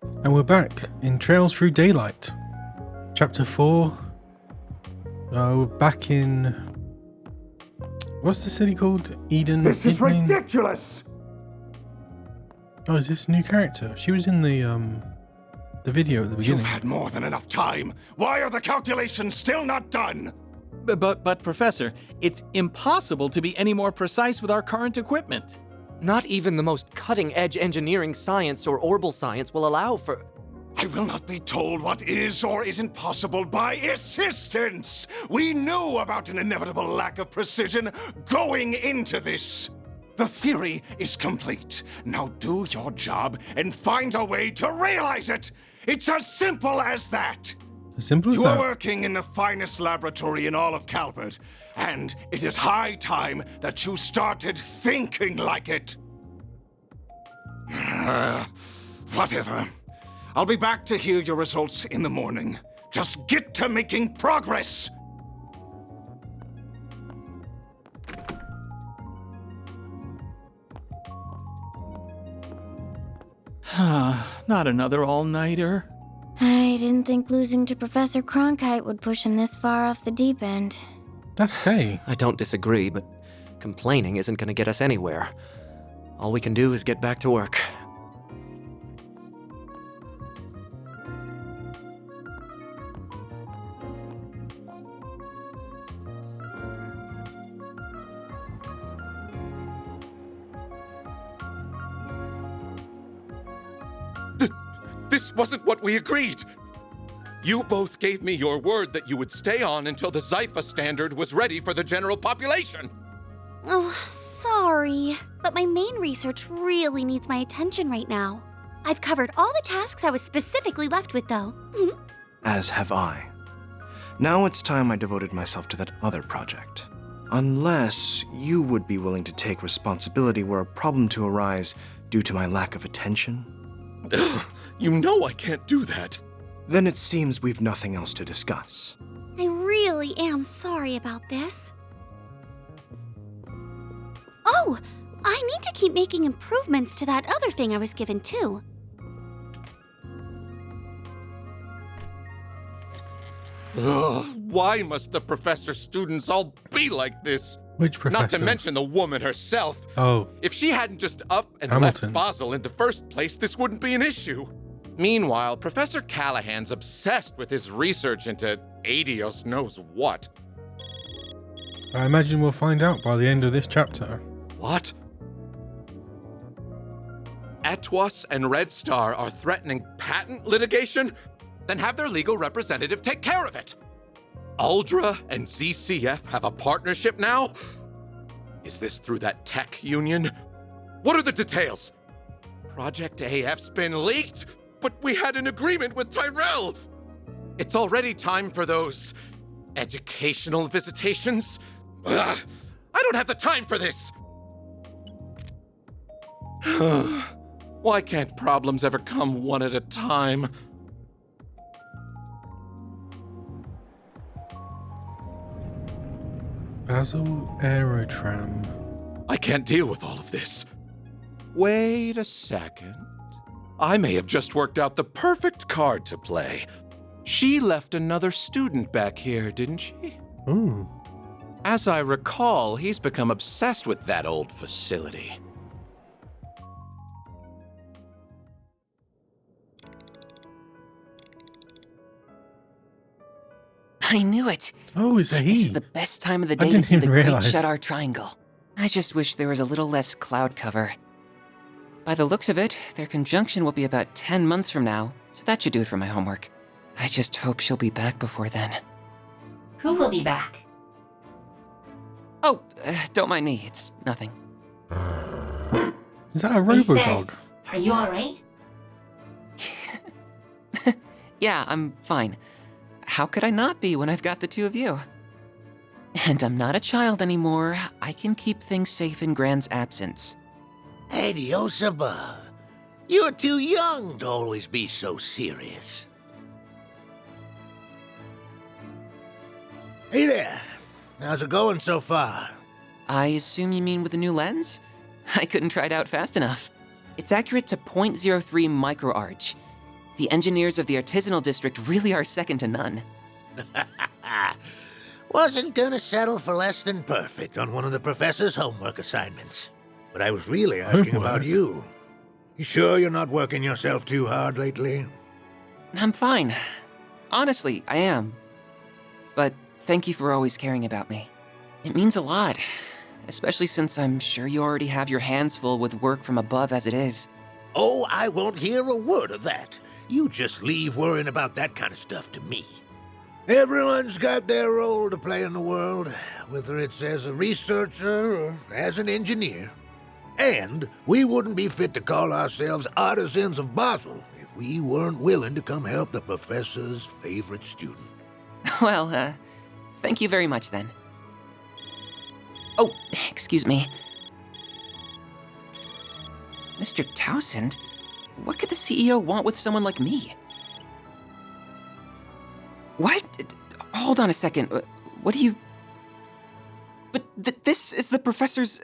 And we're back in Trails Through Daylight. Chapter 4. We're back in... What's the city called? Eden? This is ridiculous! Oh, is this a new character? She was in the video at the beginning. You've had more than enough time. Why are the calculations still not done? But Professor, it's impossible to be any more precise with our current equipment. Not even the most cutting-edge engineering science or orbital science will allow for... I will not be told what is or isn't possible by assistance! We knew about an inevitable lack of precision going into this! The theory is complete. Now do your job and find a way to realize it! It's as simple as that! As simple as You that? are working in the finest laboratory in all of Calvert, and it is high time that you started thinking like it. Whatever. I'll be back to hear your results in the morning. Just get to making progress! Not another all-nighter. I didn't think losing to Professor Cronkite would push him this far off the deep end. That's Faye. I don't disagree, but complaining isn't going to get us anywhere. All we can do is get back to work. This wasn't what we agreed! You both gave me your word that you would stay on until the Zypha standard was ready for the general population! Oh, sorry. But my main research really needs my attention right now. I've covered all the tasks I was specifically left with, though. As have I. Now it's time I devoted myself to that other project. Unless you would be willing to take responsibility were a problem to arise due to my lack of attention. You know I can't do that. Then it seems we've nothing else to discuss. I really am sorry about this. Oh, I need to keep making improvements to that other thing I was given, too. Ugh, why must the professor's students all be like this? Which professor? Not to mention the woman herself. Oh. If she hadn't just up and Hamilton. left Basel in the first place, this wouldn't be an issue. Meanwhile, Professor Callahan's obsessed with his research into Adios knows what. I imagine we'll find out by the end of this chapter. What? Atwas and Red Star are threatening patent litigation? Then have their legal representative take care of it. Uldra and ZCF have a partnership now? Is this through that tech union? What are the details? Project AF's been leaked, but we had an agreement with Tyrell. It's already time for those educational visitations. Ugh, I don't have the time for this. Why can't problems ever come one at a time? Basel Aerotram. I can't deal with all of this. Wait a second. I may have just worked out the perfect card to play. She left another student back here, didn't she? Ooh. As I recall, he's become obsessed with that old facility. I knew it. Oh, is that he? This is the best time of the day to didn't see the even Great realize. Shadar Triangle. I just wish there was a little less cloud cover. By the looks of it, their conjunction will be about 10 months from now, so that should do it for my homework. I just hope she'll be back before then. Who will be back? Oh, don't mind me, it's nothing. Is that a They said, robo-dog? Are you alright? Yeah, I'm fine. How could I not be when I've got the two of you? And I'm not a child anymore. I can keep things safe in Grand's absence. Adios above. You're too young to always be so serious. Hey there. How's it going so far? I assume you mean with the new lens? I couldn't try it out fast enough. It's accurate to .03 microarch. The engineers of the artisanal district really are second to none. Wasn't gonna settle for less than perfect on one of the professor's homework assignments. But I was really asking about you. You sure you're not working yourself too hard lately? I'm fine. Honestly, I am. But thank you for always caring about me. It means a lot, especially since I'm sure you already have your hands full with work from above as it is. Oh, I won't hear a word of that. You just leave worrying about that kind of stuff to me. Everyone's got their role to play in the world, whether it's as a researcher or as an engineer. And we wouldn't be fit to call ourselves artisans of Basel if we weren't willing to come help the professor's favorite student. Well, thank you very much then. Oh, excuse me. Mr. Townsend, what could the CEO want with someone like me? What? Hold on a second. What do you... But this is the professor's...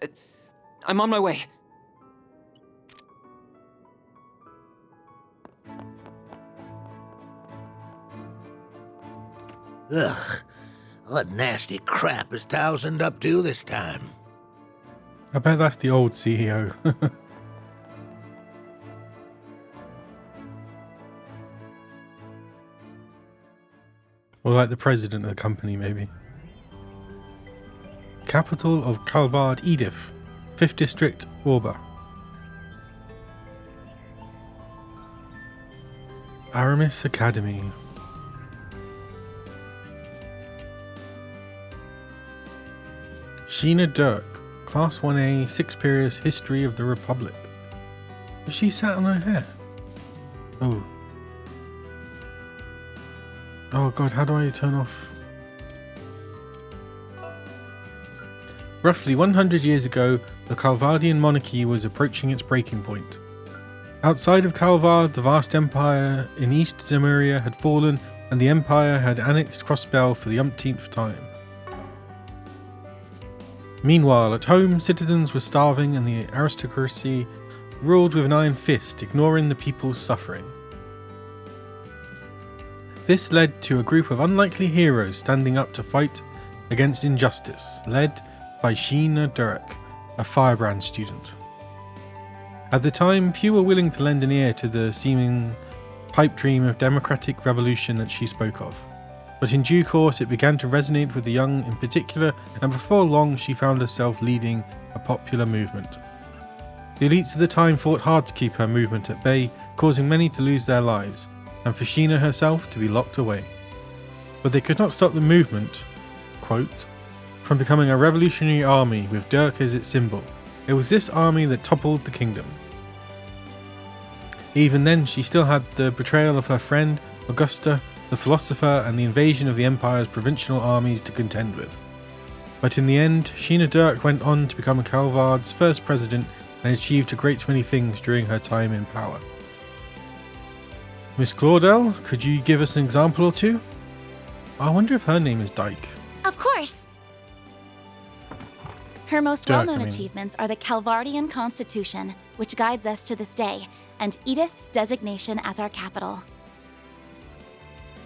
I'm on my way. Ugh. What nasty crap is Townsend up to this time? I bet that's the old CEO. Or like the president of the company, maybe. Capital of Calvard Edith, 5th District, Orba. Aramis Academy. Sheena Dirk, Class 1A, 6th Period History of the Republic. Has she sat on her hair? Oh. Oh god, how do I turn off? Roughly 100 years ago, the Calvardian monarchy was approaching its breaking point. Outside of Calvard, the vast empire in East Zemuria had fallen, and the empire had annexed Crossbell for the umpteenth time. Meanwhile, at home, citizens were starving and the aristocracy ruled with an iron fist, ignoring the people's suffering. This led to a group of unlikely heroes standing up to fight against injustice, led by Sheena Durek, a Firebrand student. At the time, few were willing to lend an ear to the seeming pipe dream of democratic revolution that she spoke of. But in due course it began to resonate with the young in particular, and before long she found herself leading a popular movement. The elites of the time fought hard to keep her movement at bay, causing many to lose their lives, and for Sheena herself to be locked away. But they could not stop the movement, quote, from becoming a revolutionary army with Dirk as its symbol. It was this army that toppled the kingdom. Even then, she still had the betrayal of her friend, Augusta, the philosopher, and the invasion of the Empire's provincial armies to contend with. But in the end, Sheena Dirk went on to become Calvard's first president and achieved a great many things during her time in power. Miss Claudel, could you give us an example or two? I wonder if her name is Dyke. Of course! Her most Dirk, well-known achievements are the Calvardian Constitution, which guides us to this day, and Edith's designation as our capital.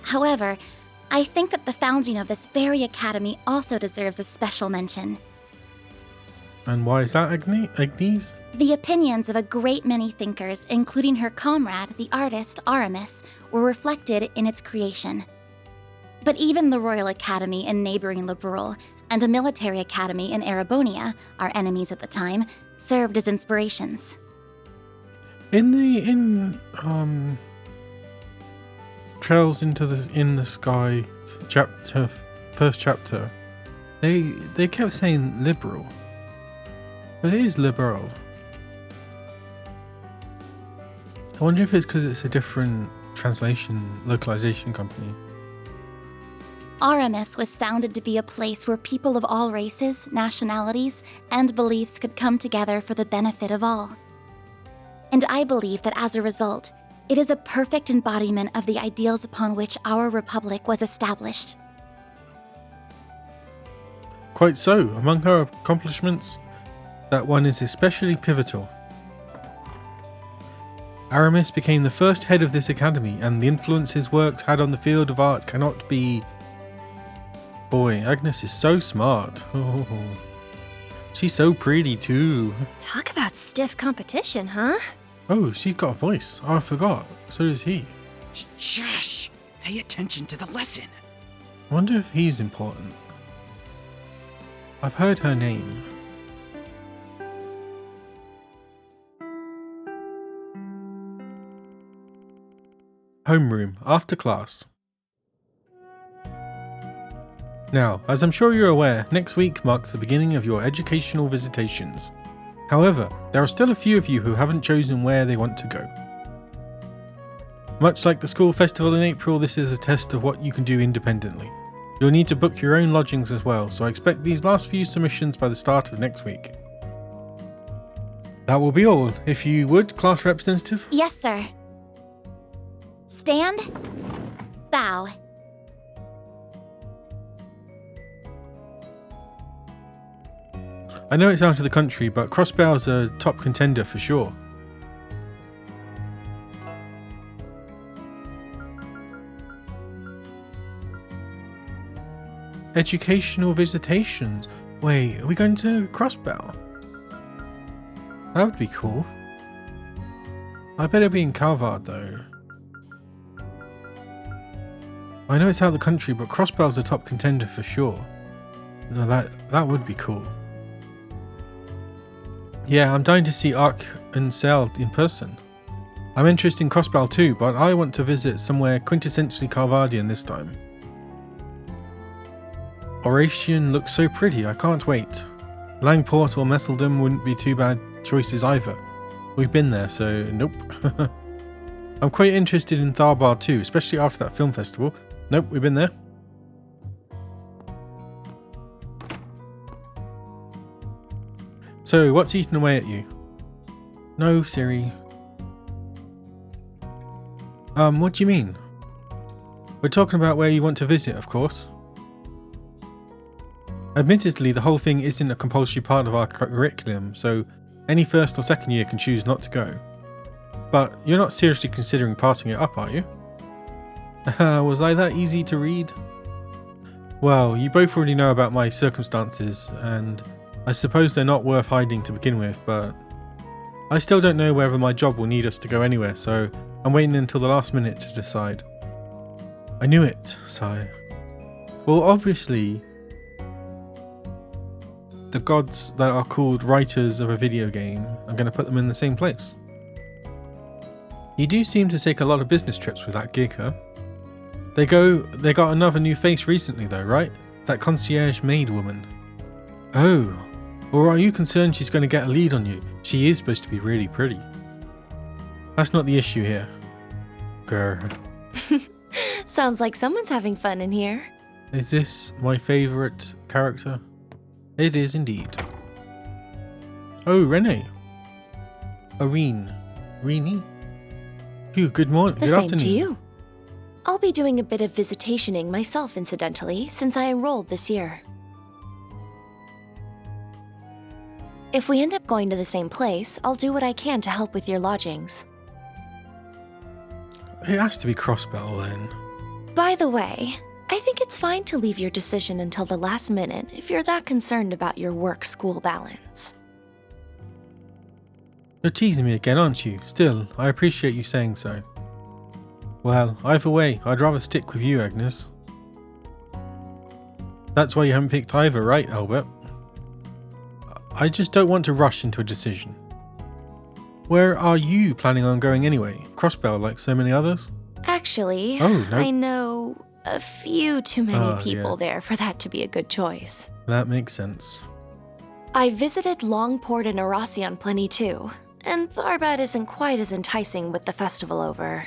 However, I think that the founding of this very academy also deserves a special mention. And why is that, Agnes? The opinions of a great many thinkers, including her comrade, the artist Aramis, were reflected in its creation. But even the Royal Academy in neighboring Liberal and a military academy in Erebonia, our enemies at the time, served as inspirations. In Trails in the Sky first chapter, they kept saying liberal. But it is liberal. I wonder if it's because it's a different localization company. Aramis was founded to be a place where people of all races, nationalities, and beliefs could come together for the benefit of all. And I believe that as a result, it is a perfect embodiment of the ideals upon which our republic was established. Quite so. Among her accomplishments, that one is especially pivotal. Aramis became the first head of this academy, and the influence his works had on the field of art cannot be... Boy, Agnes is so smart. Oh, she's so pretty too. Talk about stiff competition, huh? Oh, she's got a voice. Oh, I forgot. So does he. Shush! Pay attention to the lesson. I wonder if he's important. I've heard her name. Homeroom, after class. Now, as I'm sure you're aware, next week marks the beginning of your educational visitations. However, there are still a few of you who haven't chosen where they want to go. Much like the school festival in April, this is a test of what you can do independently. You'll need to book your own lodgings as well, so I expect these last few submissions by the start of next week. That will be all. If you would, class representative? Yes, sir. Stand. Bow. I know it's out of the country, but Crossbell's a top contender for sure. Educational visitations. Wait, are we going to Crossbell? That would be cool. I better be in Calvard though. I know it's out of the country, but Crossbell's a top contender for sure. No, that would be cool. Yeah, I'm dying to see Ark and Cell in person. I'm interested in Crossbell too, but I want to visit somewhere quintessentially Calvardian this time. Oratian looks so pretty, I can't wait. Langport or Messeldom wouldn't be too bad choices either. We've been there, so nope. I'm quite interested in Tharbar too, especially after that film festival. Nope, we've been there. So, what's eating away at you? No, Siri. What do you mean? We're talking about where you want to visit, of course. Admittedly, the whole thing isn't a compulsory part of our curriculum, so any first or second year can choose not to go. But you're not seriously considering passing it up, are you? Was I that easy to read? Well, you both already know about my circumstances, and I suppose they're not worth hiding to begin with, but I still don't know whether my job will need us to go anywhere, so I'm waiting until the last minute to decide. I knew it, sigh. Well, obviously, the gods that are called writers of a video game, I'm going to put them in the same place. You do seem to take a lot of business trips with that gig, huh? They got another new face recently though, right? That concierge maid woman. Oh, or are you concerned she's going to get a lead on you? She is supposed to be really pretty. That's not the issue here. Grr. Sounds like someone's having fun in here. Is this my favourite character? It is indeed. Oh, Renee. Irene. Renee? Phew, good morning. The good same afternoon. to you. I'll be doing a bit of visitationing myself, incidentally, since I enrolled this year. If we end up going to the same place, I'll do what I can to help with your lodgings. It has to be Crossbell then. By the way, I think it's fine to leave your decision until the last minute if you're that concerned about your work-school balance. You're teasing me again, aren't you? Still, I appreciate you saying so. Well, either way, I'd rather stick with you, Agnes. That's why you haven't picked either, right, Albert? I just don't want to rush into a decision. Where are you planning on going anyway? Crossbell, like so many others? Actually, Oh, no. I know a few too many people yeah. there for that to be a good choice. That makes sense. I visited Longport and Erasion plenty too, and Tharbad isn't quite as enticing with the festival over.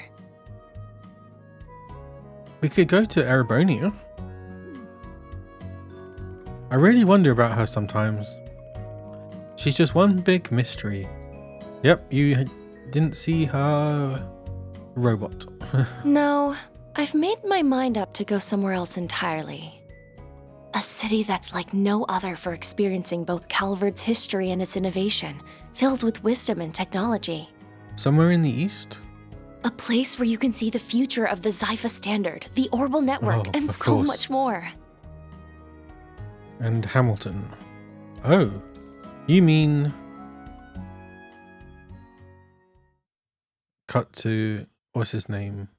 We could go to Erebonia. I really wonder about her sometimes. She's just one big mystery. Yep, you didn't see her robot. No, I've made my mind up to go somewhere else entirely. A city that's like no other for experiencing both Calvard's history and its innovation, filled with wisdom and technology. Somewhere in the east? A place where you can see the future of the Zypha Standard, the Orbital Network, and of so course. much more. And Hamilton. Oh, you mean... Cut to... What's his name?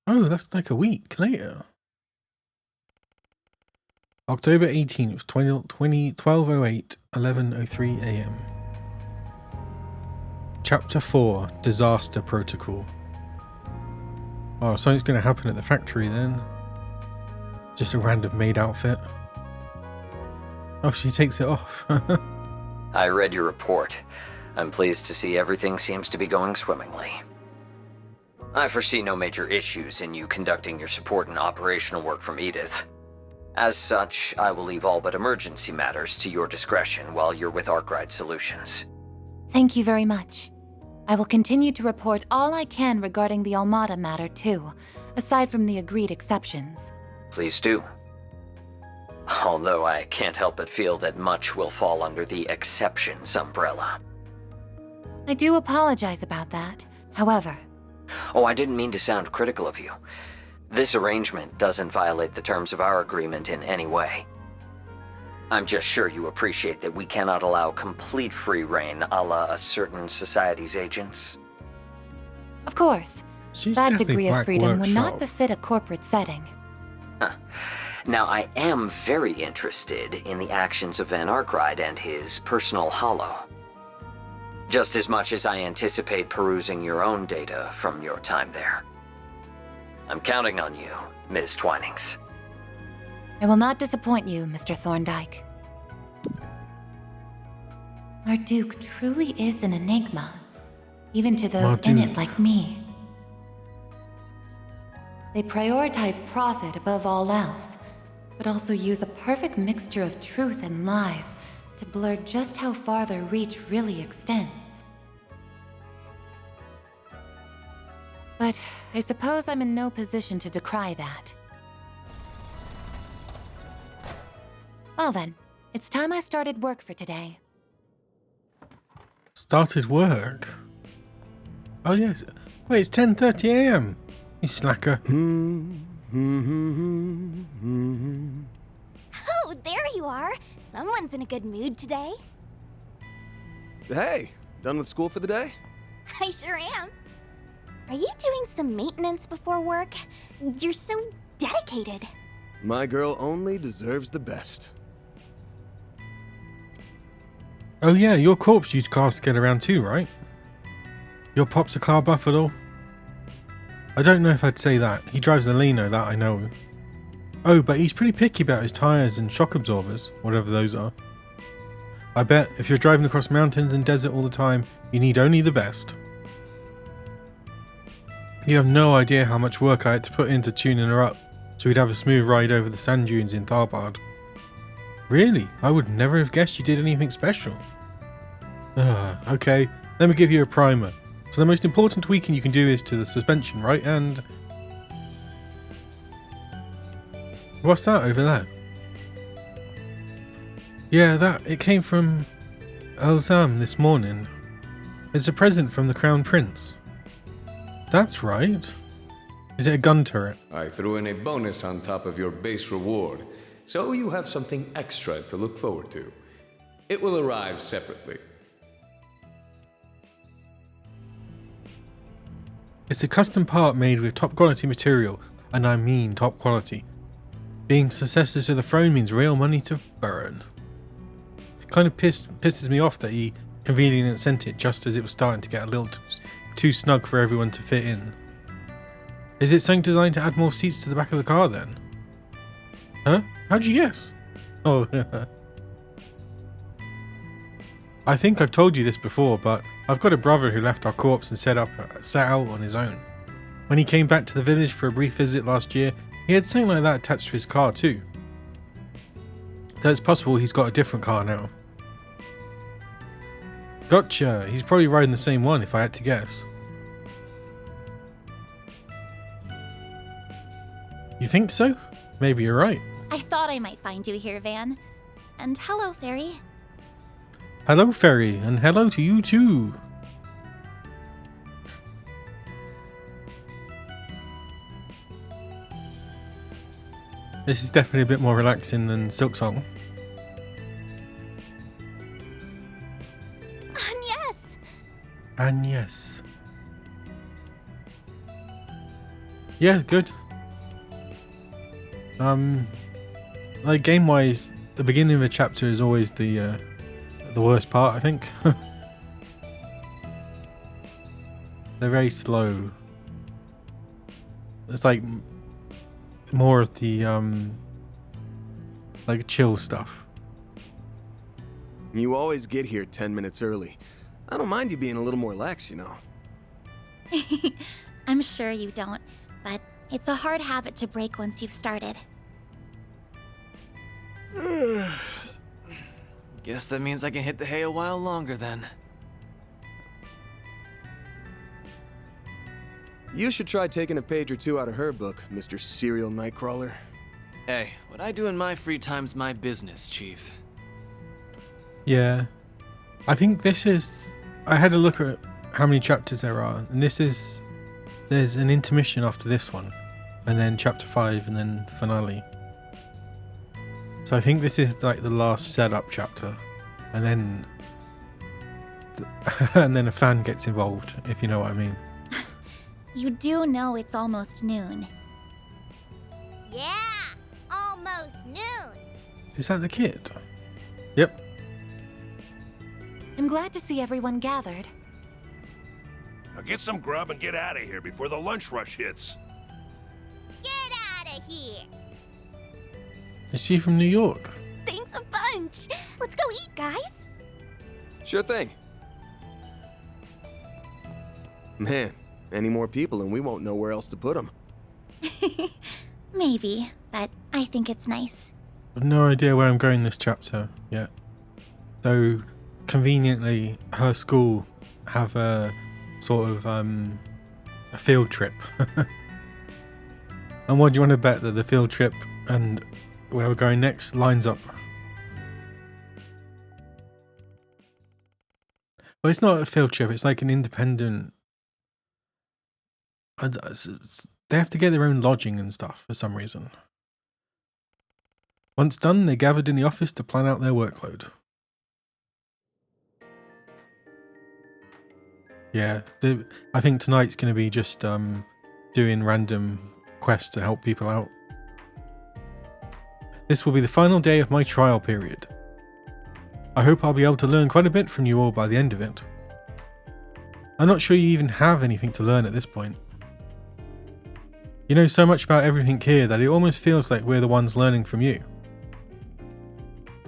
Oh, that's like a week later. October 18th, 12:08, 11:03 a.m. Chapter 4, Disaster Protocol. Oh, something's going to happen at the factory then. Just a random maid outfit. Oh, she takes it off. I read your report. I'm pleased to see everything seems to be going swimmingly. I foresee no major issues in you conducting your support and operational work from Edith. As such, I will leave all but emergency matters to your discretion while you're with Arkwright Solutions. Thank you very much. I will continue to report all I can regarding the Almada matter too, aside from the agreed exceptions. Please do. Although I can't help but feel that much will fall under the exceptions umbrella. I do apologize about that. However... Oh, I didn't mean to sound critical of you. This arrangement doesn't violate the terms of our agreement in any way. I'm just sure you appreciate that we cannot allow complete free reign a la a certain society's agents. Of course. She's that definitely degree of Black freedom would not Workshop. befit a corporate setting. Now, I am very interested in the actions of Van Arkwright and his personal hollow. Just as much as I anticipate perusing your own data from your time there. I'm counting on you, Ms. Twinings. I will not disappoint you, Mr. Thorndyke. Our Duke truly is an enigma, even to those in it like me. They prioritize profit above all else, but also use a perfect mixture of truth and lies to blur just how far their reach really extends. But I suppose I'm in no position to decry that. Well then, it's time I started work for today. Started work? Oh yes. Wait, it's 10:30 a.m. You slacker. Oh, there you are. Someone's in a good mood today. Hey, done with school for the day? I sure am. Are you doing some maintenance before work? You're so dedicated. My girl only deserves the best. Oh yeah, your corpse used cars to get around too, right? Your pop's a car buff at all? I don't know if I'd say that. He drives a Lino, that I know. Oh, but he's pretty picky about his tyres and shock absorbers, whatever those are. I bet if you're driving across mountains and desert all the time, you need only the best. You have no idea how much work I had to put into tuning her up, so we'd have a smooth ride over the sand dunes in Tharbad. Really? I would never have guessed you did anything special. Okay, let me give you a primer. So the most important tweaking you can do is to the suspension, right? And... what's that over there? Yeah, it came from Elzam this morning. It's a present from the Crown Prince. That's right. Is it a gun turret? I threw in a bonus on top of your base reward, so you have something extra to look forward to. It will arrive separately. It's a custom part made with top quality material, and I mean top quality. Being successor to the throne means real money to burn. It kind of pisses me off that he conveniently sent it just as it was starting to get a little too snug for everyone to fit in. Is it something designed to add more seats to the back of the car then? Huh? How'd you guess? Oh, I think I've told you this before, but I've got a brother who left our corpse and set out on his own. When he came back to the village for a brief visit last year, he had something like that attached to his car too. Though it's possible he's got a different car now. Gotcha, he's probably riding the same one if I had to guess. You think so? Maybe you're right. I thought I might find you here, Van. And hello, Fairy. Hello, Fairy, and hello to you too. This is definitely a bit more relaxing than Silksong. And yes. And yes. Yeah, good. Like game-wise, the beginning of a chapter is always the worst part, I think. They're very slow. It's like more of the like chill stuff. You always get here 10 minutes early. I don't mind you being a little more lax, you know. I'm sure you don't, but it's a hard habit to break once you've started. Guess that means I can hit the hay a while longer then. You should try taking a page or two out of her book, Mr. Serial Nightcrawler. Hey, what I do in my free time's my business, Chief. Yeah. I think this is... I had a look at how many chapters there are, and there's an intermission after this one, and then chapter 5, and then the finale. So I think this is like the last setup chapter, and then and then a fan gets involved, if you know what I mean. You do know it's almost noon. Yeah, almost noon. Is that the kid? Yep. I'm glad to see everyone gathered. Now get some grub and get out of here before the lunch rush hits. Get out of here. Is she from New York? Thanks a bunch. Let's go eat, guys. Sure thing. Man, any more people and we won't know where else to put them. Maybe, but I think it's nice. I've no idea where I'm going this chapter yet. Though, conveniently, her school have a sort of a field trip. And what do you want to bet that the field trip and where we're going next lines up? Well, it's not a field trip, it's like an independent... They have to get their own lodging and stuff for some reason. Once done, they gathered in the office to plan out their workload. Yeah, I think tonight's going to be just doing random quests to help people out. This will be the final day of my trial period. I hope I'll be able to learn quite a bit from you all by the end of it. I'm not sure you even have anything to learn at this point. You know so much about everything here that it almost feels like we're the ones learning from you.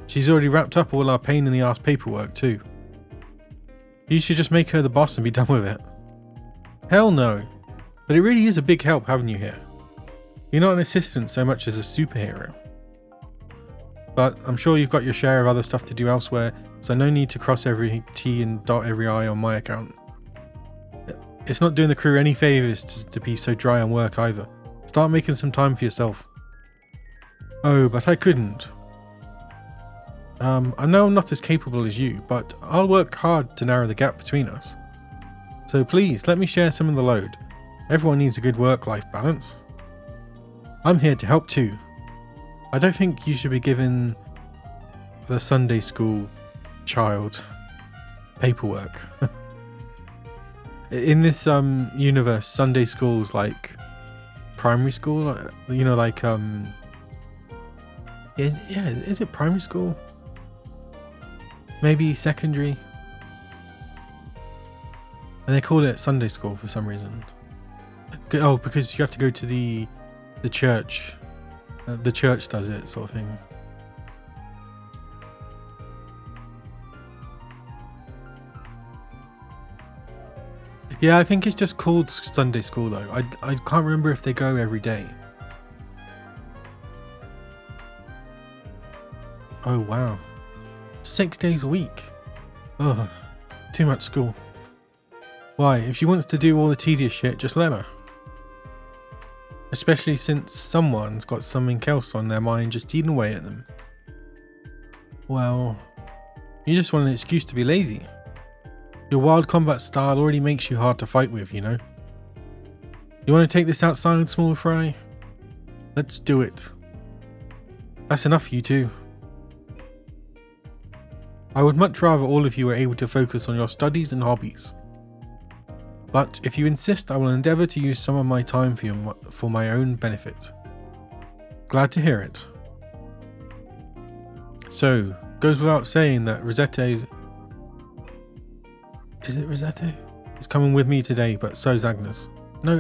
She's already wrapped up all our pain in the ass paperwork too. You should just make her the boss and be done with it. Hell no. But it really is a big help having you here. You're not an assistant so much as a superhero. But I'm sure you've got your share of other stuff to do elsewhere, so no need to cross every T and dot every I on my account. It's not doing the crew any favours to be so dry on work either. Start making some time for yourself. Oh, but I couldn't. I know I'm not as capable as you, but I'll work hard to narrow the gap between us. So please, let me share some of the load. Everyone needs a good work-life balance. I'm here to help too. I don't think you should be giving the Sunday school child paperwork. In this universe, Sunday school's like primary school, you know, like is it primary school? Maybe secondary. And they call it Sunday school for some reason. Oh, because you have to go to the church. The church does it, sort of thing. Yeah, I think it's just called Sunday school though. I can't remember if they go every day. Oh wow. 6 days a week. Ugh, too much school. Why, if she wants to do all the tedious shit, just let her. Especially since someone's got something else on their mind just eating away at them. Well, you just want an excuse to be lazy. Your wild combat style already makes you hard to fight with, you know? You want to take this outside, small fry? Let's do it. That's enough, you two. I would much rather all of you were able to focus on your studies and hobbies. But if you insist, I will endeavour to use some of my time for my own benefit. Glad to hear it. So, goes without saying that Rosette is it Rosette? Is coming with me today, but so's Agnes. No,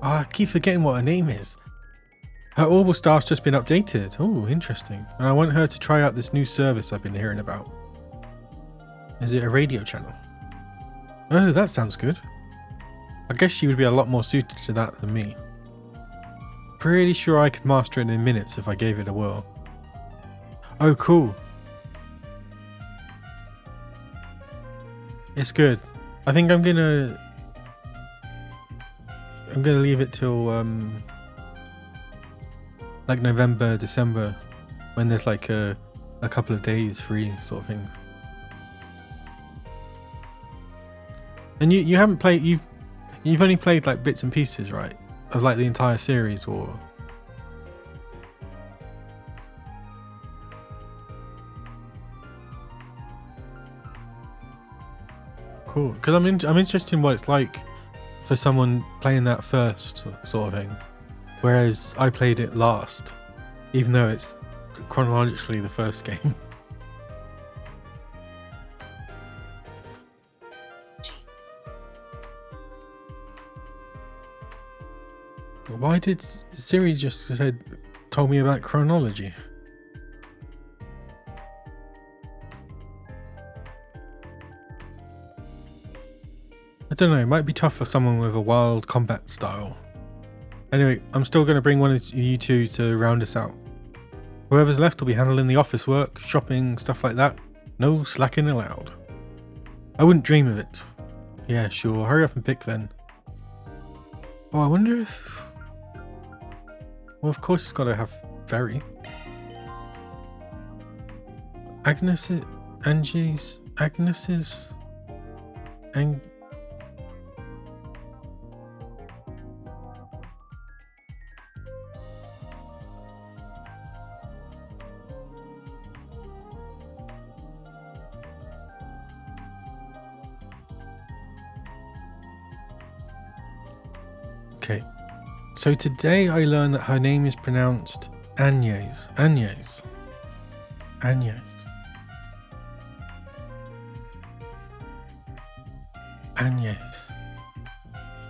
I keep forgetting what her name is. Her orbital star's just been updated. Oh, interesting. And I want her to try out this new service I've been hearing about. Is it a radio channel? Oh, that sounds good. I guess she would be a lot more suited to that than me. Pretty sure I could master it in minutes if I gave it a whirl. Oh, cool. It's good. I think I'm gonna leave it till like November, December, when there's like a couple of days free sort of thing. And you haven't played, you've only played like bits and pieces, right? Of like the entire series, or cool. Because I'm interested in what it's like for someone playing that first sort of thing, whereas I played it last, even though it's chronologically the first game. Why did Siri just told me about chronology? I don't know, it might be tough for someone with a wild combat style. Anyway, I'm still going to bring one of you two to round us out. Whoever's left will be handling the office work, shopping, stuff like that. No slacking allowed. I wouldn't dream of it. Yeah, sure, hurry up and pick then. Oh, I wonder if... Well, of course it's got to have Ferry. Agnes's... Okay. So today I learned that her name is pronounced Agnes. Agnes. Agnes. Agnes.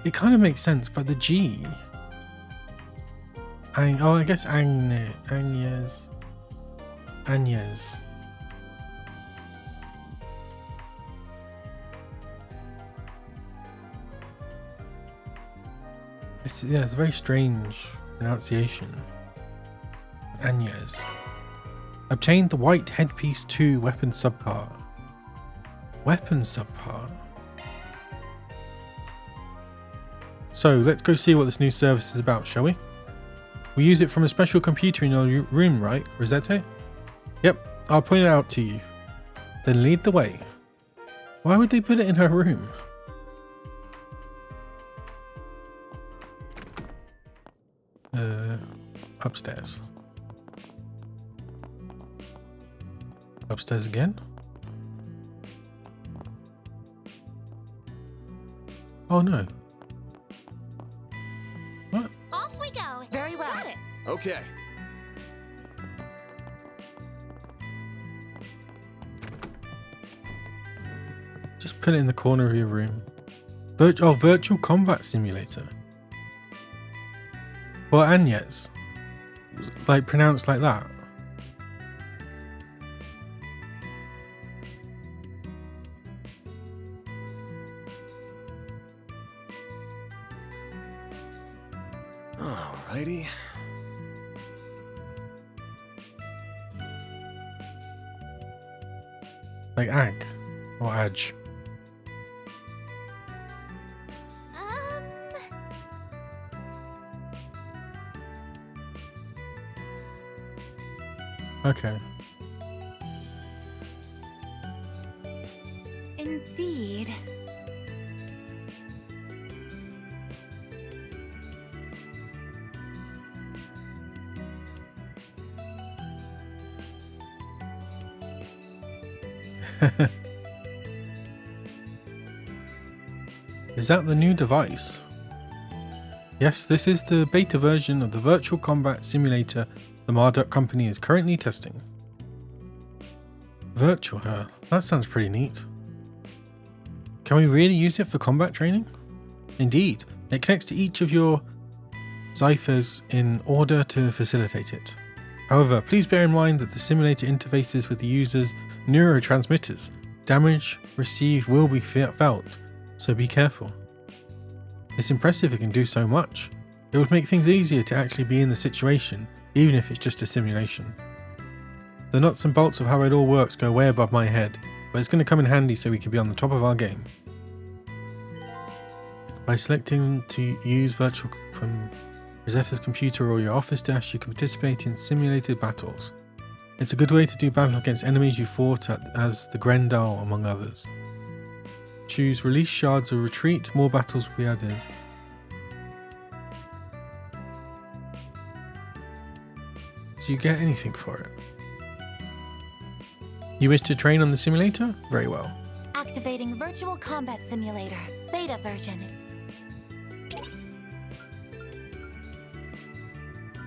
It kind of makes sense, but the G. Oh, I guess Agnes. Agnes. Agnes. It's a very strange pronunciation. Agnes. Obtained the white headpiece 2 weapon subpart. Weapon subpart. So let's go see what this new service is about, shall we? We use it from a special computer in your room, right, Rosette? Yep, I'll point it out to you. Then lead the way. Why would they put it in her room? Upstairs. Upstairs again? Oh no. What? Off we go. Very well. Got it. Okay. Just put it in the corner of your room. Virtual combat simulator. Well, Agnes. Like pronounced like that. Alrighty. Like Ag or Adge. Okay. Indeed. Is that the new device? Yes, this is the beta version of the virtual combat simulator the Marduk company is currently testing. Virtual, that sounds pretty neat. Can we really use it for combat training? Indeed, it connects to each of your Zyphers in order to facilitate it. However, please bear in mind that the simulator interfaces with the user's neurotransmitters. Damage received will be felt, so be careful. It's impressive it can do so much. It would make things easier to actually be in the situation, even if it's just a simulation. The nuts and bolts of how it all works go way above my head, but it's going to come in handy so we can be on the top of our game. By selecting to use virtual from Rosetta's computer or your office desk, you can participate in simulated battles. It's a good way to do battle against enemies you fought as the Grendel, among others. Choose release shards or retreat, more battles will be added. Do you get anything for it? You wish to train on the simulator? Very well. Activating Virtual Combat Simulator, beta version.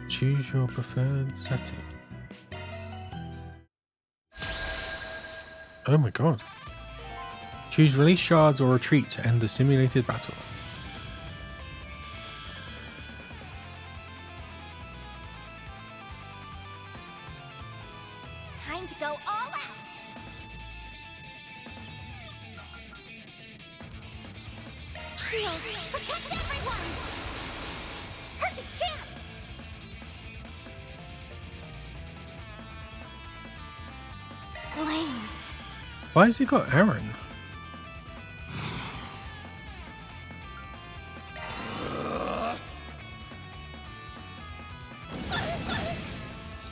Choose your preferred setting. Oh my god. Choose release shards or retreat to end the simulated battle. Time to go all out! Shield, protect everyone! Perfect chance! Blaze. Why has he got Aaron?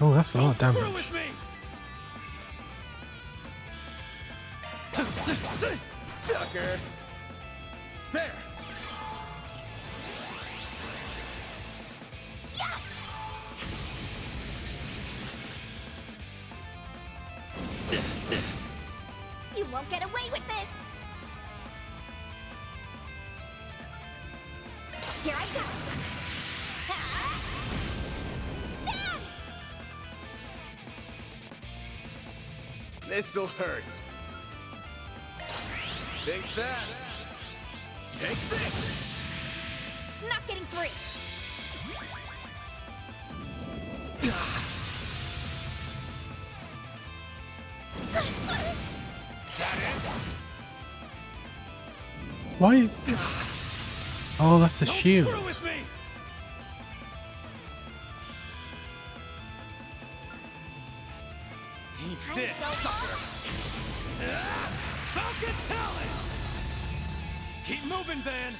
Oh, that's a lot of damage. Sucker! There! You won't get away with this! Here I go! This'll hurt. Think fast. Take this! Not getting free! Why? Oh, that's the shield. Falcon talent! Keep moving, Van!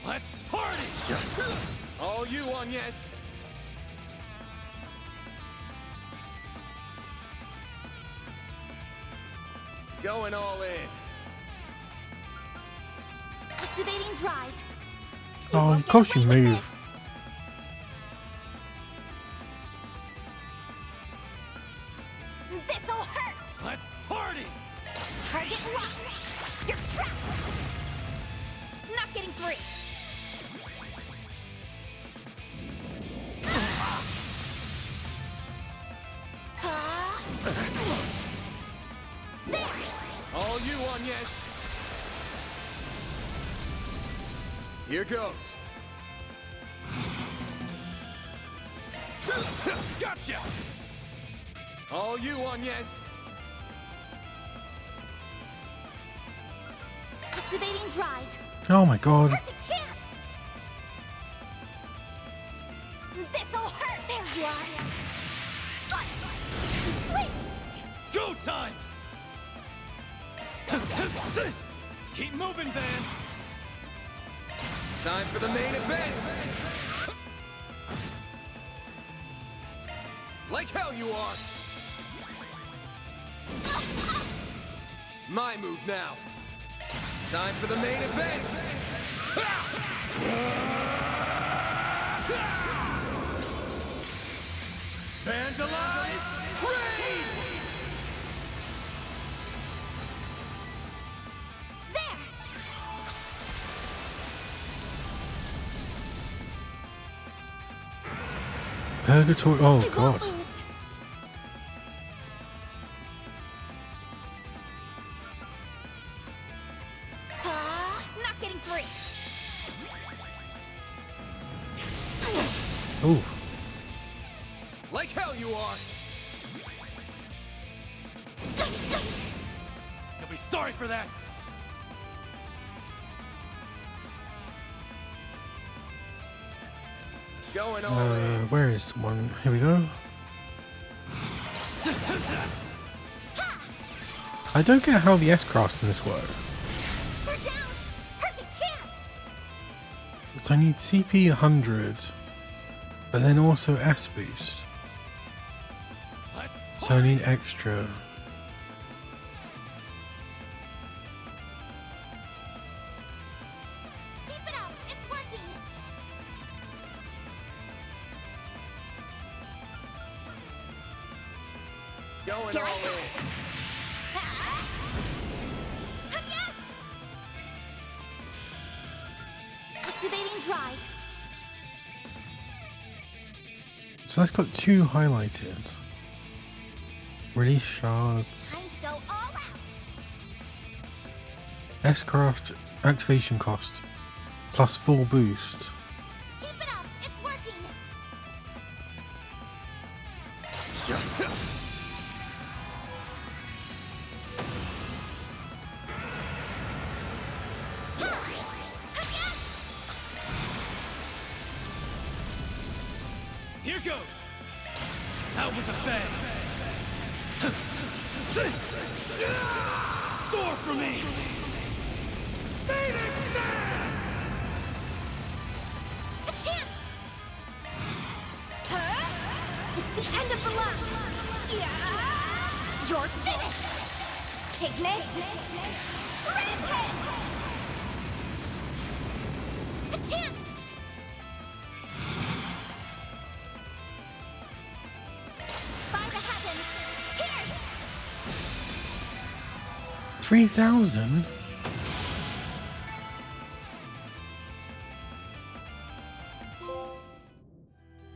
Let's party! All you on, yes? Going all in. Activating drive. Oh, of course you move. This'll hurt! Let's party! Target locked! You're trapped! Not getting free! There! All you on, yes? Here goes. Gotcha! All you on, yes? Activating drive. Oh my god. Perfect chance! This'll hurt! There you are! Flinched! It's go time! Keep moving, Van! Time for the main event! Like hell you are! My move now! Time for the main event! Purgatory. Oh god. Not getting free. Oh. Like hell you are! You'll be sorry for that! Going all in. Where is one? Here we go. I don't get how the S-crafts in this work. We're down. Perfect chance. So I need CP 100, but then also S boost. So I need extra. Keep it up. It's working. Going all in. Yes. Activating drive. So that's got 2 highlighted. Release shards. Time to go all out. S-craft activation cost plus full boost. Keep it up. It's working. Here goes! Out with a bang! Soar for me! A chance. It's the end of the line. Yeah. You're finished. Ignis. Rampage. A chance. By the heavens. Here. 3,000?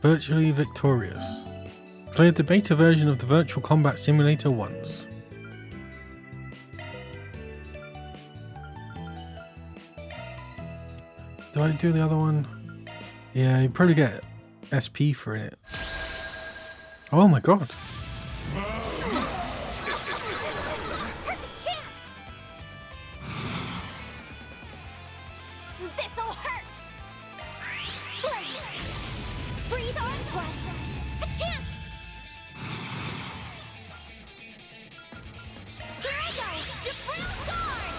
Virtually victorious. Cleared the beta version of the virtual combat simulator once. Do I do the other one? Yeah, you probably get SP for it. Oh my god. This'll hurt. Blaze. Breathe onto us. A chance. Here I go. Jabral guard.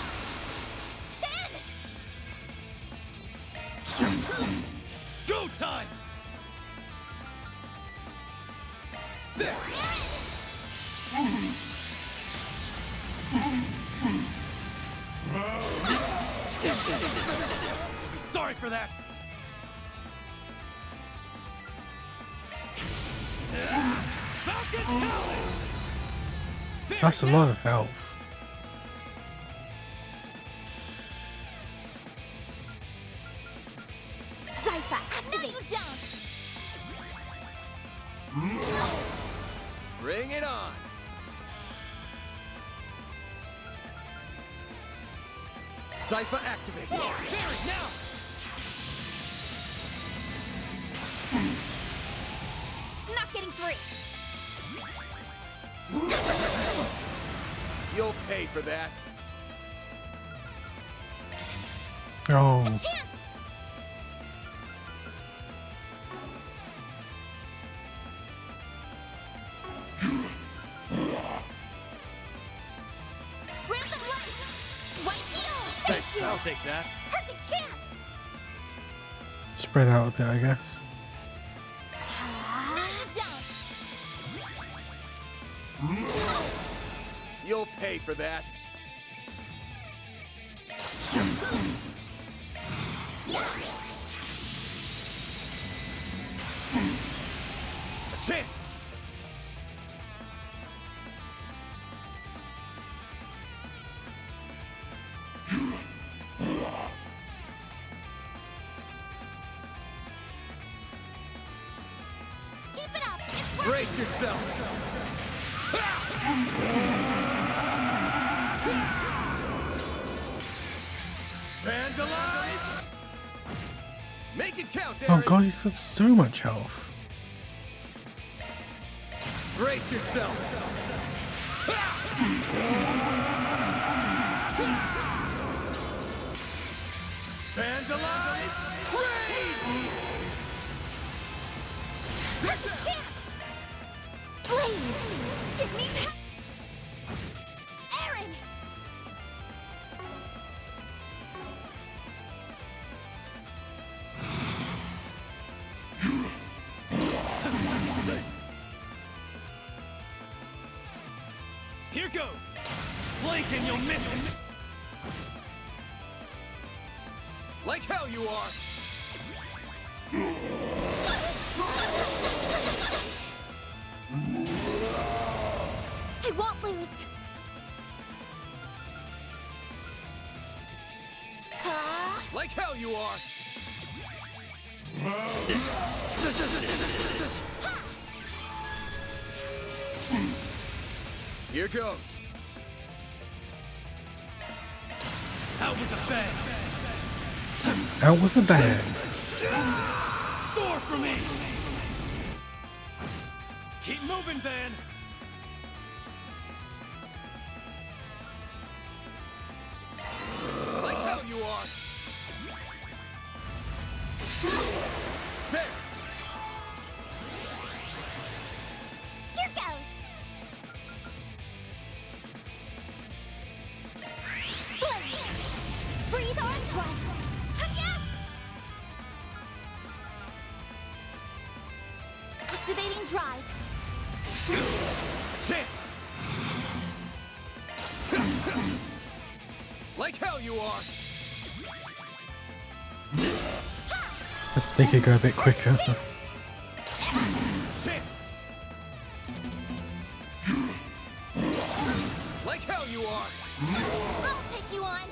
Then. Go time! There! Be sorry for that! Falcon Talon! That's a lot of health. Zypha, activate. Bring it on! Zypha activate! Barry, now! Not getting free. You'll pay for that. Oh. Chance. Ransom light. White heel. Thanks, I'll take that. Perfect chance. Spread out a bit, I guess. You'll pay for that. A chance. Keep it Brace yourself! Vandalize! Make it count, Oh Aaron! god, he's got so much health. Brace yourself! Vandalize! Raid! There's a chance! Blaze! Give me Aaron! Here goes! Blink and you'll miss it! Like hell you are! I won't lose! Like hell you are! Here goes! Out with a bang! Out with a bang. Soar for me! Keep moving, Van! Like hell you are! There! Here goes! Blaze! Breathe onto us! Yes! Activating drive! Chance! Like hell you are! Let's make it go a bit quicker. Chance! Like hell you are! I'll take you on!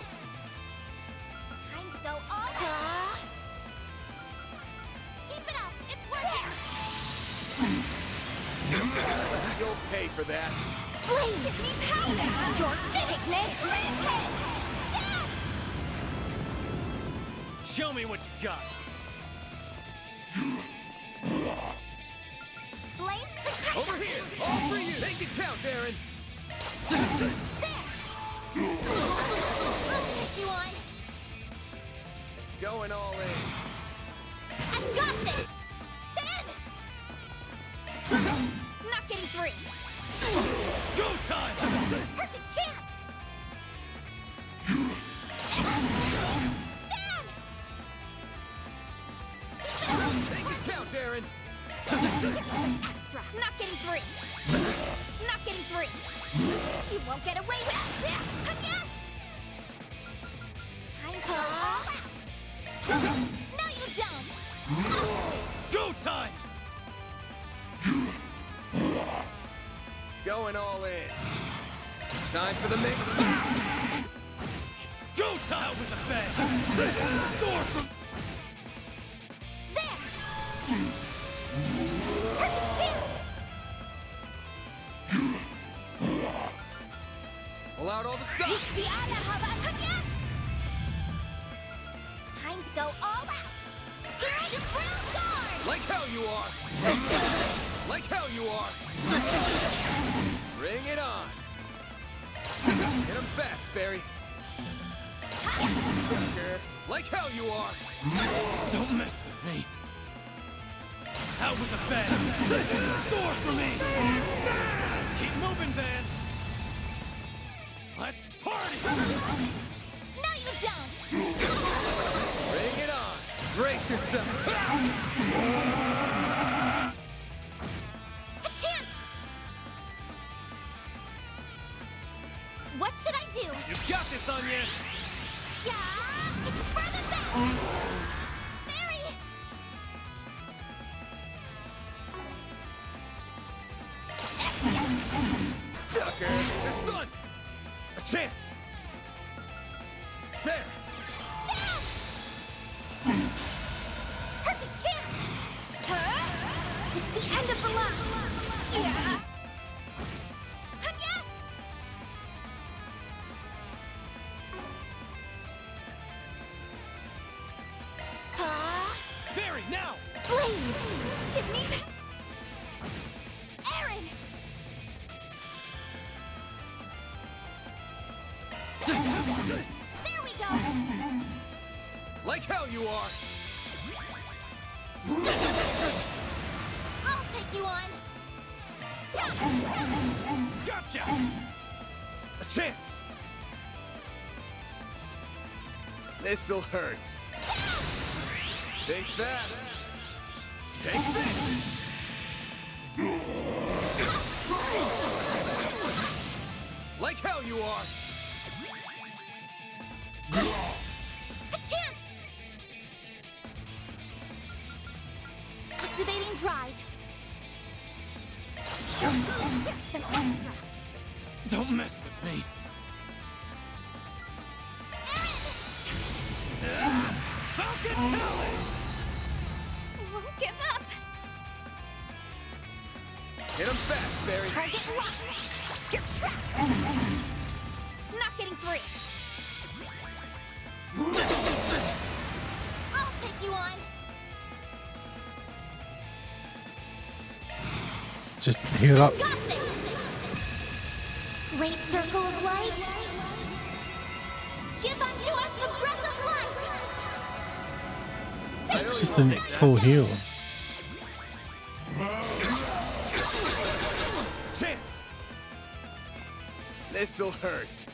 Time to go all out! Keep it up! It's working! You'll pay for that! Blaze! Give me power! Your fitness! Show me what you got! Blaze, protect Over us. here! All for you! Make it count, Aaron! I'll take you on! Going all in! I've got this! Ben! Not getting through! Go time! Perfect chance! Make it count, Aaron! Extra! Not getting through! Not getting through! You won't get away with it! Yes! Time to go all out! No, you don't! Go time! Going all in. Time for the mix. It's go time with a bang! Soar from... Perfect chance! Pull out all the stuff! Yes! Time to go all out! Here's your brown guard! Like hell you are! Like hell you are! Bring it on! Hit him fast, Fairy! Like hell you are! Don't mess with me! Out with a bang! Soar for me! Keep moving, Van! Let's party! No, you don't! Bring it on! Brace yourself! A chance! What should I do? You got this, Anya! Yeah! It's further back! Mary! Sucker! They're stunned! A chance! There! Perfect chance! Huh? It's the end of the line! Yeah. Yes. Barry, now! Please, give me Aaron! There we go! Like hell you are! I'll take you on! Gotcha! A chance! This'll hurt. Take that! Take this! Like hell you are! A chance! Activating drive. Here's some extra. Don't mess with me! Falcon Talon! Won't give up. Hit him fast, Barry. Target locked. You're trapped. Not getting free. I'll take you on. Just heal up. Got this. Great circle of light. Give unto us the breath of life. It's just a full heal. Chance! This'll hurt.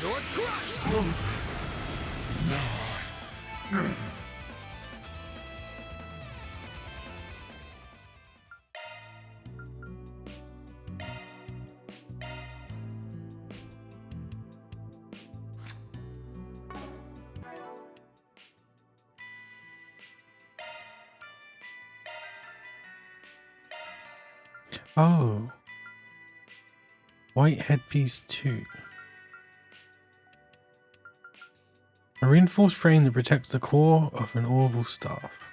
You're crushed! Oh. White headpiece 2. A reinforced frame that protects the core of an orbital staff.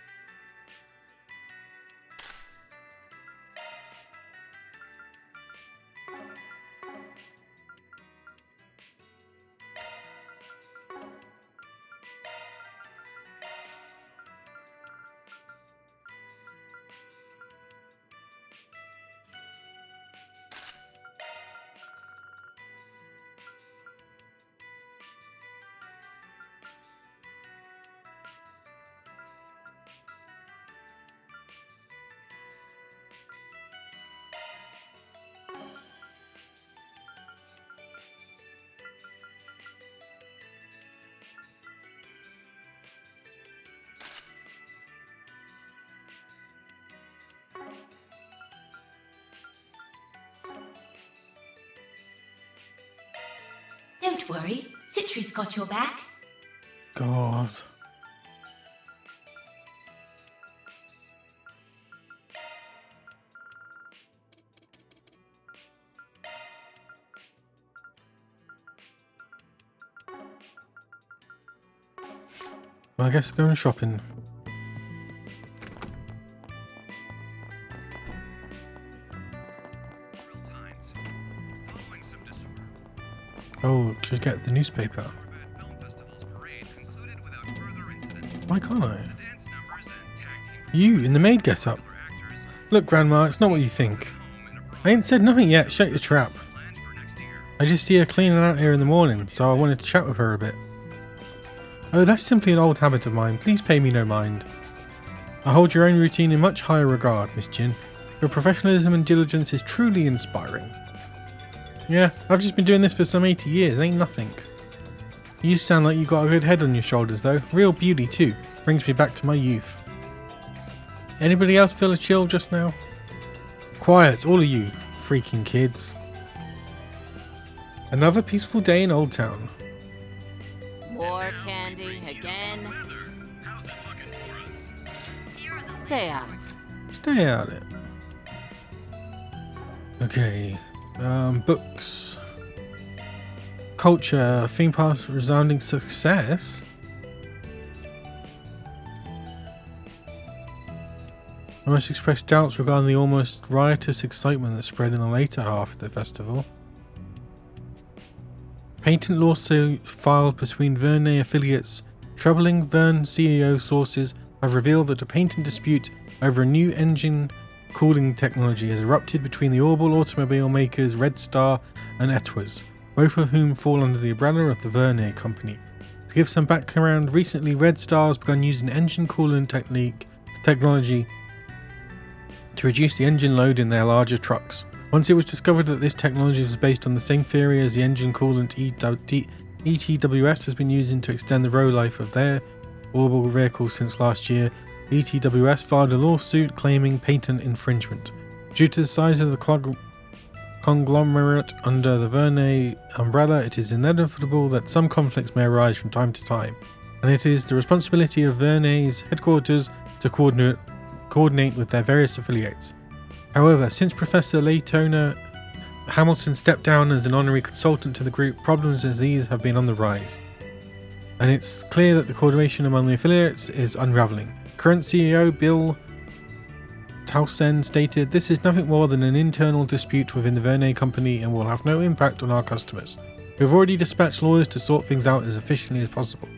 Don't worry, Citri's got your back. God. Well, I guess going shopping. Oh, should get the newspaper. Why can't I? You, in the maid get-up. Look, Grandma, it's not what you think. I ain't said nothing yet, shut your trap. I just see her cleaning out here in the morning, so I wanted to chat with her a bit. Oh, that's simply an old habit of mine, please pay me no mind. I hold your own routine in much higher regard, Miss Jin. Your professionalism and diligence is truly inspiring. Yeah, I've just been doing this for some 80 years, ain't nothing. You sound like you got a good head on your shoulders though, real beauty too, brings me back to my youth. Anybody else feel a chill just now? Quiet, all of you, freaking kids. Another peaceful day in Old Town. More candy again. Stay out of it. Stay out of it. Okay, books. Culture, theme parks, resounding success. must express doubts regarding the almost riotous excitement that spread in the later half of the festival. Patent lawsuit filed between Vernay affiliates. Troubling Verne CEO sources have revealed that a patent dispute over a new engine cooling technology has erupted between the Orbital automobile makers Red Star and Etwas, both of whom fall under the umbrella of the Vernay company. To give some background, recently Red Star has begun using engine coolant technology to reduce the engine load in their larger trucks. Once it was discovered that this technology was based on the same theory as the engine coolant ETWS has been using to extend the road life of their orbital vehicles since last year, ETWS filed a lawsuit claiming patent infringement. Due to the size of the conglomerate under the Vernay umbrella, it is inevitable that some conflicts may arise from time to time, and it is the responsibility of Vernay's headquarters to coordinate with their various affiliates. However, since Professor Laytona Hamilton stepped down as an honorary consultant to the group, problems as these have been on the rise, and it's clear that the coordination among the affiliates is unraveling. Current CEO Bill Towson stated, "This is nothing more than an internal dispute within the Vernay company and will have no impact on our customers. We've already dispatched lawyers to sort things out as efficiently as possible."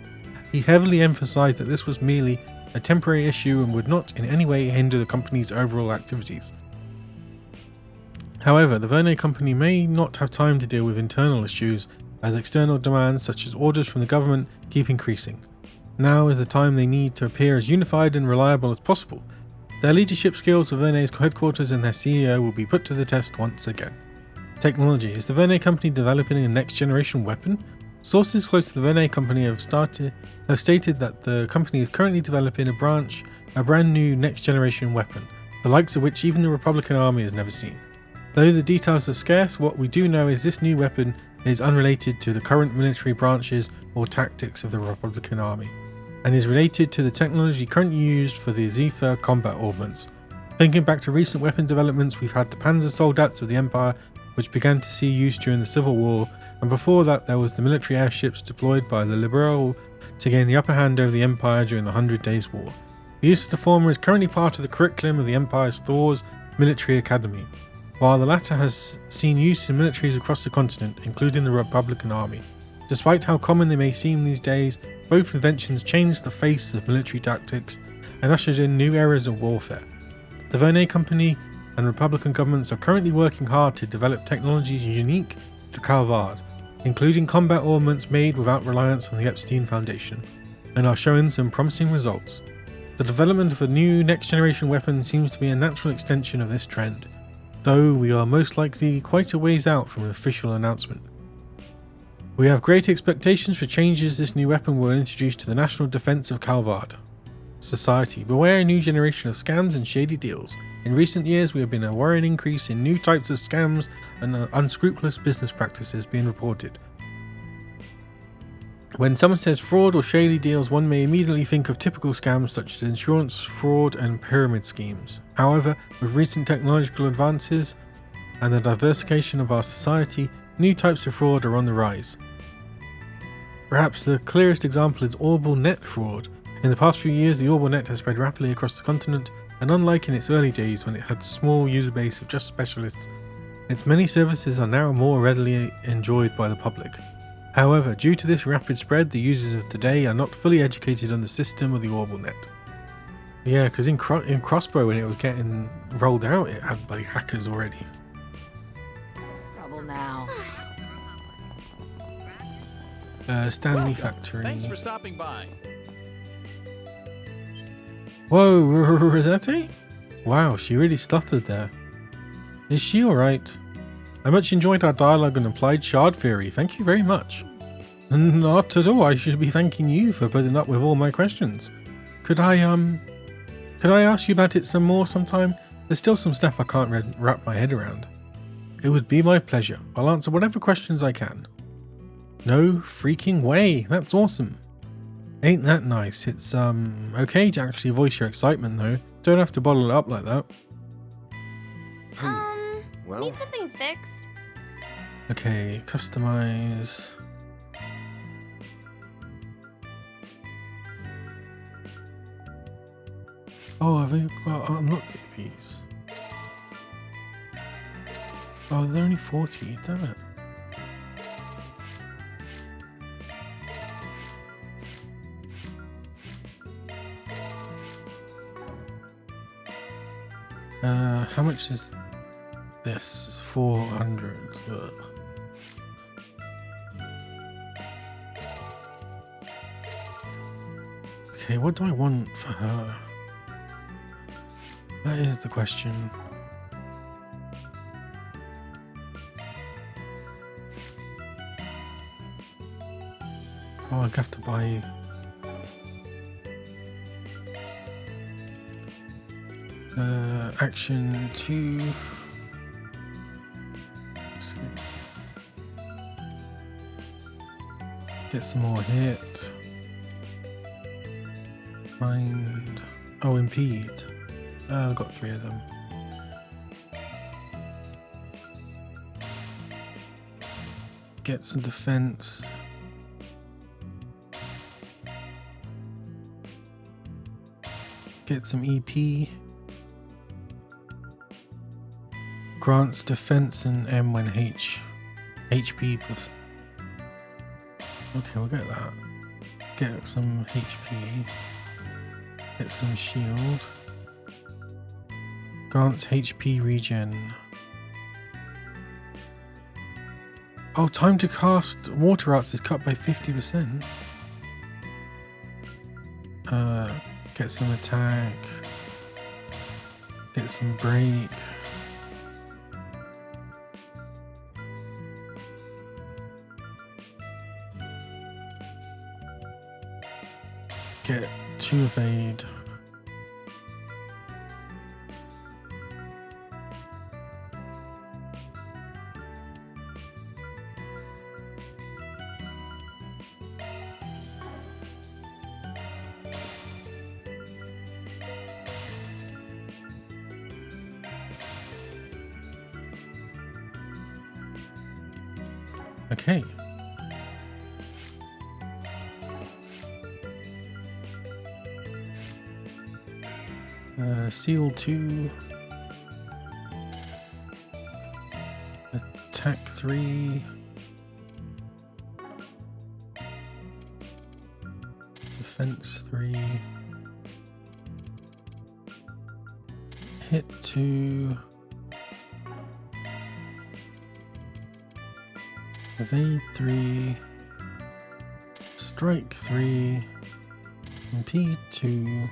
He heavily emphasized that this was merely a temporary issue and would not in any way hinder the company's overall activities. However, the Vernay company may not have time to deal with internal issues as external demands such as orders from the government keep increasing. Now is the time they need to appear as unified and reliable as possible. Their leadership skills of Vernay's headquarters and their CEO will be put to the test once again. Technology. Is the Vernay company developing a next generation weapon? Sources close to the Vernay company have stated that the company is currently developing a brand new next generation weapon, the likes of which even the Republican Army has never seen. Though the details are scarce, what we do know is this new weapon is unrelated to the current military branches or tactics of the Republican Army, and is related to the technology currently used for the Zephyr combat ordnance. Thinking back to recent weapon developments, we've had the Panzer Soldats of the Empire, which began to see use during the Civil War, and before that there was the military airships deployed by the Liberal to gain the upper hand over the Empire during the 100 Days War. The use of the former is currently part of the curriculum of the Empire's Thor's Military Academy, while the latter has seen use in militaries across the continent, including the Republican Army. Despite how common they may seem these days, both inventions changed the face of military tactics and ushered in new eras of warfare. The Vernay Company and Republican governments are currently working hard to develop technologies unique to Calvard, including combat armaments made without reliance on the Epstein Foundation, and are showing some promising results. The development of a new next-generation weapon seems to be a natural extension of this trend, though we are most likely quite a ways out from an official announcement. We have great expectations for changes this new weapon will introduce to the national defense of Calvard. Society, beware a new generation of scams and shady deals. In recent years, we have been a worrying increase in new types of scams and unscrupulous business practices being reported. When someone says fraud or shady deals, one may immediately think of typical scams such as insurance fraud and pyramid schemes. However, with recent technological advances and the diversification of our society, new types of fraud are on the rise. Perhaps the clearest example is Orbital Net fraud. In the past few years, the Orbital Net has spread rapidly across the continent, and unlike in its early days when it had a small user base of just specialists, its many services are now more readily enjoyed by the public. However, due to this rapid spread, the users of today are not fully educated on the system of the Orbital Net. Yeah, because in Crossbow, when it was getting rolled out, it had bloody hackers already. Trouble now. Stanley Factory. Thanks for stopping by. Whoa, Rosette? Wow, she really stuttered there. Is she alright? I much enjoyed our dialogue on applied shard theory. Thank you very much. Not at all. I should be thanking you for putting up with all my questions. Could I ask you about it some more sometime? There's still some stuff I can't wrap my head around. It would be my pleasure. I'll answer whatever questions I can. No freaking way. That's awesome. Ain't that nice? It's okay to actually voice your excitement though. Don't have to bottle it up like that. Well, need something fixed? Okay, customize. Oh, have I got unlocked these? Oh, they're only 40, damn it. How much is this? 400. Ugh. Okay, what do I want for her? That is the question. Oh, I have to buy. Action 2. Get some more hit. Mind. Oh, impede. I've got 3 of them. Get some defense. Get some EP. Grants defense and M when HP plus. Okay, we'll get that. Get some HP. Get some shield. Grants HP regen. Oh, time to cast water arts is cut by 50%. Get some attack. Get some break. Get 2 evade. Okay. Seal 2. Attack 3. Defense 3. Hit 2. Evade 3. Strike 3. Impede 2.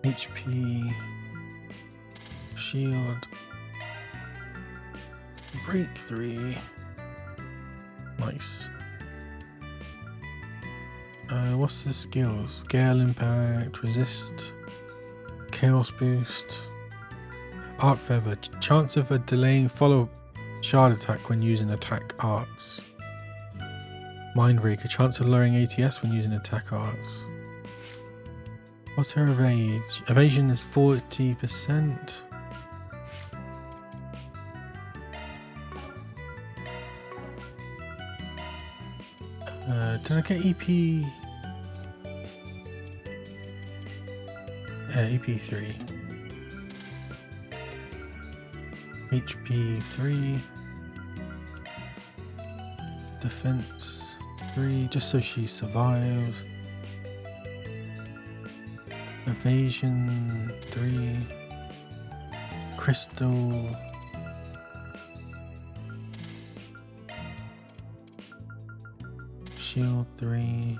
HP, shield, break 3. Nice. What's the skills? Gale impact, resist, chaos boost, arc feather, chance of a delaying follow shard attack when using attack arts. Mindbreaker, chance of lowering ATS when using attack arts. What's her evade? Evasion is 40%. Did I get EP? EP3. HP 3. Defense 3, just so she survives. Evasion 3. Crystal. Shield 3.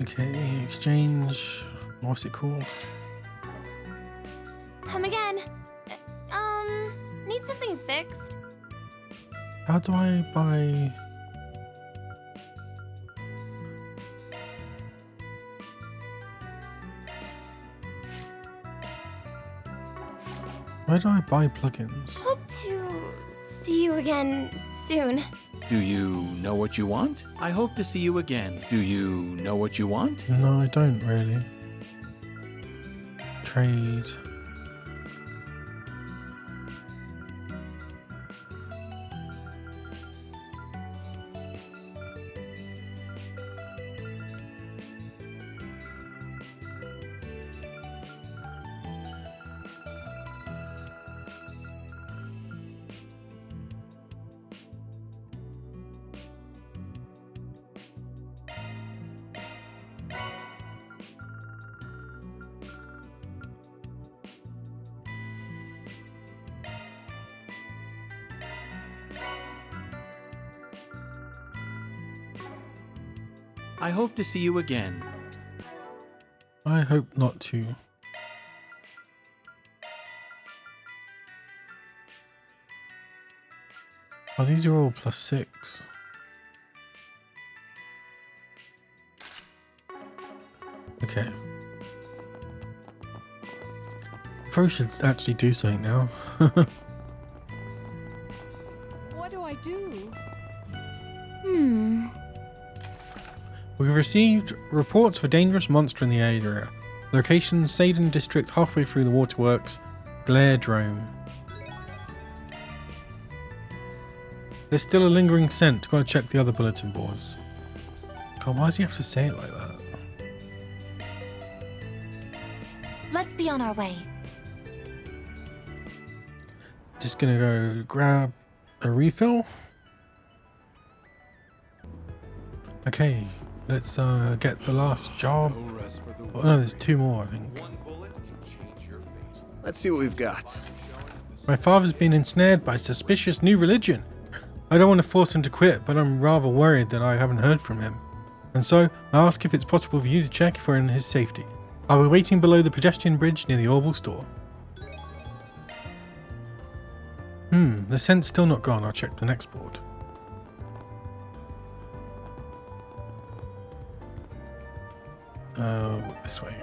Okay, exchange. What's it called? Come again. Need something fixed? How do I buy? Where do I buy plugins? Hope to see you again soon. Do you know what you want? I hope to see you again. Do you know what you want? No, I don't really. Trade. I hope to see you again. I hope not to. Oh, these are all +6. Okay. Probably should actually do something now. What do I do? We've received reports of a dangerous monster in the area. Location, Saden District, halfway through the waterworks. Glare Drome. There's still a lingering scent. Gotta check the other bulletin boards. God, why does he have to say it like that? Let's be on our way. Just gonna go grab a refill. Okay, let's get the last job. Oh no, there's 2 more, I think. Let's see what we've got. My father's been ensnared by a suspicious new religion. I don't want to force him to quit, but I'm rather worried that I haven't heard from him. And so, I ask if it's possible for you to check if we're in his safety. I'll be waiting below the pedestrian bridge near the Orbital store. The scent's still not gone. I'll check the next board. This way.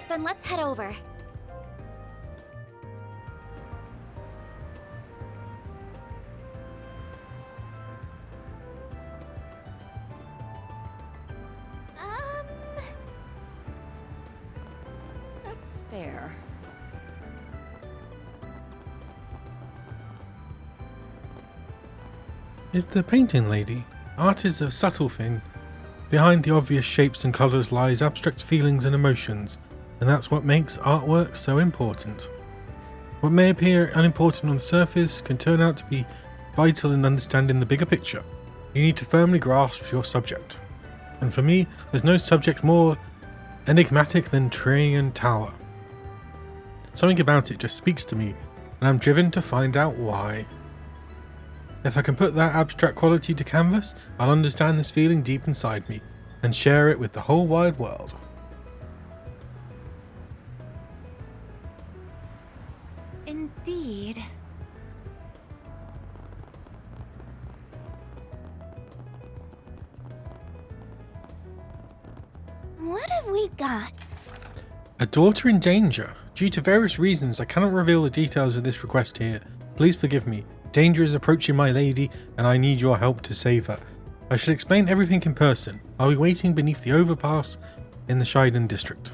Then let's head over. That's fair. Is the painting lady? Art is a subtle thing. Behind the obvious shapes and colours lies abstract feelings and emotions, and that's what makes artwork so important. What may appear unimportant on the surface can turn out to be vital in understanding the bigger picture. You need to firmly grasp your subject. And for me, there's no subject more enigmatic than Trajan Tower. Something about it just speaks to me, and I'm driven to find out why. If I can put that abstract quality to canvas, I'll understand this feeling deep inside me, and share it with the whole wide world. Indeed. What have we got? A daughter in danger. Due to various reasons, I cannot reveal the details of this request here. Please forgive me. Danger is approaching my lady, and I need your help to save her. I shall explain everything in person. I'll be waiting beneath the overpass in the Shiden district.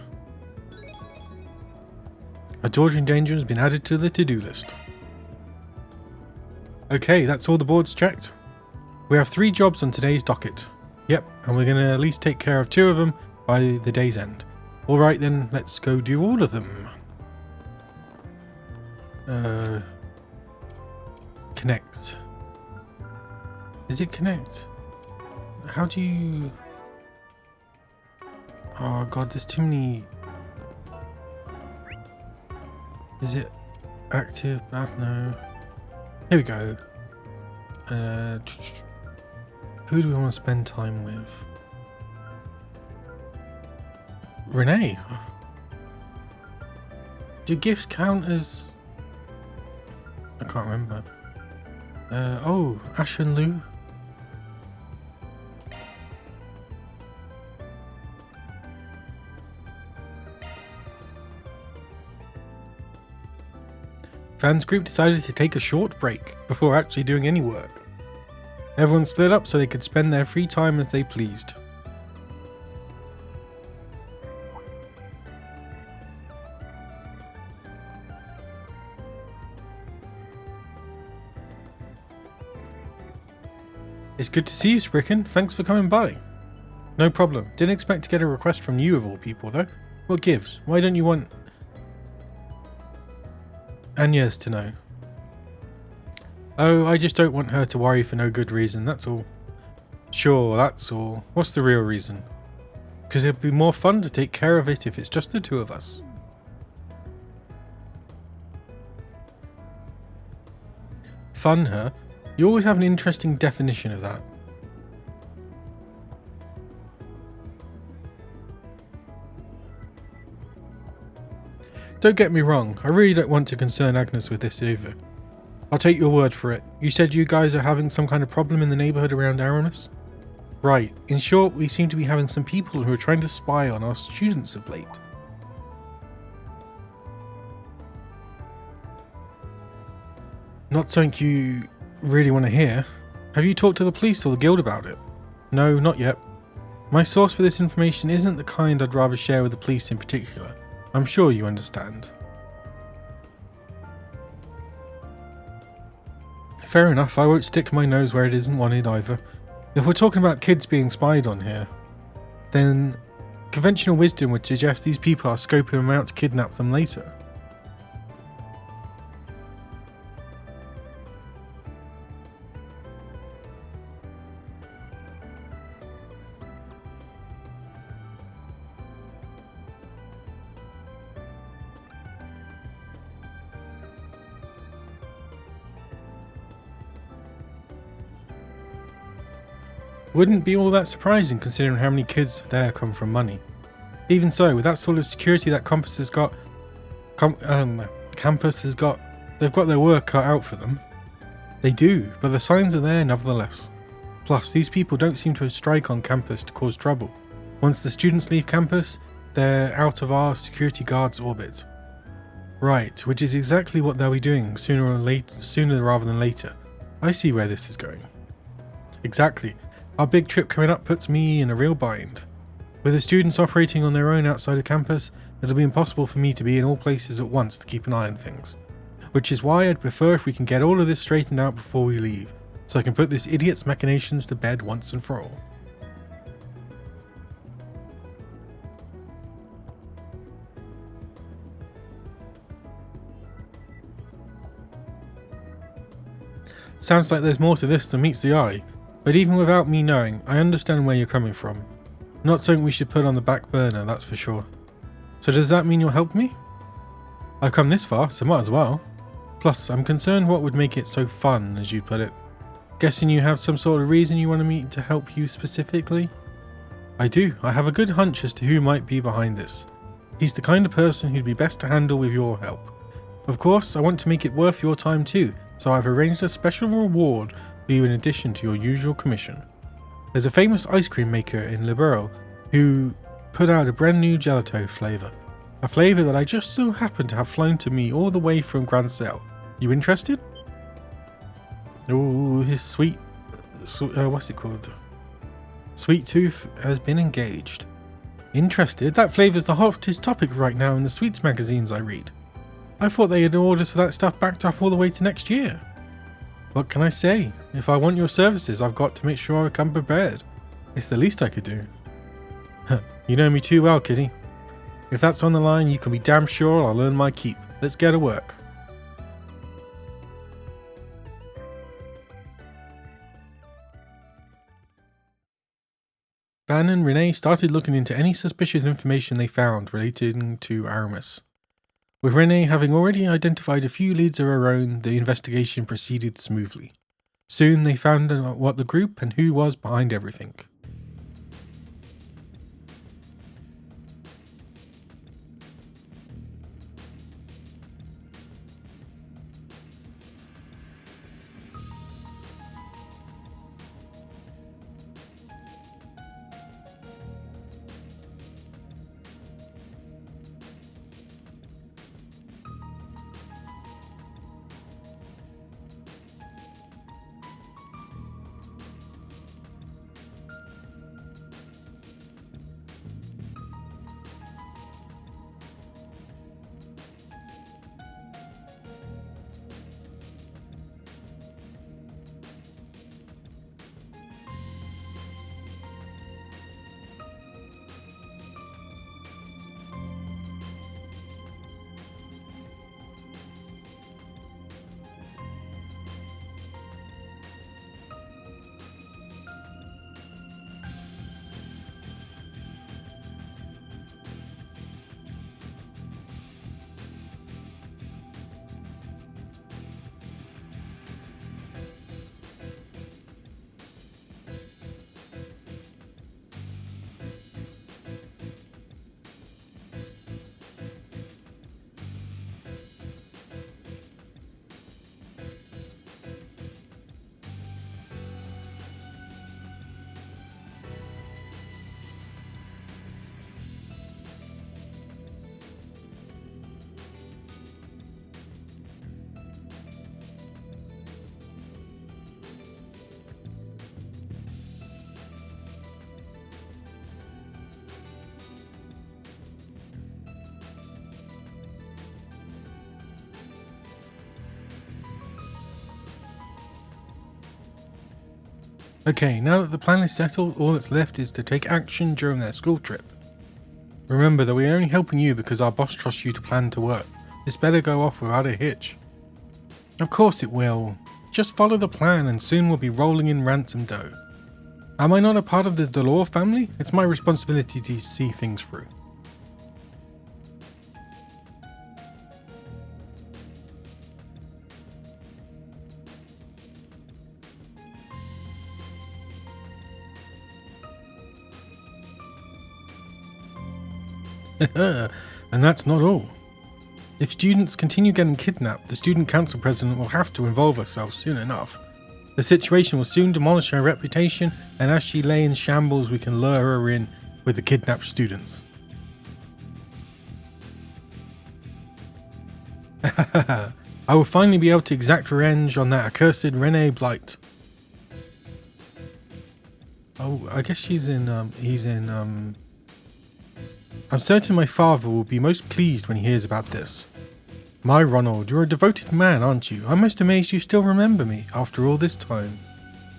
A daughter in danger has been added to the to-do list. Okay, that's all the boards checked. We have 3 jobs on today's docket. Yep, and we're going to at least take care of 2 of them by the day's end. Alright then, let's go do all of them. Connect. Is it connect? How do you... Oh god, there's too many... Is it active? No. Here we go. Who do we want to spend time with? Renee. Do gifts count as... I can't remember. Oh, Ash and Lou. Van's group decided to take a short break before actually doing any work. Everyone split up so they could spend their free time as they pleased. It's good to see you, Spricken. Thanks for coming by. No problem. Didn't expect to get a request from you of all people, though. What gives? Why don't you want Agnes to know? Oh, I just don't want her to worry for no good reason, that's all. Sure, that's all. What's the real reason? Because it'd be more fun to take care of it if it's just the two of us. Fun her? You always have an interesting definition of that. Don't get me wrong, I really don't want to concern Agnes with this either. I'll take your word for it. You said you guys are having some kind of problem in the neighborhood around Aramis? Right. In short, we seem to be having some people who are trying to spy on our students of late. Not something you really want to hear. Have you talked to the police or the guild about it? No, not yet. My source for this information isn't the kind I'd rather share with the police in particular. I'm sure you understand. Fair enough, I won't stick my nose where it isn't wanted either. If we're talking about kids being spied on here, then conventional wisdom would suggest these people are scoping them out to kidnap them later. Wouldn't be all that surprising considering how many kids there come from money. Even so, with that sort of security that Campus has got, they've got their work cut out for them. They do, but the signs are there nevertheless. Plus, these people don't seem to strike on campus to cause trouble. Once the students leave campus, they're out of our security guard's orbit. Right, which is exactly what they'll be doing sooner rather than later. I see where this is going. Exactly. Our big trip coming up puts me in a real bind. With the students operating on their own outside of campus, it'll be impossible for me to be in all places at once to keep an eye on things. Which is why I'd prefer if we can get all of this straightened out before we leave, so I can put this idiot's machinations to bed once and for all. Sounds like there's more to this than meets the eye. But even without me knowing, I understand where you're coming from. Not something we should put on the back burner, that's for sure. So does that mean you'll help me? I've come this far, so might as well. Plus, I'm concerned what would make it so fun, as you put it. Guessing you have some sort of reason you want me to help you specifically? I do. I have a good hunch as to who might be behind this. He's the kind of person who'd be best to handle with your help. Of course, I want to make it worth your time too, so I've arranged a special reward for you in addition to your usual commission. There's a famous ice cream maker in Liberal who put out a brand new gelato flavour. A flavour that I just so happen to have flown to me all the way from Grand Cell. You interested? Ooh, his what's it called? Sweet Tooth has been engaged. Interested? That flavour's the hottest topic right now in the sweets magazines I read. I thought they had orders for that stuff backed up all the way to next year. What can I say? If I want your services, I've got to make sure I come prepared. It's the least I could do. You know me too well, Kitty. If that's on the line, you can be damn sure I'll earn my keep. Let's get to work. Van and Renee started looking into any suspicious information they found relating to Aramis. With Renee having already identified a few leads of her own, the investigation proceeded smoothly. Soon they found out what the group and who was behind everything. Okay, now that the plan is settled, all that's left is to take action during their school trip. Remember that we're only helping you because our boss trusts you to plan to work. This better go off without a hitch. Of course it will. Just follow the plan and soon we'll be rolling in ransom dough. Am I not a part of the Delore family? It's my responsibility to see things through. And that's not all. If students continue getting kidnapped, the student council president will have to involve herself soon enough. The situation will soon demolish her reputation, and as she lay in shambles, we can lure her in with the kidnapped students. I will finally be able to exact revenge on that accursed Renee Blight. Oh, I guess he's in. I'm certain my father will be most pleased when he hears about this. My Ronald, you're a devoted man, aren't you? I'm most amazed you still remember me after all this time.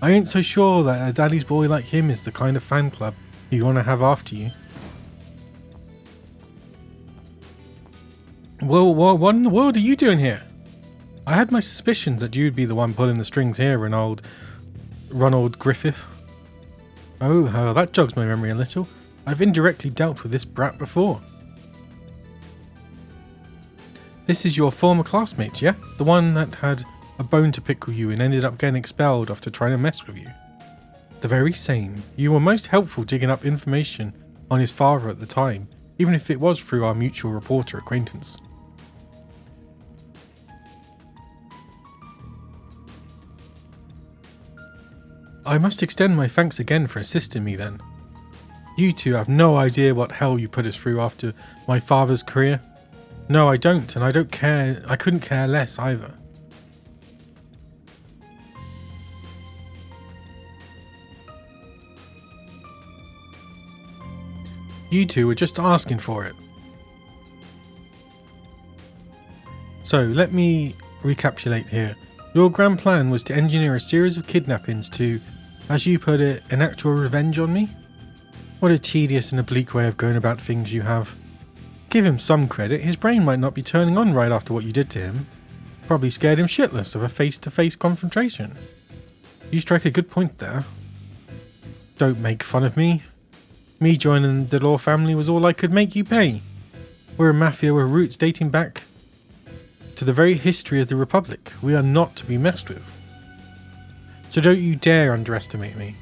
I ain't so sure that a daddy's boy like him is the kind of fan club you want to have after you. Well, what in the world are you doing here? I had my suspicions that you'd be the one pulling the strings here, Ronald Griffith. Oh, that jogs my memory a little. I've indirectly dealt with this brat before. This is your former classmate, yeah? The one that had a bone to pick with you and ended up getting expelled after trying to mess with you. The very same. You were most helpful digging up information on his father at the time, even if it was through our mutual reporter acquaintance. I must extend my thanks again for assisting me then. You two have no idea what hell you put us through after my father's career. No, I don't, and I don't care. I couldn't care less either. You two were just asking for it. So, let me recapitulate here. Your grand plan was to engineer a series of kidnappings to, as you put it, enact your revenge on me? What a tedious and oblique way of going about things you have. Give him some credit, his brain might not be turning on right after what you did to him. Probably scared him shitless of a face-to-face confrontation. You strike a good point there. Don't make fun of me. Me joining the Delore family was all I could make you pay. We're a mafia with roots dating back to the very history of the Republic. We are not to be messed with. So don't you dare underestimate me.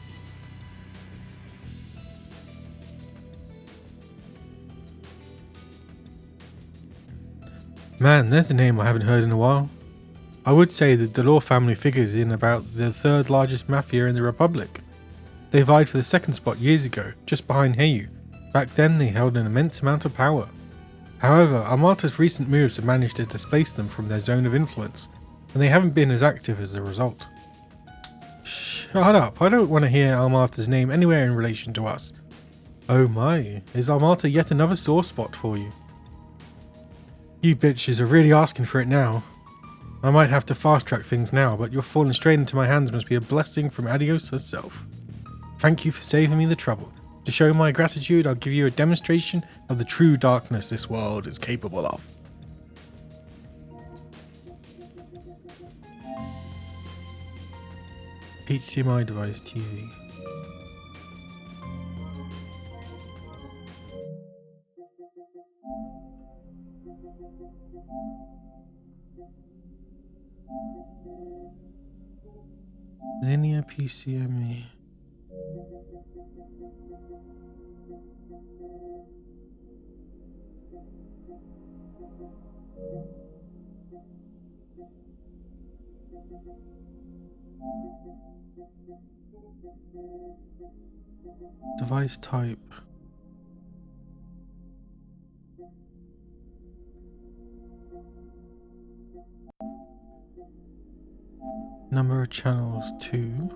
Man, there's a name I haven't heard in a while. I would say the Delore family figures in about the third largest mafia in the Republic. They vied for the second spot years ago, just behind Heyu. Back then they held an immense amount of power. However, Armata's recent moves have managed to displace them from their zone of influence, and they haven't been as active as a result. Shut up, I don't want to hear Armata's name anywhere in relation to us. Oh my, is Armata yet another sore spot for you? You bitches are really asking for it now. I might have to fast track things now, but your falling straight into my hands must be a blessing from Adios herself. Thank you for saving me the trouble. To show my gratitude, I'll give you a demonstration of the true darkness this world is capable of. HDMI device TV. Linear PCME. Device type. Number of channels 2.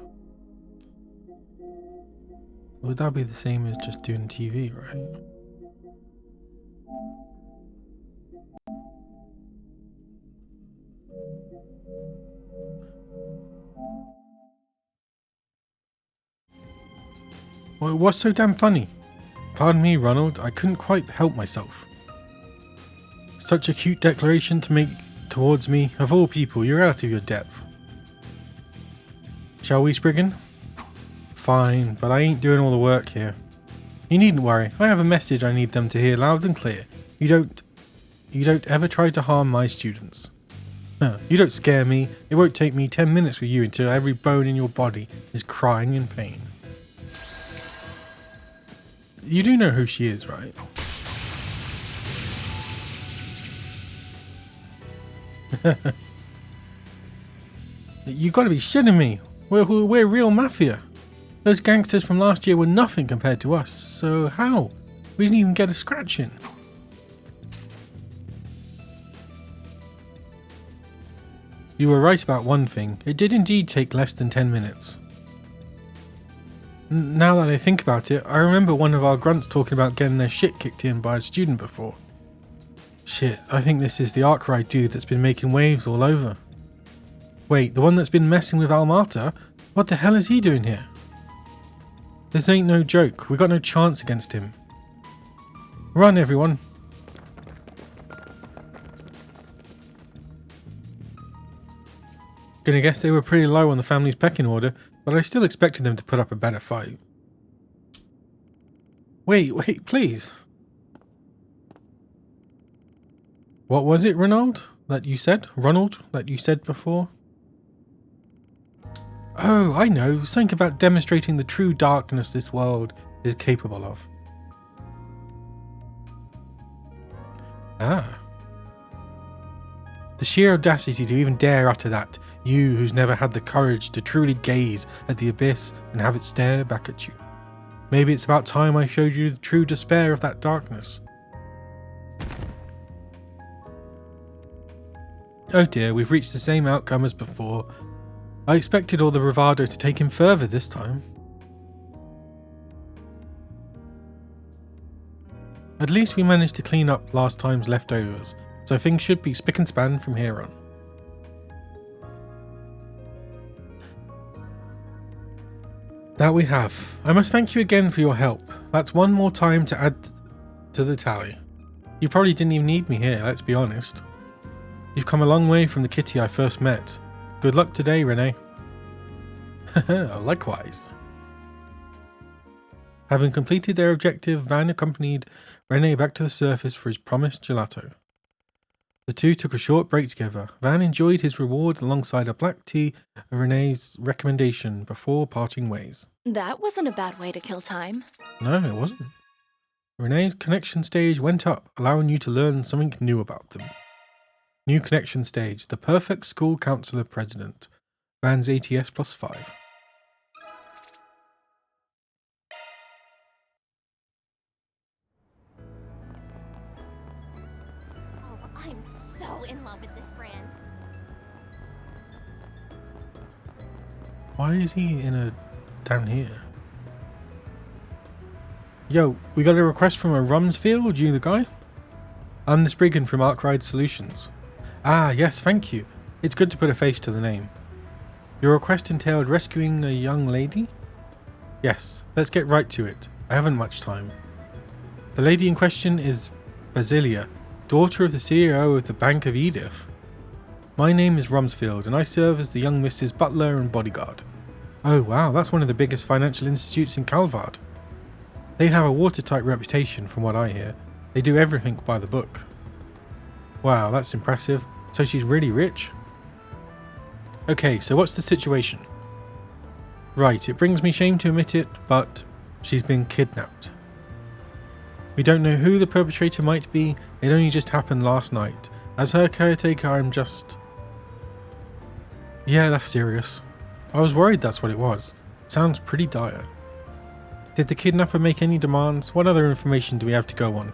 Would that be the same as just doing TV, right? Well, what's so damn funny? Pardon me, Ronald, I couldn't quite help myself. Such a cute declaration to make towards me. Of all people, you're out of your depth. Shall we, Spriggan? Fine, but I ain't doing all the work here. You needn't worry, I have a message I need them to hear loud and clear. You don't ever try to harm my students. You don't scare me. It won't take me 10 minutes with you until every bone in your body is crying in pain. You do know who she is, right? You gotta be shitting me. We're real mafia. Those gangsters from last year were nothing compared to us, so how? We didn't even get a scratch in. You were right about one thing. It did indeed take less than 10 minutes. Now that I think about it, I remember one of our grunts talking about getting their shit kicked in by a student before. Shit, I think this is the Arkwright dude that's been making waves all over. Wait, the one that's been messing with Almata? What the hell is he doing here? This ain't no joke. We got no chance against him. Run, everyone. Gonna guess they were pretty low on the family's pecking order, but I still expected them to put up a better fight. Wait, please. What was it, Ronald, that you said? Ronald, that you said before? Oh, I know. Something about demonstrating the true darkness this world is capable of. Ah. The sheer audacity to even dare utter that. You who's never had the courage to truly gaze at the abyss and have it stare back at you. Maybe it's about time I showed you the true despair of that darkness. Oh dear, we've reached the same outcome as before. I expected all the bravado to take him further this time. At least we managed to clean up last time's leftovers, so things should be spick and span from here on. That we have. I must thank you again for your help. That's one more time to add to the tally. You probably didn't even need me here, let's be honest. You've come a long way from the Kitty I first met. Good luck today, Renee. Likewise. Having completed their objective, Van accompanied Renee back to the surface for his promised gelato. The two took a short break together. Van enjoyed his reward alongside a black tea of Renee's recommendation before parting ways. That wasn't a bad way to kill time. No, it wasn't. Renee's connection stage went up, allowing you to learn something new about them. New connection stage, the perfect school counselor president. Van's ATS +5. Oh, I'm so in love with this brand. Why is he down here? Yo, we got a request from a Rumsfield, you the guy? I'm the Spriggan from Arkwright Solutions. Ah, yes, thank you. It's good to put a face to the name. Your request entailed rescuing a young lady? Yes, let's get right to it. I haven't much time. The lady in question is Basilia, daughter of the CEO of the Bank of Edith. My name is Rumsfield, and I serve as the young Mrs. Butler and bodyguard. Oh wow, that's one of the biggest financial institutes in Calvard. They have a watertight reputation from what I hear. They do everything by the book. Wow, that's impressive. So she's really rich? Okay, so what's the situation? Right, it brings me shame to admit it, but she's been kidnapped. We don't know who the perpetrator might be, it only just happened last night. As her caretaker, I'm just... Yeah, that's serious. I was worried that's what it was. Sounds pretty dire. Did the kidnapper make any demands? What other information do we have to go on?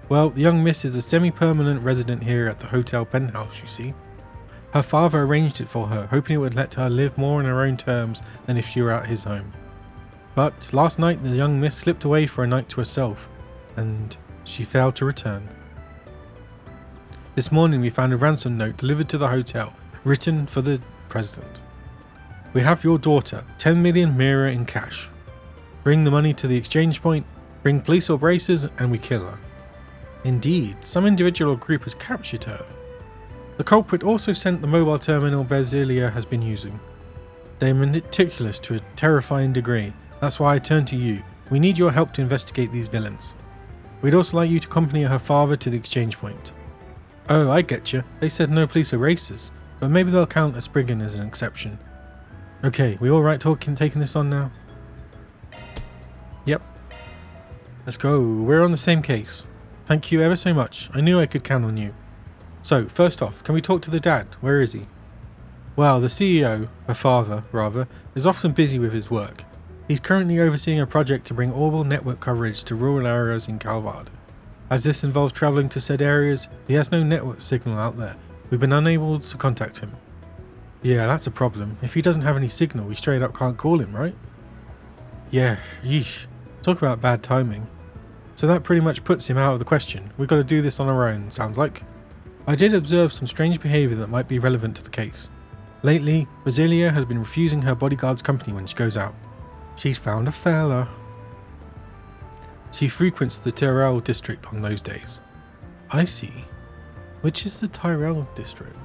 Well, the young miss is a semi-permanent resident here at the hotel penthouse, you see. Her father arranged it for her, hoping it would let her live more on her own terms than if she were at his home. But last night the young miss slipped away for a night to herself, and she failed to return. This morning we found a ransom note delivered to the hotel, written for the president. We have your daughter, 10 million Mira in cash. Bring the money to the exchange point, bring police or bracers, and we kill her. Indeed, some individual or group has captured her. The culprit also sent the mobile terminal Basilia has been using. They're meticulous to a terrifying degree. That's why I turn to you. We need your help to investigate these villains. We'd also like you to accompany her father to the exchange point. Oh, I get you. They said no police or racers, but maybe they'll count a Spriggan as an exception. Okay, we alright taking this on now? Yep. Let's go. We're on the same case. Thank you ever so much. I knew I could count on you. So, first off, can we talk to the dad? Where is he? Well, the CEO, her father, rather, is often busy with his work. He's currently overseeing a project to bring orbital network coverage to rural areas in Calvard. As this involves travelling to said areas, he has no network signal out there. We've been unable to contact him. Yeah, that's a problem. If he doesn't have any signal, we straight up can't call him, right? Yeah, yeesh. Talk about bad timing. So that pretty much puts him out of the question. We've got to do this on our own, sounds like. I did observe some strange behaviour that might be relevant to the case. Lately, Basilia has been refusing her bodyguard's company when she goes out. She's found a fella. She frequents the Tyrell district on those days. I see. Which is the Tyrell district?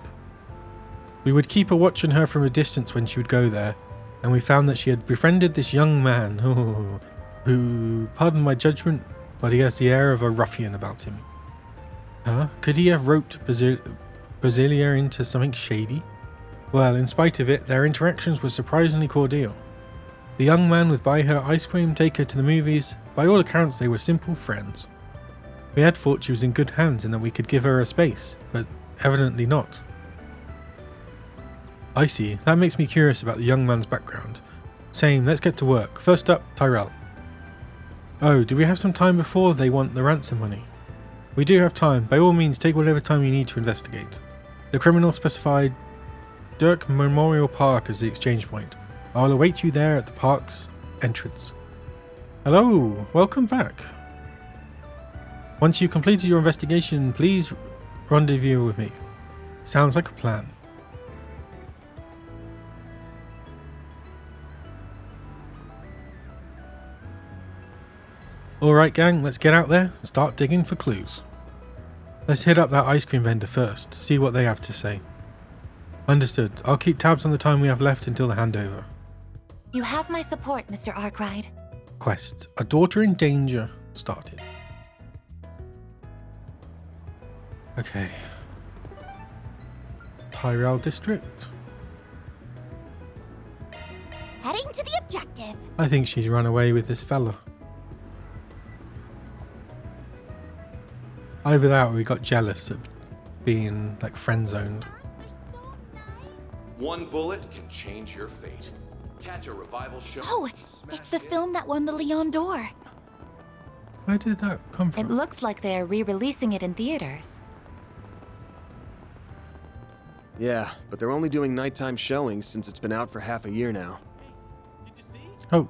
We would keep a watch on her from a distance when she would go there, and we found that she had befriended this young man, who, pardon my judgment, but he has the air of a ruffian about him. Huh? Could he have roped Basilia into something shady? Well, in spite of it, their interactions were surprisingly cordial. The young man would buy her ice cream, take her to the movies. By all accounts, they were simple friends. We had thought she was in good hands and that we could give her a space, but evidently not. I see. That makes me curious about the young man's background. Same, let's get to work. First up, Tyrell. Oh, do we have some time before they want the ransom money? We do have time. By all means, take whatever time you need to investigate. The criminal specified Dirk Memorial Park as the exchange point. I'll await you there at the park's entrance. Hello, welcome back. Once you've completed your investigation, please rendezvous with me. Sounds like a plan. Alright gang, let's get out there and start digging for clues. Let's hit up that ice cream vendor first, see what they have to say. Understood. I'll keep tabs on the time we have left until the handover. You have my support, Mr. Arkwright. Quest. A daughter in danger started. Okay. Tyrell District. Heading to the objective. I think she's run away with this fella. Either that or we got jealous of being like friend zoned. One bullet can change your fate. Catch a revival show. Oh, it's the film that won the Leon d'Or. Where did that come from? It looks like they are re-releasing it in theaters. Yeah, but they're only doing nighttime showings since it's been out for half a year now. Oh.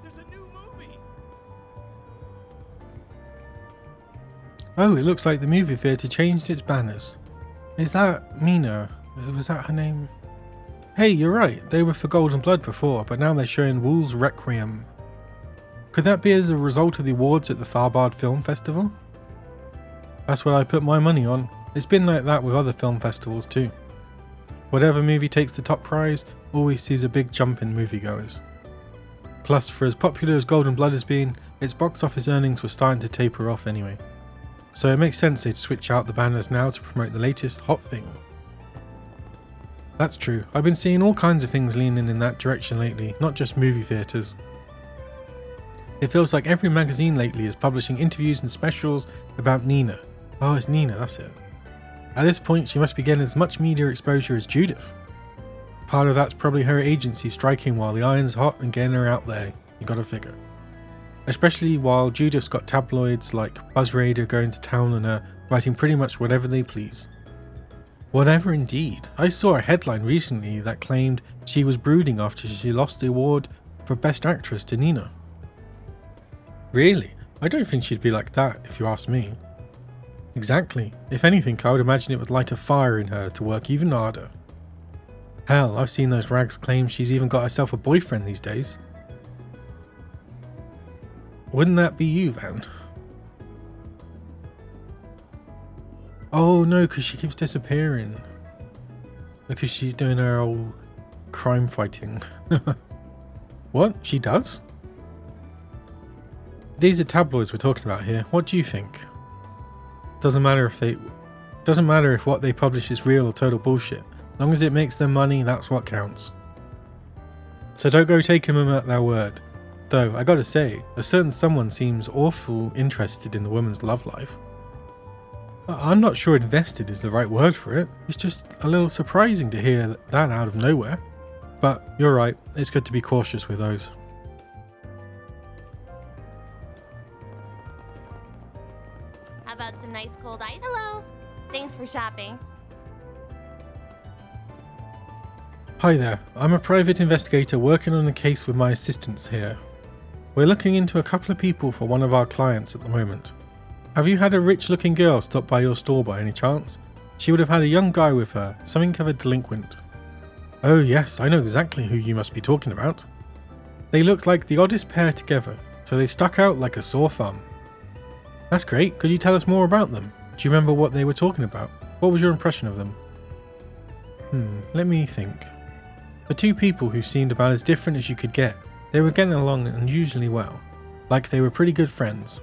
Oh, it looks like the movie theatre changed its banners. Is that Mina? Was that her name? Hey, you're right. They were for Golden Blood before, but now they're showing Wool's Requiem. Could that be as a result of the awards at the Tharbad Film Festival? That's what I put my money on. It's been like that with other film festivals too. Whatever movie takes the top prize always sees a big jump in moviegoers. Plus, for as popular as Golden Blood has been, its box office earnings were starting to taper off anyway. So it makes sense they'd switch out the banners now to promote the latest hot thing. That's true. I've been seeing all kinds of things leaning in that direction lately, not just movie theatres. It feels like every magazine lately is publishing interviews and specials about Nina. Oh, it's Nina, that's it. At this point, she must be getting as much media exposure as Judith. Part of that's probably her agency striking while the iron's hot and getting her out there, you gotta figure. Especially while Judith's got tabloids like BuzzRadio going to town on her, writing pretty much whatever they please. Whatever indeed. I saw a headline recently that claimed she was brooding after she lost the award for Best Actress to Nina. Really? I don't think she'd be like that, if you ask me. Exactly. If anything, I would imagine it would light a fire in her to work even harder. Hell, I've seen those rags claim she's even got herself a boyfriend these days. wouldn't that be you, Van? Oh no, because she keeps disappearing. Because she's doing her old crime fighting. What? She does? These are tabloids we're talking about here. What do you think? Doesn't matter if what they publish is real or total bullshit. As long as it makes them money, that's what counts. So don't go taking them at their word. Though, I gotta say, a certain someone seems awful interested in the woman's love life. I'm not sure invested is the right word for it. It's just a little surprising to hear that out of nowhere. But you're right, it's good to be cautious with those. How about some nice cold ice? Hello. Thanks for shopping. Hi there, I'm a private investigator working on a case with my assistants here. We're looking into a couple of people for one of our clients at the moment. Have you had a rich looking girl stop by your store by any chance? She would have had a young guy with her, something of a delinquent. Oh yes, I know exactly who you must be talking about. They looked like the oddest pair together, so they stuck out like a sore thumb. That's great, could you tell us more about them? Do you remember what they were talking about? What was your impression of them? Let me think. The two people who seemed about as different as you could get, they were getting along unusually well, like they were pretty good friends.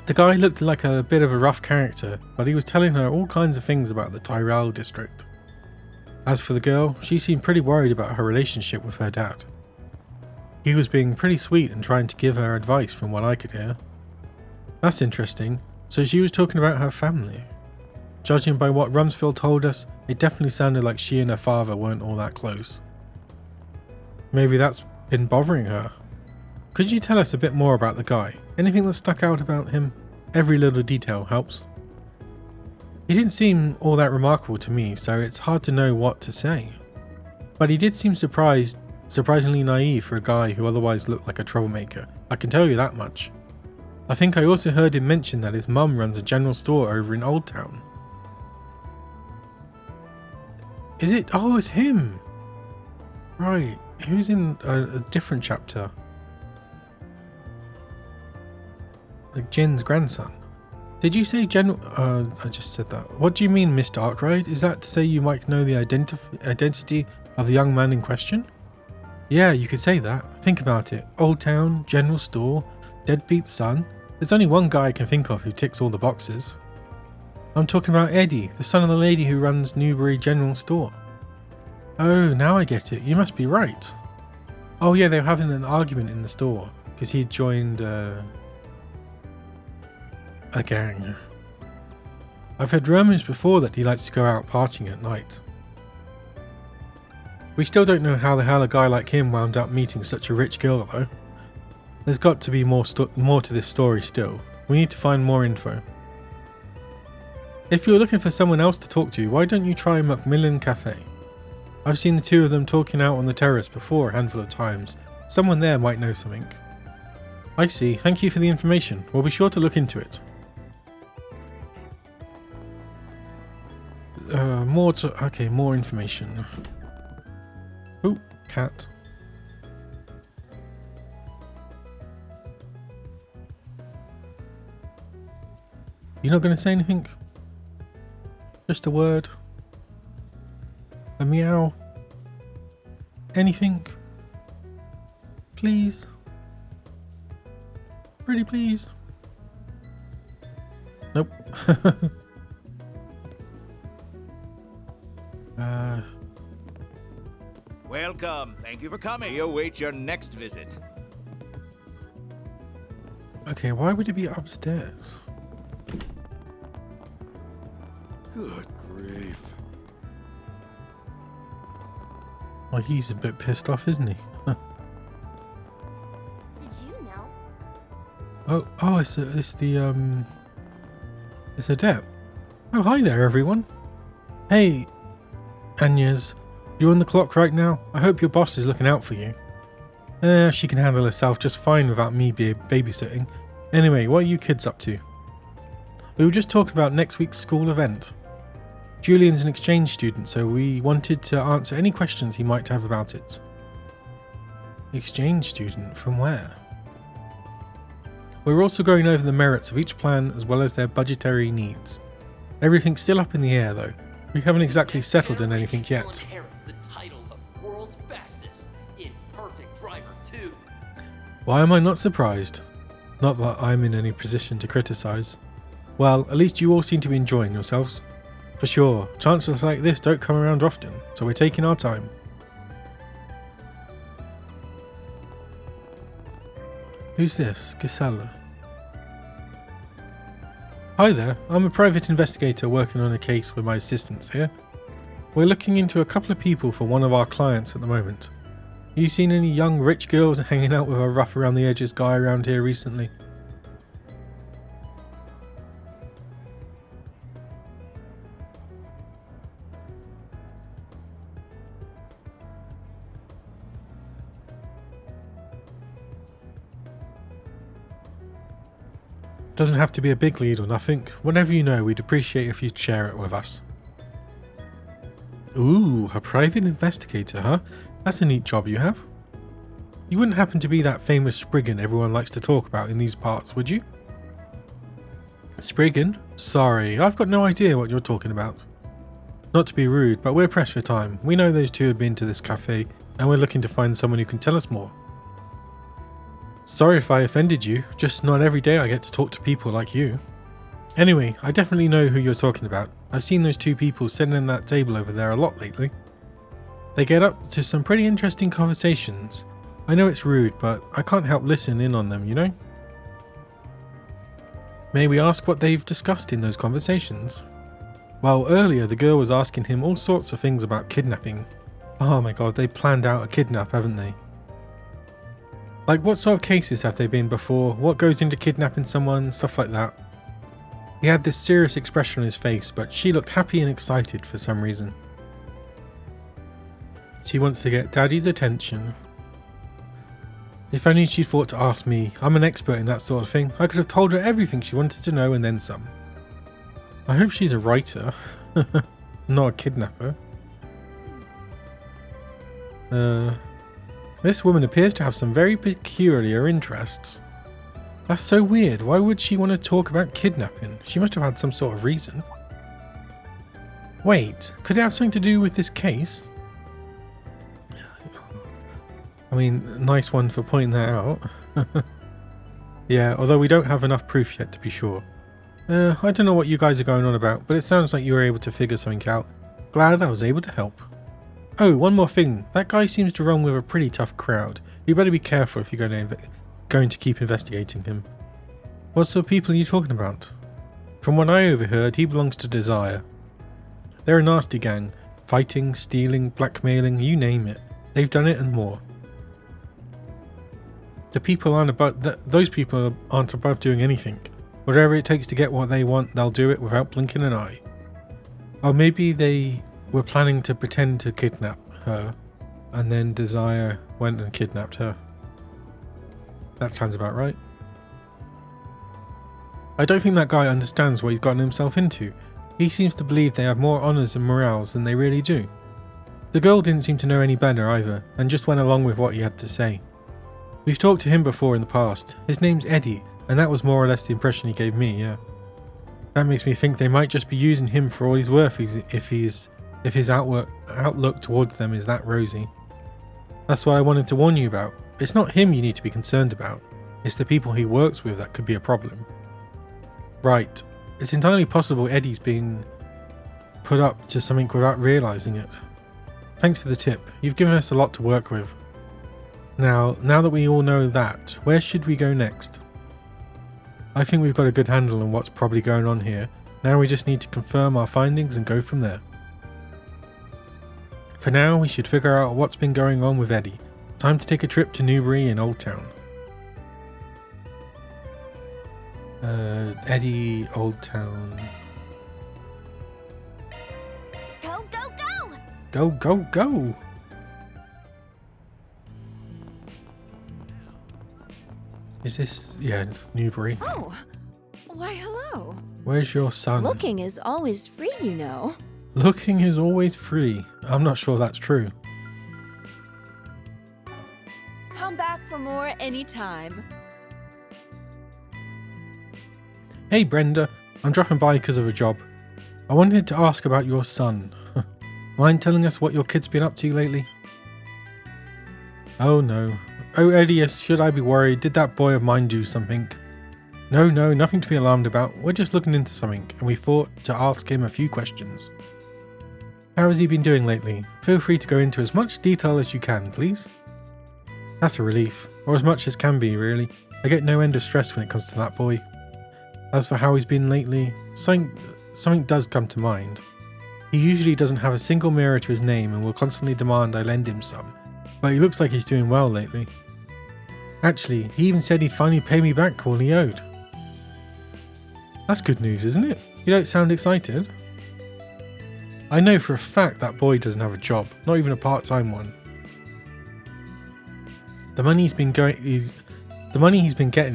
The guy looked like a bit of a rough character, but he was telling her all kinds of things about the Tyrell district. As for the girl, she seemed pretty worried about her relationship with her dad. He was being pretty sweet and trying to give her advice from what I could hear. That's interesting, so she was talking about her family. Judging by what Rumsfeld told us, it definitely sounded like she and her father weren't all that close. Maybe that's been bothering her. Could you tell us a bit more about the guy? Anything that stuck out about him? Every little detail helps. He didn't seem all that remarkable to me, so it's hard to know what to say. But he did seem surprisingly naive for a guy who otherwise looked like a troublemaker. I can tell you that much. I think I also heard him mention that his mum runs a general store over in Old Town. Is it? Oh, it's him! Right, he was in a different chapter. Like Jin's grandson. Did you say I just said that. What do you mean, Mr. Arkwright? Is that to say you might know the identity of the young man in question? Yeah, you could say that. Think about it. Old Town, general store, deadbeat son. There's only one guy I can think of who ticks all the boxes. I'm talking about Eddie, the son of the lady who runs Newbury General Store. Oh, now I get it. You must be right. Oh yeah, they were having an argument in the store because he joined a gang. I've heard rumors before that he likes to go out partying at night. We still don't know how the hell a guy like him wound up meeting such a rich girl though. There's got to be more to this story still. We need to find more info. If you're looking for someone else to talk to, why don't you try Macmillan Cafe? I've seen the two of them talking out on the terrace before a handful of times. Someone there might know something. I see. Thank you for the information. We'll be sure to look into it. More information. Oh, cat. You're not going to say anything? Just a word? A meow? Anything? Please? Pretty please? Nope. Welcome. Thank you for coming. We await your next visit. Okay, why would it be upstairs? Good grief. Well, he's a bit pissed off, isn't he? Did you know? Oh, it's Adept. Oh, hi there, everyone. Hey, Agnes, you on the clock right now? I hope your boss is looking out for you. She can handle herself just fine without me babysitting. Anyway, what are you kids up to? We were just talking about next week's school event. Julian's an exchange student, so we wanted to answer any questions he might have about it. Exchange student? From where? We're also going over the merits of each plan as well as their budgetary needs. Everything's still up in the air though. We haven't exactly settled on anything yet. The title of world's fastest in perfect driver 2. Why am I not surprised? Not that I'm in any position to criticize. Well, at least you all seem to be enjoying yourselves. For sure, chances like this don't come around often, so we're taking our time. Who's this? Gisela. Hi there, I'm a private investigator working on a case with my assistants here. We're looking into a couple of people for one of our clients at the moment. You seen any young rich girls hanging out with a rough around the edges guy around here recently? Doesn't have to be a big lead or nothing. Whatever you know, we'd appreciate if you'd share it with us. Ooh, a private investigator, huh? That's a neat job you have. You wouldn't happen to be that famous Spriggan everyone likes to talk about in these parts, would you? Spriggan? Sorry, I've got no idea what you're talking about. Not to be rude, but we're pressed for time. We know those two have been to this cafe, and we're looking to find someone who can tell us more. Sorry if I offended you, just not every day I get to talk to people like you. Anyway, I definitely know who you're talking about. I've seen those two people sitting in that table over there a lot lately. They get up to some pretty interesting conversations. I know it's rude, but I can't help listening in on them, you know? May we ask what they've discussed in those conversations? Well, earlier the girl was asking him all sorts of things about kidnapping. Oh my god, they planned out a kidnap, haven't they? Like, what sort of cases have they been before? What goes into kidnapping someone? Stuff like that. He had this serious expression on his face, but she looked happy and excited for some reason. She wants to get Daddy's attention. If only she'd thought to ask me. I'm an expert in that sort of thing. I could have told her everything she wanted to know and then some. I hope she's a writer, not a kidnapper. This woman appears to have some very peculiar interests. That's so weird. Why would she want to talk about kidnapping? She must have had some sort of reason. Wait, could it have something to do with this case? I mean, nice one for pointing that out. Yeah, although we don't have enough proof yet to be sure. I don't know what you guys are going on about, but it sounds like you were able to figure something out. Glad I was able to help. Oh, one more thing. That guy seems to run with a pretty tough crowd. You better be careful if you're going to keep investigating him. What sort of people are you talking about? From what I overheard, he belongs to Desire. They're a nasty gang. Fighting, stealing, blackmailing, you name it. They've done it and more. Those people aren't above doing anything. Whatever it takes to get what they want, they'll do it without blinking an eye. Or maybe they were planning to pretend to kidnap her, and then Desire went and kidnapped her. That sounds about right. I don't think that guy understands what he's gotten himself into. He seems to believe they have more honours and morals than they really do. The girl didn't seem to know any better either, and just went along with what he had to say. We've talked to him before in the past. His name's Eddie, and that was more or less the impression he gave me, yeah. That makes me think they might just be using him for all he's worth if his outlook towards them is that rosy. That's what I wanted to warn you about. It's not him you need to be concerned about. It's the people he works with that could be a problem. Right. It's entirely possible Eddie's been put up to something without realising it. Thanks for the tip. You've given us a lot to work with. Now that we all know that, where should we go next? I think we've got a good handle on what's probably going on here. Now we just need to confirm our findings and go from there. For now, we should figure out what's been going on with Eddie. Time to take a trip to Newbury in Old Town. Eddie, Old Town. Go, go, go! Go, go, go! Is this, yeah, Newbury? Oh, why hello. Where's your son? Looking is always free, you know. Looking is always free. I'm not sure that's true. Come back for more anytime. Hey Brenda, I'm dropping by because of a job. I wanted to ask about your son. Mind telling us what your kid's been up to lately? Oh no. Oh Eddie, should I be worried? Did that boy of mine do something? No, nothing to be alarmed about. We're just looking into something, and we thought to ask him a few questions. How has he been doing lately? Feel free to go into as much detail as you can, please. That's a relief, or as much as can be, really. I get no end of stress when it comes to that boy. As for how he's been lately, something does come to mind. He usually doesn't have a single mirror to his name and will constantly demand I lend him some, but he looks like he's doing well lately. Actually, he even said he'd finally pay me back all he owed. That's good news, isn't it? You don't sound excited. I know for a fact that boy doesn't have a job, not even a part-time one. The money he's been getting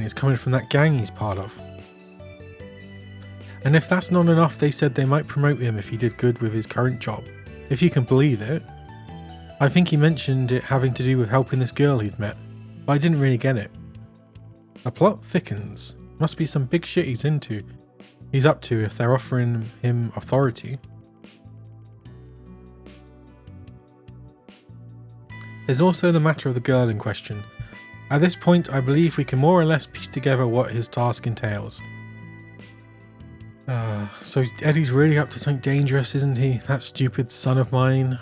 is coming from that gang he's part of. And if that's not enough, they said they might promote him if he did good with his current job, if you can believe it. I think he mentioned it having to do with helping this girl he'd met, but I didn't really get it. The plot thickens. Must be some big shit he's up to if they're offering him authority. There's also the matter of the girl in question. At this point, I believe we can more or less piece together what his task entails. So Eddie's really up to something dangerous, isn't he? That stupid son of mine.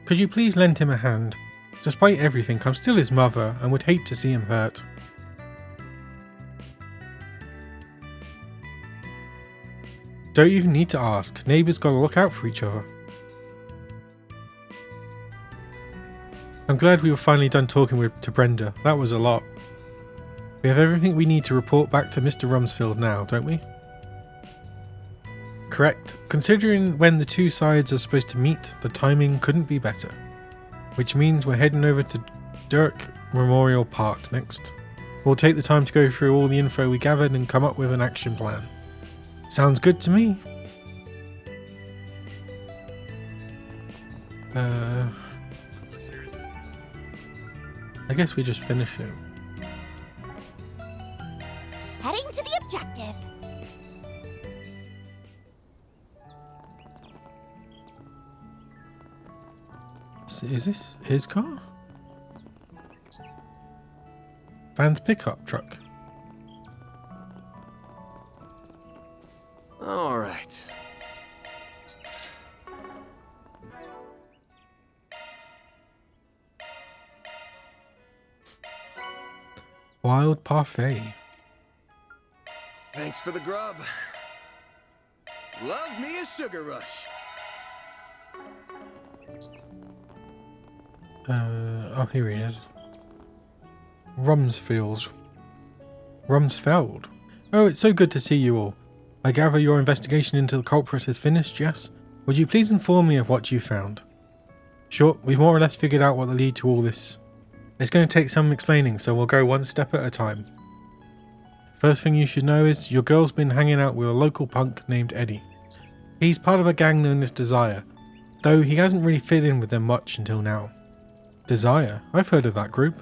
Could you please lend him a hand? Despite everything, I'm still his mother and would hate to see him hurt. Don't even need to ask. Neighbours gotta look out for each other. I'm glad we were finally done talking to Brenda. That was a lot. We have everything we need to report back to Mr. Rumsfeld now, don't we? Correct. Considering when the two sides are supposed to meet, the timing couldn't be better. Which means we're heading over to Dirk Memorial Park next. We'll take the time to go through all the info we gathered and come up with an action plan. Sounds good to me. I guess we just finish it. Heading to the objective. Is this his car? Van's pickup truck. All right. Wild parfait. Thanks for the grub. Love me a sugar rush. Oh, here he is. Rumsfeld. Oh, it's so good to see you all. I gather your investigation into the culprit is finished, yes? Would you please inform me of what you found? Sure, we've more or less figured out what the lead to all this. It's going to take some explaining, so we'll go one step at a time. First thing you should know is your girl's been hanging out with a local punk named Eddie. He's part of a gang known as Desire, though he hasn't really fit in with them much until now. Desire? I've heard of that group.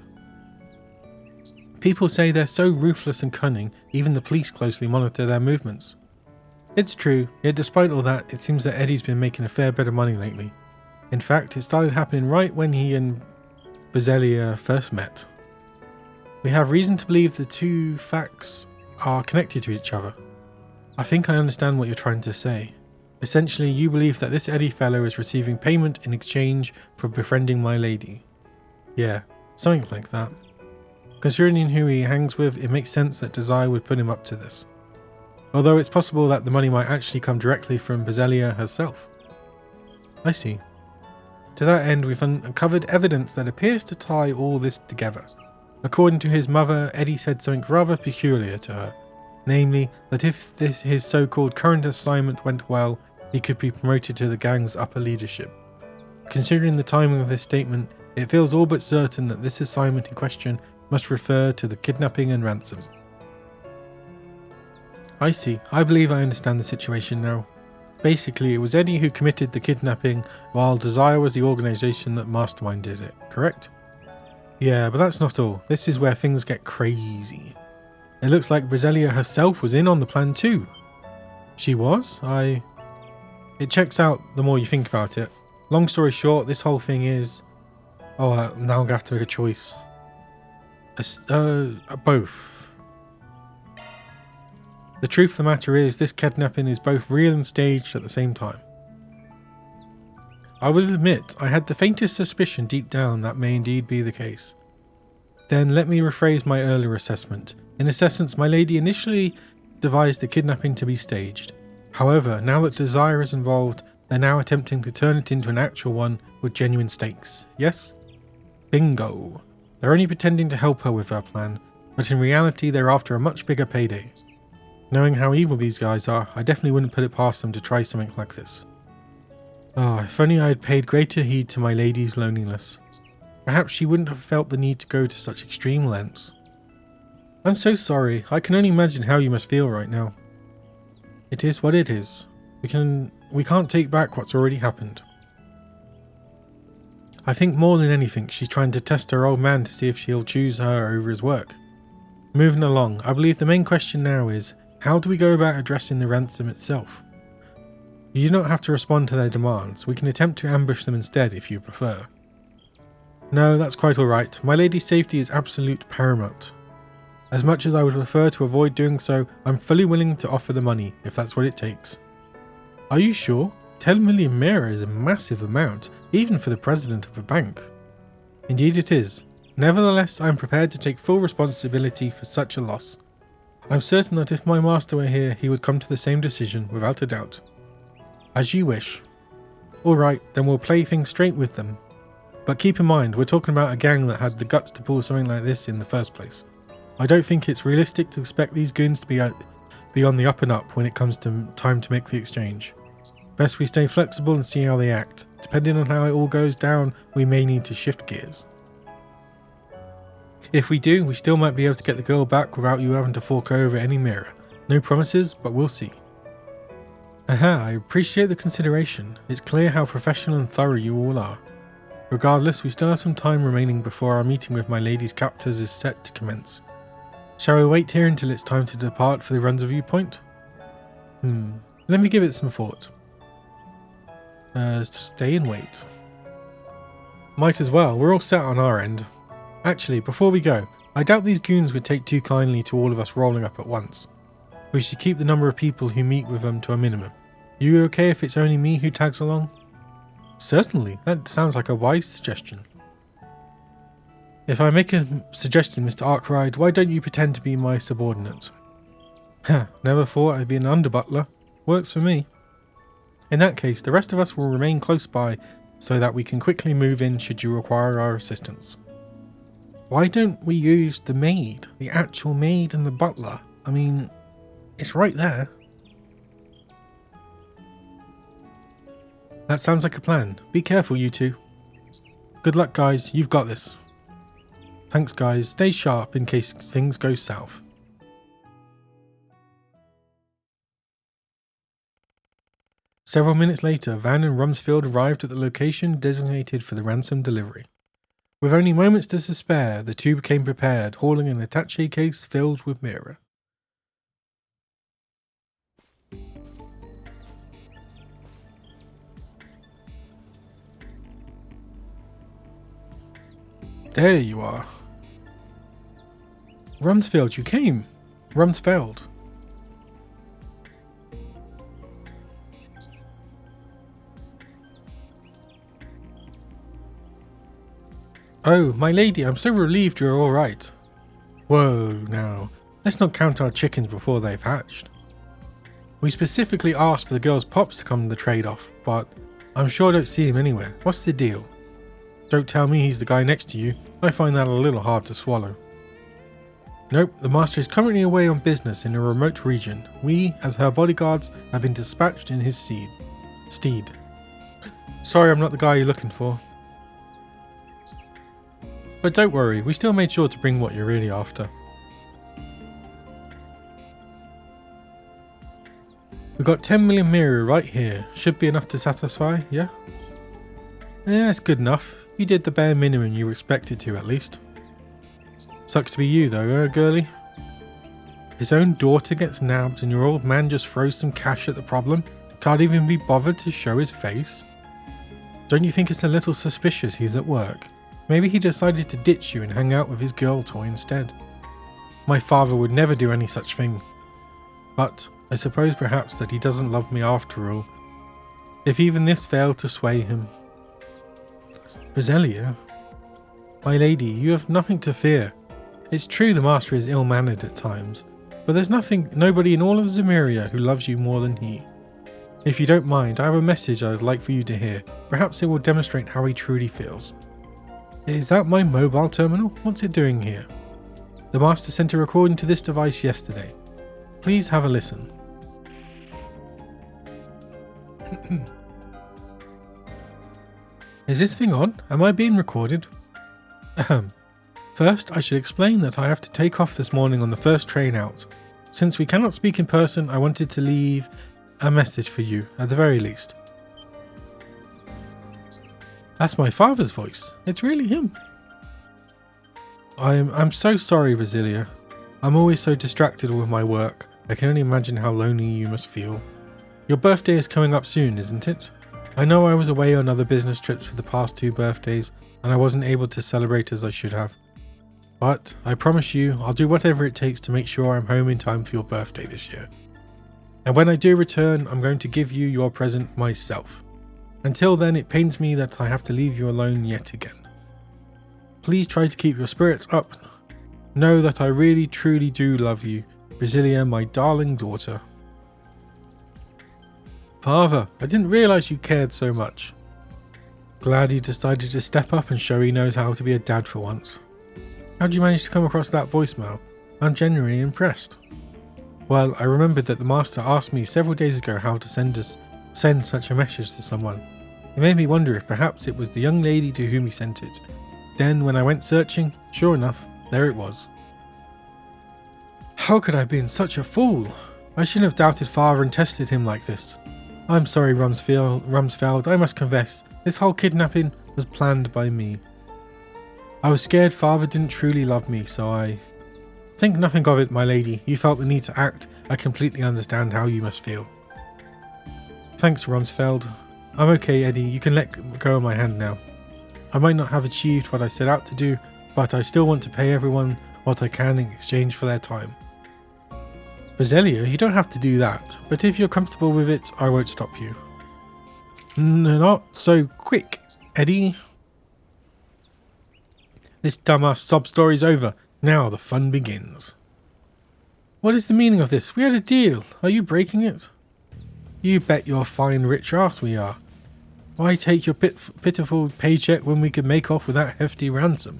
People say they're so ruthless and cunning, even the police closely monitor their movements. It's true, yet despite all that, it seems that Eddie's been making a fair bit of money lately. In fact, it started happening right when he and Bezelia first met. We have reason to believe the two facts are connected to each other. I think I understand what you're trying to say. Essentially, you believe that this Eddie fellow is receiving payment in exchange for befriending my lady. Yeah, something like that. Considering who he hangs with, it makes sense that Desire would put him up to this. Although it's possible that the money might actually come directly from Bezelia herself. I see. To that end, we've uncovered evidence that appears to tie all this together. According to his mother, Eddie said something rather peculiar to her, namely that if his so-called current assignment went well, he could be promoted to the gang's upper leadership. Considering the timing of this statement, it feels all but certain that this assignment in question must refer to the kidnapping and ransom. I see. I believe I understand the situation now. Basically, it was Eddie who committed the kidnapping, while Desire was the organisation that masterminded it, correct? Yeah, but that's not all. This is where things get crazy. It looks like Briselia herself was in on the plan too. She was? It checks out the more you think about it. Long story short, this whole thing is... Oh, now I'm going to have to make a choice. Both. The truth of the matter is, this kidnapping is both real and staged at the same time. I will admit, I had the faintest suspicion deep down that may indeed be the case. Then let me rephrase my earlier assessment. In its essence, my lady initially devised the kidnapping to be staged. However, now that Desire is involved, they're now attempting to turn it into an actual one with genuine stakes. Yes? Bingo. They're only pretending to help her with her plan, but in reality they're after a much bigger payday. Knowing how evil these guys are, I definitely wouldn't put it past them to try something like this. Ah, if only I had paid greater heed to my lady's loneliness. Perhaps she wouldn't have felt the need to go to such extreme lengths. I'm so sorry, I can only imagine how you must feel right now. It is what it is. We can't take back what's already happened. I think more than anything, she's trying to test her old man to see if she'll choose her over his work. Moving along, I believe the main question now is, how do we go about addressing the ransom itself? You do not have to respond to their demands. We can attempt to ambush them instead if you prefer. No, that's quite alright. My lady's safety is absolute paramount. As much as I would prefer to avoid doing so, I'm fully willing to offer the money if that's what it takes. Are you sure? 10 million mira is a massive amount, even for the president of a bank. Indeed it is. Nevertheless, I am prepared to take full responsibility for such a loss. I'm certain that if my master were here, he would come to the same decision without a doubt. As you wish. Alright, then we'll play things straight with them. But keep in mind, we're talking about a gang that had the guts to pull something like this in the first place. I don't think it's realistic to expect these goons to be on the up and up when it comes to time to make the exchange. Best we stay flexible and see how they act. Depending on how it all goes down, we may need to shift gears. If we do, we still might be able to get the girl back without you having to fork over any mirror. No promises, but we'll see. Aha, I appreciate the consideration. It's clear how professional and thorough you all are. Regardless, we still have some time remaining before our meeting with my lady's captors is set to commence. Shall we wait here until it's time to depart for the rendezvous point? Let me give it some thought. Stay and wait. Might as well, we're all set on our end. Actually, before we go, I doubt these goons would take too kindly to all of us rolling up at once. We should keep the number of people who meet with them to a minimum. You okay if it's only me who tags along? Certainly, that sounds like a wise suggestion. If I make a suggestion, Mr. Arkwright, why don't you pretend to be my subordinate? Never thought I'd be an under-butler. Works for me. In that case, the rest of us will remain close by so that we can quickly move in should you require our assistance. Why don't we use the maid? The actual maid and the butler? I mean, it's right there. That sounds like a plan. Be careful, you two. Good luck, guys. You've got this. Thanks, guys. Stay sharp in case things go south. Several minutes later, Van and Rumsfeld arrived at the location designated for the ransom delivery. With only moments to spare, the two became prepared, hauling an attaché case filled with mirror. There you are. Rumsfeld, you came. Rumsfeld. Oh, my lady, I'm so relieved you're all right. Whoa, now, let's not count our chickens before they've hatched. We specifically asked for the girl's pops to come to the trade-off, but I'm sure I don't see him anywhere. What's the deal? Don't tell me he's the guy next to you. I find that a little hard to swallow. Nope, the master is currently away on business in a remote region. We, as her bodyguards, have been dispatched in his steed. Sorry, I'm not the guy you're looking for. But don't worry, we still made sure to bring what you're really after. We've got 10 million mirror right here. Should be enough to satisfy, yeah? Yeah, it's good enough. You did the bare minimum you were expected to, at least. Sucks to be you though, girlie? His own daughter gets nabbed and your old man just throws some cash at the problem? Can't even be bothered to show his face? Don't you think it's a little suspicious he's at work? Maybe he decided to ditch you and hang out with his girl toy instead. My father would never do any such thing. But I suppose perhaps that he doesn't love me after all. If even this failed to sway him. Roselia, my lady, you have nothing to fear. It's true the master is ill-mannered at times, but there's nobody in all of Zemuria who loves you more than he. If you don't mind, I have a message I'd like for you to hear. Perhaps it will demonstrate how he truly feels. Is that my mobile terminal? What's it doing here? The master sent a recording to this device yesterday. Please have a listen. Is this thing on? Am I being recorded? First, I should explain that I have to take off this morning on the first train out. Since we cannot speak in person, I wanted to leave a message for you, at the very least. That's my father's voice. It's really him. I'm so sorry, Roselia. I'm always so distracted with my work. I can only imagine how lonely you must feel. Your birthday is coming up soon, isn't it? I know I was away on other business trips for the past 2 birthdays, and I wasn't able to celebrate as I should have. But I promise you, I'll do whatever it takes to make sure I'm home in time for your birthday this year. And when I do return, I'm going to give you your present myself. Until then, it pains me that I have to leave you alone yet again. Please try to keep your spirits up. Know that I really truly do love you, Roselia, my darling daughter. Father, I didn't realise you cared so much. Glad he decided to step up and show he knows how to be a dad for once. How'd you manage to come across that voicemail? I'm genuinely impressed. Well, I remembered that the master asked me several days ago how to send such a message to someone. It made me wonder if perhaps it was the young lady to whom he sent it. Then, when I went searching, sure enough, there it was. How could I have been such a fool? I shouldn't have doubted father and tested him like this. I'm sorry, Rumsfeld, I must confess, this whole kidnapping was planned by me. I was scared father didn't truly love me, so I... Think nothing of it, my lady. You felt the need to act. I completely understand how you must feel. Thanks, Rumsfeld. I'm okay, Eddie. You can let go of my hand now. I might not have achieved what I set out to do, but I still want to pay everyone what I can in exchange for their time. Roselia, you don't have to do that, but if you're comfortable with it, I won't stop you. Not so quick, Eddie. This dumbass sob story's over. Now the fun begins. What is the meaning of this? We had a deal. Are you breaking it? You bet your fine rich ass we are. Why take your pitiful paycheck when we could make off with that hefty ransom?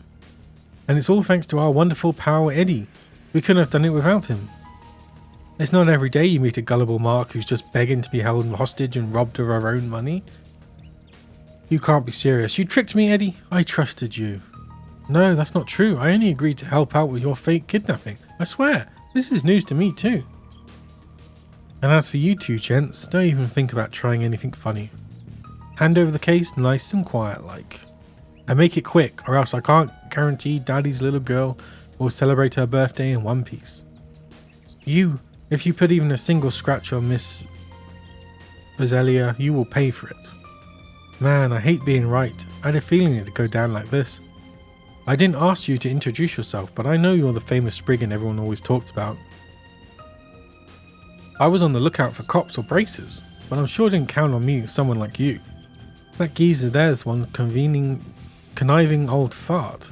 And it's all thanks to our wonderful pal Eddie. We couldn't have done it without him. It's not every day you meet a gullible mark who's just begging to be held hostage and robbed of our own money. You can't be serious. You tricked me, Eddie. I trusted you. No, that's not true. I only agreed to help out with your fake kidnapping. I swear, this is news to me too. And as for you two gents, don't even think about trying anything funny. Hand over the case nice and quiet like. And make it quick, or else I can't guarantee Daddy's little girl will celebrate her birthday in one piece. If you put even a single scratch on Miss Roselia, you will pay for it. Man, I hate being right. I had a feeling it'd go down like this. I didn't ask you to introduce yourself, but I know you're the famous Spriggan everyone always talks about. I was on the lookout for cops or bracers, but I'm sure didn't count on meeting someone like you. That geezer there's one conniving old fart.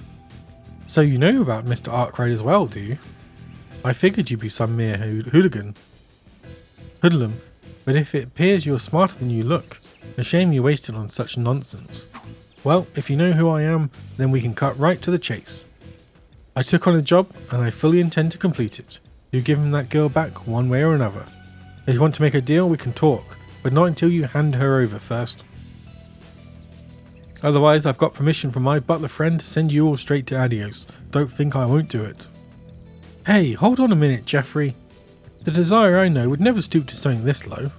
So you know about Mr. Arkwright as well, do you? I figured you'd be some mere hoodlum, but if it appears you're smarter than you look, a shame you wasted on such nonsense. Well, if you know who I am, then we can cut right to the chase. I took on a job, and I fully intend to complete it. You give him that girl back one way or another. If you want to make a deal, we can talk, but not until you hand her over first. Otherwise, I've got permission from my butler friend to send you all straight to Adios. Don't think I won't do it. Hey, hold on a minute, Jeffrey. The Desire I know would never stoop to something this low.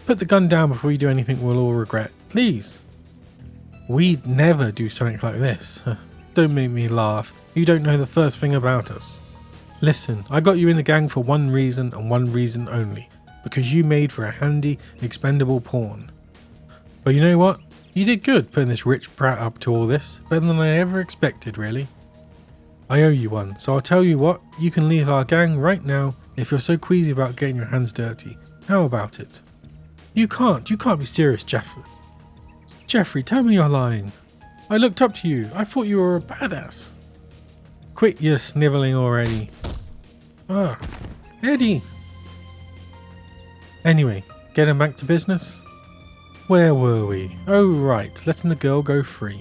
Put the gun down before you do anything we'll all regret, please. We'd never do something like this. Don't make me laugh. You don't know the first thing about us. Listen, I got you in the gang for one reason and one reason only. Because you made for a handy, expendable pawn. But you know what? You did good putting this rich brat up to all this. Better than I ever expected, really. I owe you one, so I'll tell you what. You can leave our gang right now if you're so queasy about getting your hands dirty. How about it? You can't be serious, Jeffrey. Jeffrey, tell me you're lying. I looked up to you. I thought you were a badass. Quit your sniveling already. Ah, Eddie. Anyway, getting back to business. Where were we? Oh right, letting the girl go free.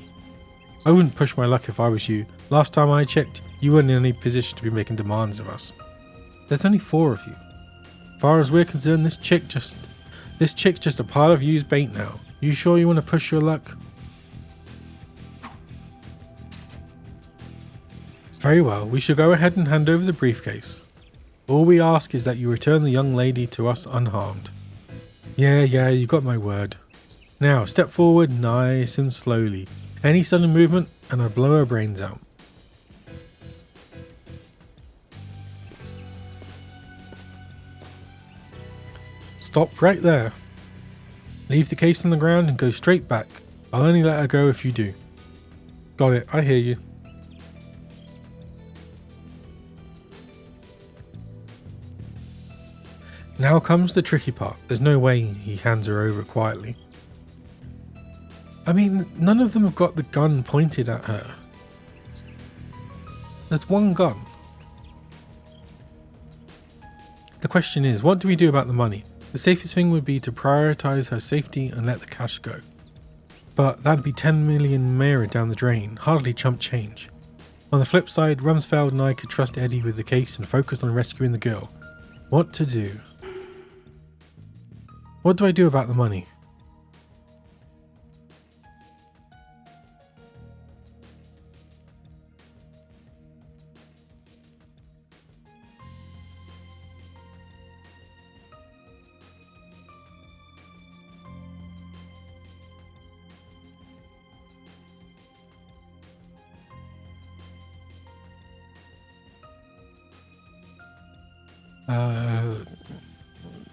I wouldn't push my luck if I was you. Last time I checked, you weren't in any position to be making demands of us. There's only 4 of you. As far as we're concerned, this chick's just a pile of used bait now. You sure you want to push your luck? Very well, we shall go ahead and hand over the briefcase. All we ask is that you return the young lady to us unharmed. Yeah, you got my word. Now, step forward nice and slowly. Any sudden movement and I'll blow her brains out. Stop right there. Leave the case on the ground and go straight back. I'll only let her go if you do. Got it, I hear you. Now comes the tricky part. There's no way he hands her over quietly. I mean, none of them have got the gun pointed at her. There's one gun. The question is, what do we do about the money? The safest thing would be to prioritize her safety and let the cash go. But that'd be 10 million Mera down the drain, hardly chump change. On the flip side, Rumsfeld and I could trust Eddie with the case and focus on rescuing the girl. What to do? What do I do about the money?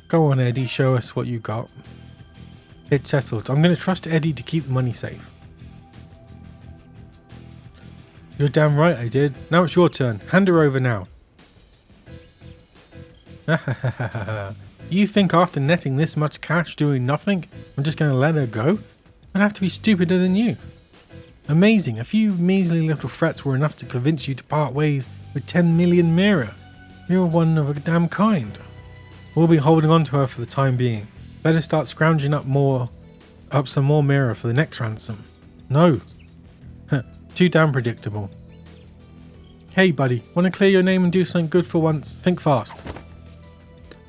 Go on, Eddie, show us what you got. It's settled. I'm going to trust Eddie to keep the money safe. You're damn right I did. Now it's your turn. Hand her over now. You think after netting this much cash doing nothing, I'm just going to let her go? I'd have to be stupider than you. Amazing. A few measly little threats were enough to convince you to part ways with 10 million Mera. You're one of a damn kind. We'll be holding on to her for the time being. Better start scrounging up some more Mera for the next ransom. No. Too damn predictable. Hey buddy, want to clear your name and do something good for once? Think fast.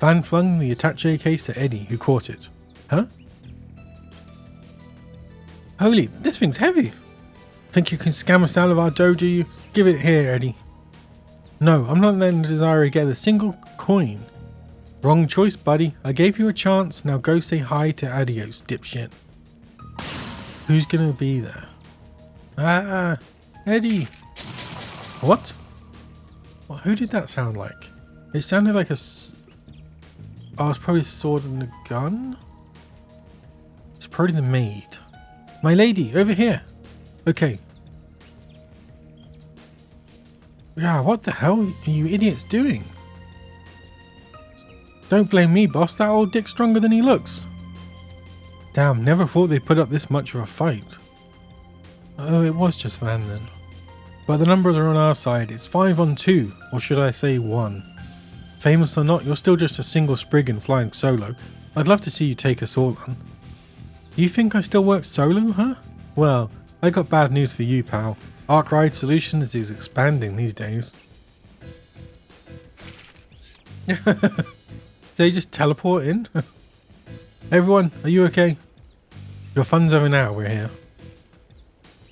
Van flung the attaché case at Eddie, who caught it. Huh? Holy, this thing's heavy. Think you can scam us out of our dough, do you? Give it here, Eddie. No, I'm not letting Desiree get a single coin. Wrong choice, buddy. I gave you a chance. Now go say hi to Adios, dipshit. Who's gonna be there? Ah, Eddie. What? Well, who did that sound like? It sounded like oh, it's probably a sword and a gun? It's probably the maid. My lady, over here. Okay. Yeah, what the hell are you idiots doing? Don't blame me, boss. That old dick's stronger than he looks. Damn, never thought they'd put up this much of a fight. Oh, it was just Van then. But the numbers are on our side. It's 5 on 2, or should I say 1. Famous or not, you're still just a single spriggan flying solo. I'd love to see you take us all on. You think I still work solo, huh? Well, I got bad news for you, pal. Arc Ride Solutions is expanding these days. So you just teleport in? Everyone, are you okay? Your fun's over now, we're here.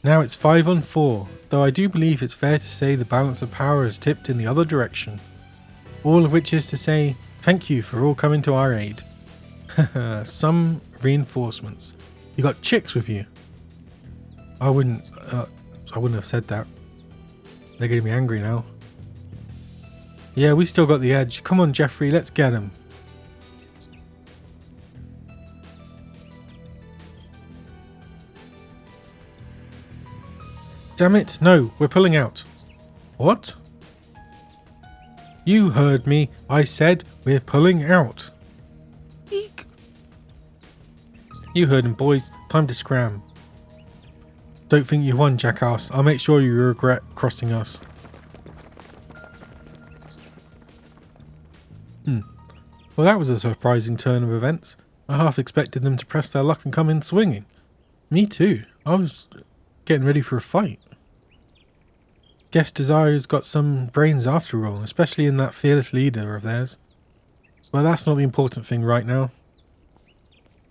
Now it's 5 on 4, though I do believe it's fair to say the balance of power has tipped in the other direction. All of which is to say, thank you for all coming to our aid. Some reinforcements. You got chicks with you? I wouldn't have said that. They're getting me angry now. Yeah, we still got the edge. Come on, Jeffrey, let's get him. Damn it, no, we're pulling out. What? You heard me. I said we're pulling out. Eek. You heard him, boys. Time to scram. Don't think you won, jackass. I'll make sure you regret crossing us. Well, that was a surprising turn of events. I half expected them to press their luck and come in swinging. Me too. I was getting ready for a fight. Guess Desire's got some brains after all, especially in that fearless leader of theirs. Well, that's not the important thing right now.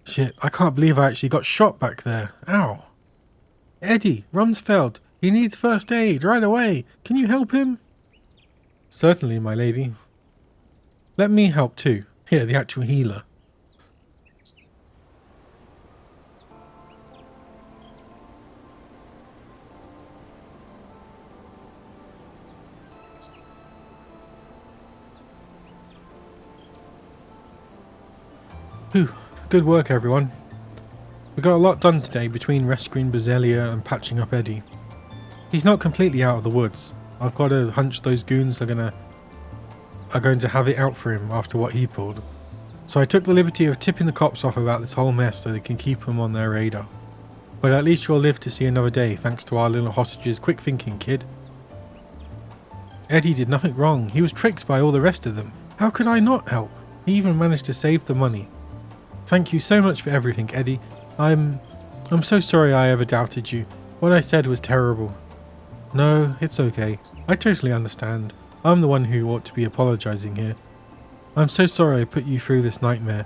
Shit, I can't believe I actually got shot back there. Ow. Eddie, Rumsfeld, he needs first aid right away. Can you help him? Certainly, my lady. Let me help too. Here, the actual healer. Whew, good work everyone. We got a lot done today between rescuing Bazelia and patching up Eddie. He's not completely out of the woods. I've got a hunch those goons are going to have it out for him after what he pulled. So I took the liberty of tipping the cops off about this whole mess so they can keep him on their radar. But at least you'll live to see another day thanks to our little hostage's quick thinking, kid. Eddie did nothing wrong. He was tricked by all the rest of them. How could I not help? He even managed to save the money. Thank you so much for everything, Eddie. I'm so sorry I ever doubted you. What I said was terrible. No, it's okay. I totally understand. I'm the one who ought to be apologizing here. I'm so sorry I put you through this nightmare.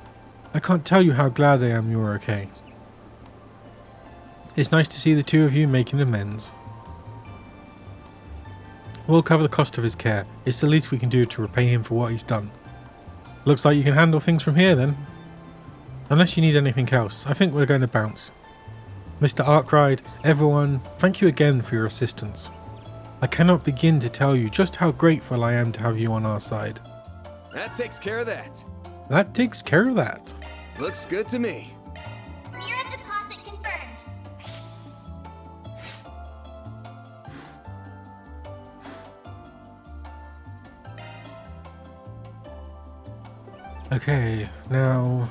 I can't tell you how glad I am you're okay. It's nice to see the two of you making amends. We'll cover the cost of his care. It's the least we can do to repay him for what he's done. Looks like you can handle things from here then. Unless you need anything else, I think we're going to bounce. Mr. Arkwright, everyone, thank you again for your assistance. I cannot begin to tell you just how grateful I am to have you on our side. That takes care of that. That takes care of that. Looks good to me. Mirror deposit confirmed. Okay, now...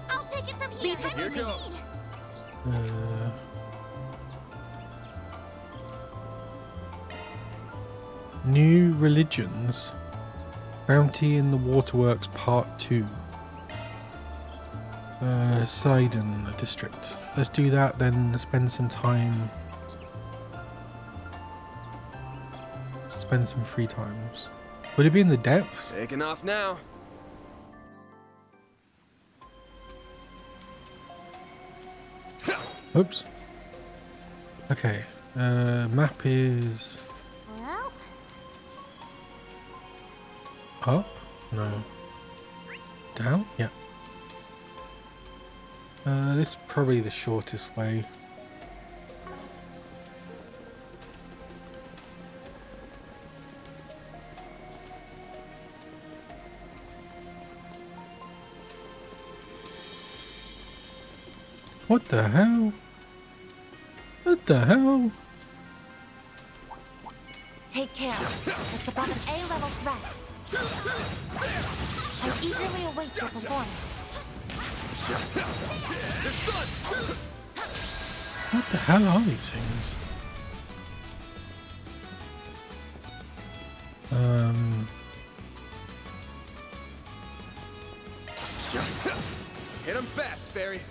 I'll take it from here. Here goes. New religions. Bounty in the Waterworks Part 2. Sidon District. Let's do that, then spend some time. Spend some free times. Would it be in the depths? Taking off now. Oops. Okay. Map is... Well, up? No. Down? Yeah. This is probably the shortest way. What the hell? What the hell? Take care. It's about an A-level threat. I eagerly await your performance. What the hell are these things? Hit him fast, Barry.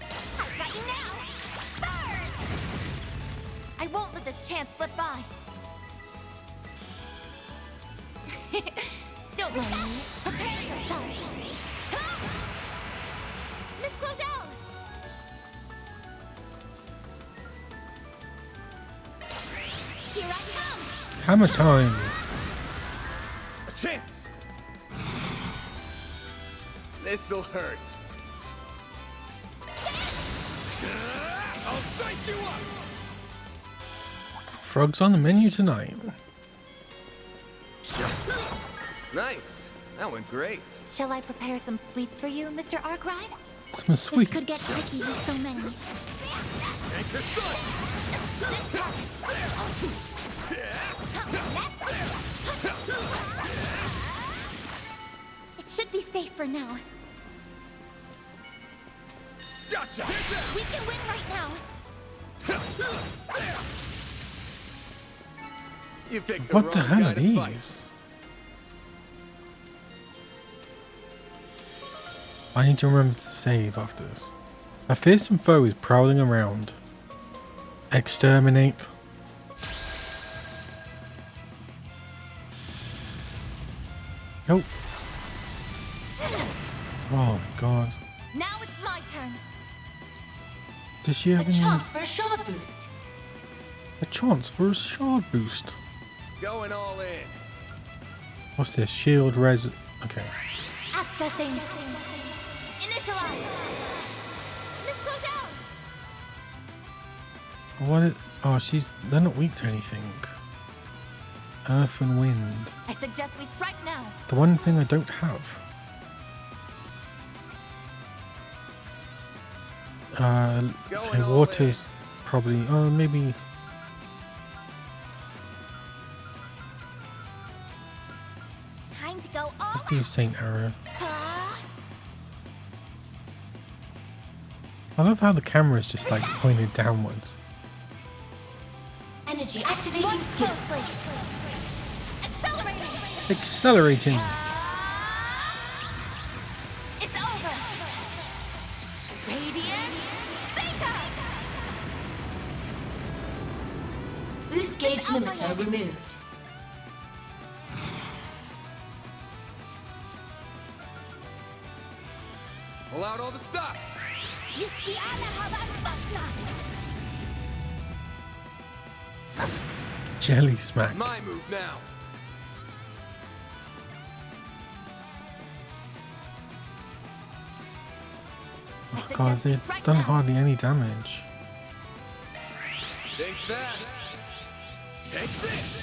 I've got you now. Burn! I won't let this chance slip by. Don't worry. Prepare yourself. Miss Claudel! Here I come! Hammer time. A chance. This'll hurt. I'll Dice you up! Frogs on the menu tonight. Nice. That went great. Shall I prepare some sweets for you, Mr. Arkwright? Some sweets. This could get tricky with so many. It should be safe for now. Gotcha! We can win right now. You picked What the wrong hell guy are to fight. these? I need to remember to save after this. A fearsome foe is prowling around. Exterminate. Nope. Oh my god. Now it's my turn. Does she have any... Chance for a shard boost. A chance for a shard boost. Going all in. What's this? Shield res... Okay. Accessing. Initialize. Let's go down. What it... Oh, they're not weak to anything. Earth and wind. I suggest we strike now. The one thing I don't have. Okay, water's probably... maybe... Time to go all Let's do Saint Arrow. out. I love how the camera's just like pointed downwards. Energy activating skill. Accelerating. Accelerating. It's over. Radiant Seeker. Boost gauge limiter removed. Pull out all the stops. Jelly smack. My move now. Oh god, they've done hardly any damage. Think fast. Take this.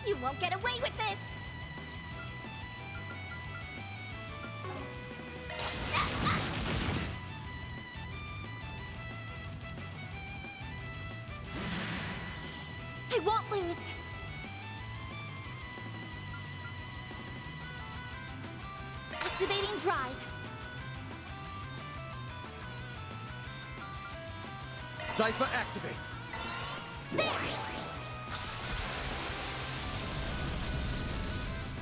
You won't get away with this! I won't lose. Activating drive. Cypher activate.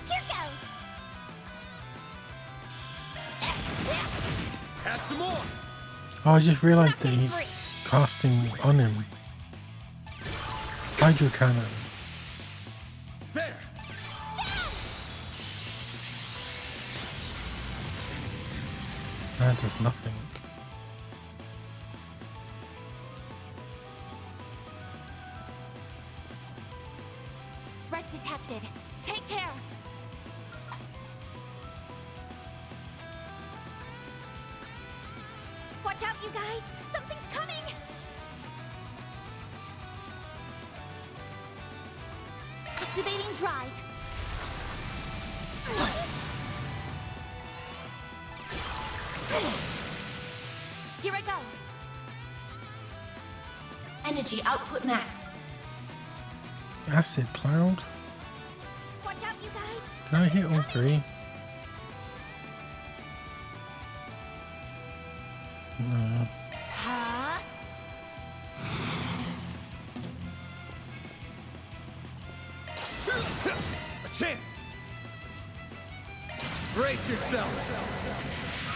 Here goes! Have some more. Oh, I just realised that he's casting on him. Hydro cannon. There. That does nothing. Threat detected. Take care. Watch out, you guys! Something's coming! Activating drive. Here I go. Energy output max. Acid cloud. Watch out, you guys! Can I hit all three? No. Huh? A chance. Brace yourself.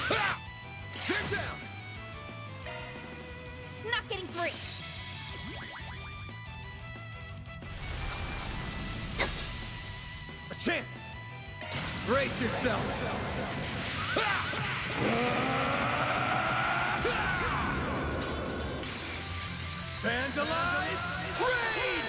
Ha! They're down. Not getting free! A chance. Brace yourself. Vandalize! Raid!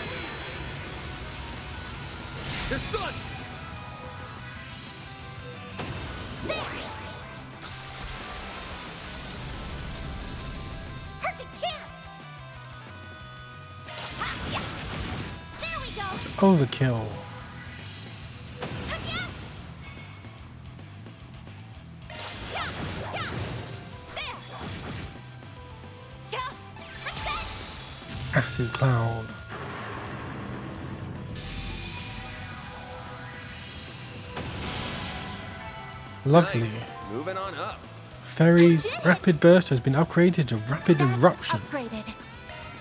Overkill. Acid Cloud. Lovely. Nice. Moving on up. Fairy's Rapid Burst has been upgraded to Rapid Eruption. Upgraded.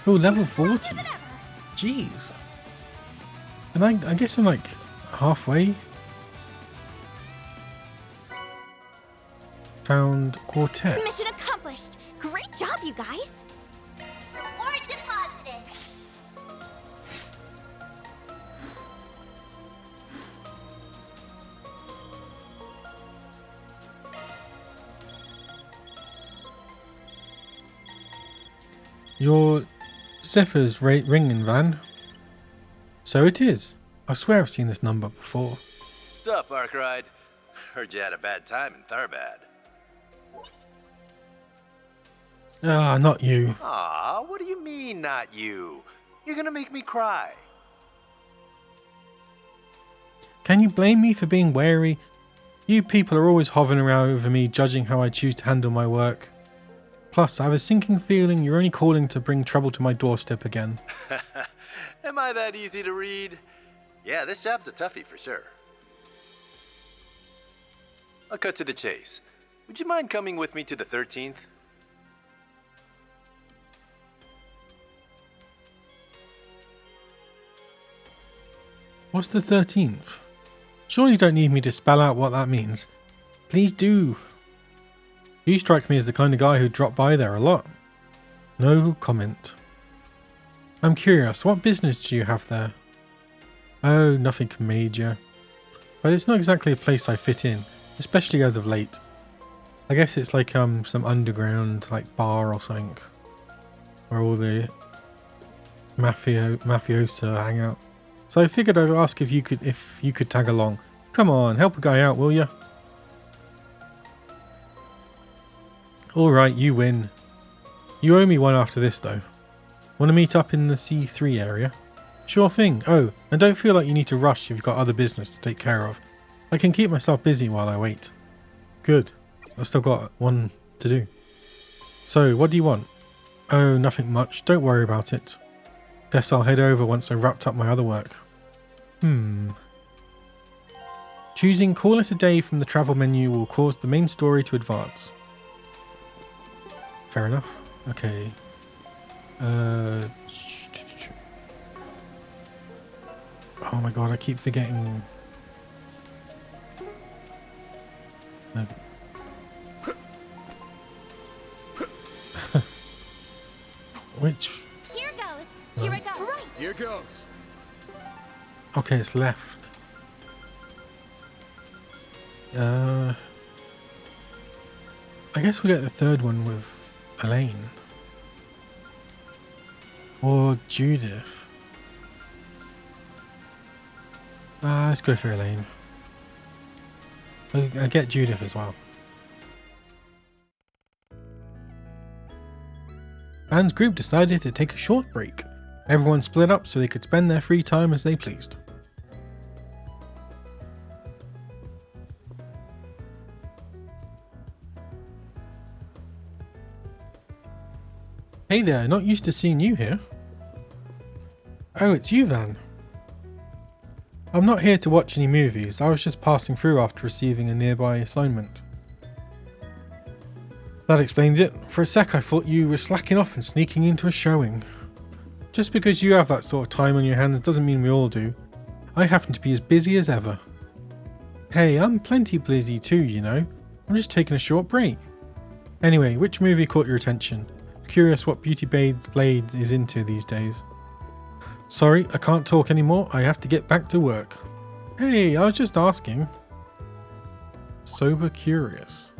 Oh, level 40. Jeez. And I guess I'm like halfway. Found Quartet. Mission accomplished. Great job, you guys. Reward deposited. Your Zephyr's ringing, Van. So it is. I swear I've seen this number before. What's up, Arkride? Heard you had a bad time in Tharbad. Ah, not you. Aw, what do you mean, not you? You're gonna make me cry. Can you blame me for being wary? You people are always hovering around over me, judging how I choose to handle my work. Plus, I have a sinking feeling you're only calling to bring trouble to my doorstep again. Am I that easy to read? Yeah, this job's a toughie for sure. I'll cut to the chase. Would you mind coming with me to the 13th? What's the 13th? Surely you don't need me to spell out what that means. Please do. You strike me as the kind of guy who'd drop by there a lot. No comment. I'm curious, what business do you have there? Oh, nothing major. But it's not exactly a place I fit in, especially as of late. I guess it's like some underground like bar or something, where all the mafiosa hang out. So I figured I'd ask if you could tag along. Come on, help a guy out, will ya? Alright, you win. You owe me one after this though. Want to meet up in the C3 area? Sure thing. Oh, and don't feel like you need to rush if you've got other business to take care of. I can keep myself busy while I wait. Good. I've still got one to do. So, what do you want? Oh, nothing much. Don't worry about it. Guess I'll head over once I've wrapped up my other work. Choosing Call It a Day from the travel menu will cause the main story to advance. Fair enough. Okay. Oh my god, I keep forgetting. No. Which? Here goes. Here I go. Right. Here goes. Okay, it's left. I guess we'll get the third one with Elaine. Or Judith. Let's go for Elaine. I get Judith as well. Van's group decided to take a short break. Everyone split up so they could spend their free time as they pleased. Hey there, not used to seeing you here. Oh, it's you, Van. I'm not here to watch any movies, I was just passing through after receiving a nearby assignment. That explains it. For a sec I thought you were slacking off and sneaking into a showing. Just because you have that sort of time on your hands doesn't mean we all do. I happen to be as busy as ever. Hey, I'm plenty busy too, you know. I'm just taking a short break. Anyway, which movie caught your attention? Curious what Beauty Blades is into these days. Sorry, I can't talk anymore. I have to get back to work. Hey, I was just asking. Sober curious.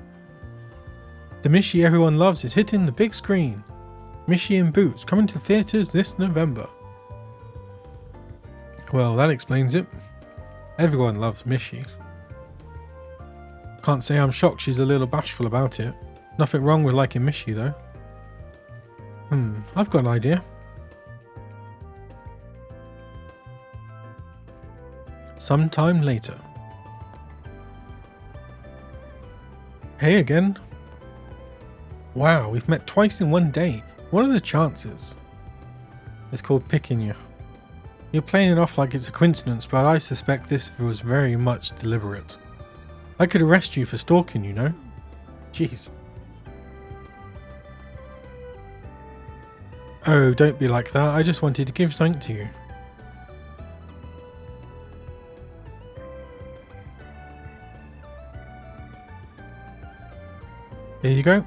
The Mishi everyone loves is hitting the big screen. Mishi in Boots coming to theatres this November. Well, that explains it. Everyone loves Mishi. Can't say I'm shocked she's a little bashful about it. Nothing wrong with liking Mishi though. I've got an idea. sometime later. Hey again. Wow, we've met twice in one day. What are the chances? It's called picking you. You're playing it off like it's a coincidence, but I suspect this was very much deliberate. I could arrest you for stalking, you know? Jeez. Oh, don't be like that. I just wanted to give something to you. Here you go.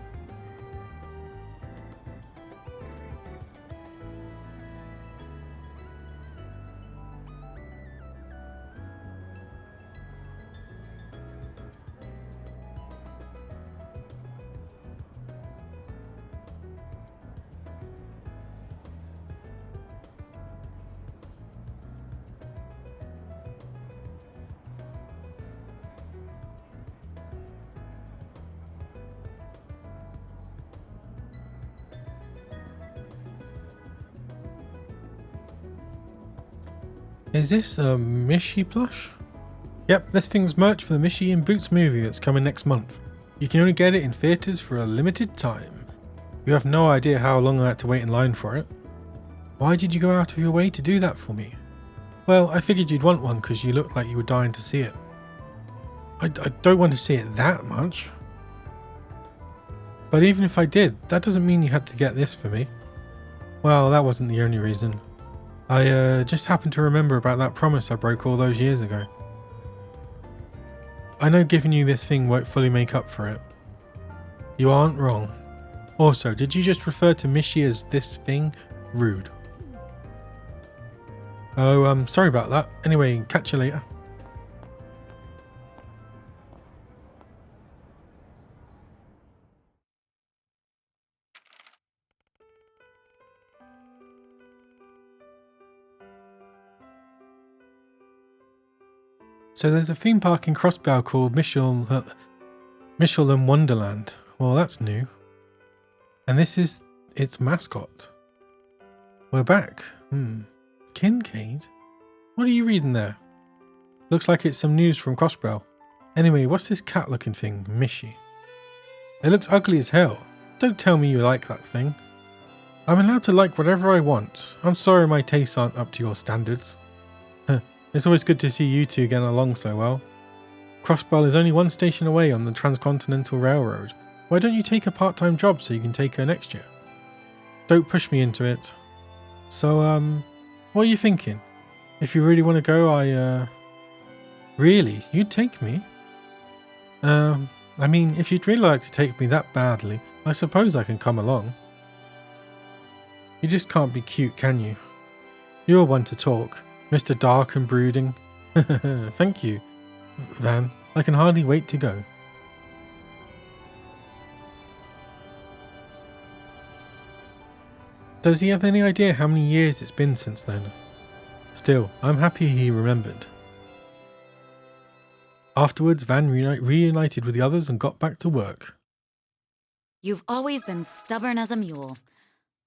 Is this a Mishy plush? Yep, this thing's merch for the Mishy and Boots movie that's coming next month. You can only get it in theatres for a limited time. You have no idea how long I had to wait in line for it. Why did you go out of your way to do that for me? Well, I figured you'd want one because you looked like you were dying to see it. I don't want to see it that much. But even if I did, that doesn't mean you had to get this for me. Well, that wasn't the only reason. I just happened to remember about that promise I broke all those years ago. I know giving you this thing won't fully make up for it. You aren't wrong. Also, did you just refer to Mishy as this thing? Rude. Oh, sorry about that. Anyway, catch you later. So there's a theme park in Crossbow called Michelin Wonderland. Well, that's new. And this is its mascot. We're back. Kincaid? What are you reading there? Looks like it's some news from Crossbow. Anyway, what's this cat looking thing, Mishy? It looks ugly as hell. Don't tell me you like that thing. I'm allowed to like whatever I want. I'm sorry my tastes aren't up to your standards. It's always good to see you two getting along so well. Crossbow is only one station away on the Transcontinental Railroad. Why don't you take a part-time job so you can take her next year? Don't push me into it. So, what are you thinking? If you really want to go, Really? You'd take me? I mean, if you'd really like to take me that badly, I suppose I can come along. You just can't be cute, can you? You're one to talk. Mr. Dark and Brooding. Thank you, Van. I can hardly wait to go. Does he have any idea how many years it's been since then? Still, I'm happy he remembered. Afterwards, Van reunited with the others and got back to work. You've always been stubborn as a mule.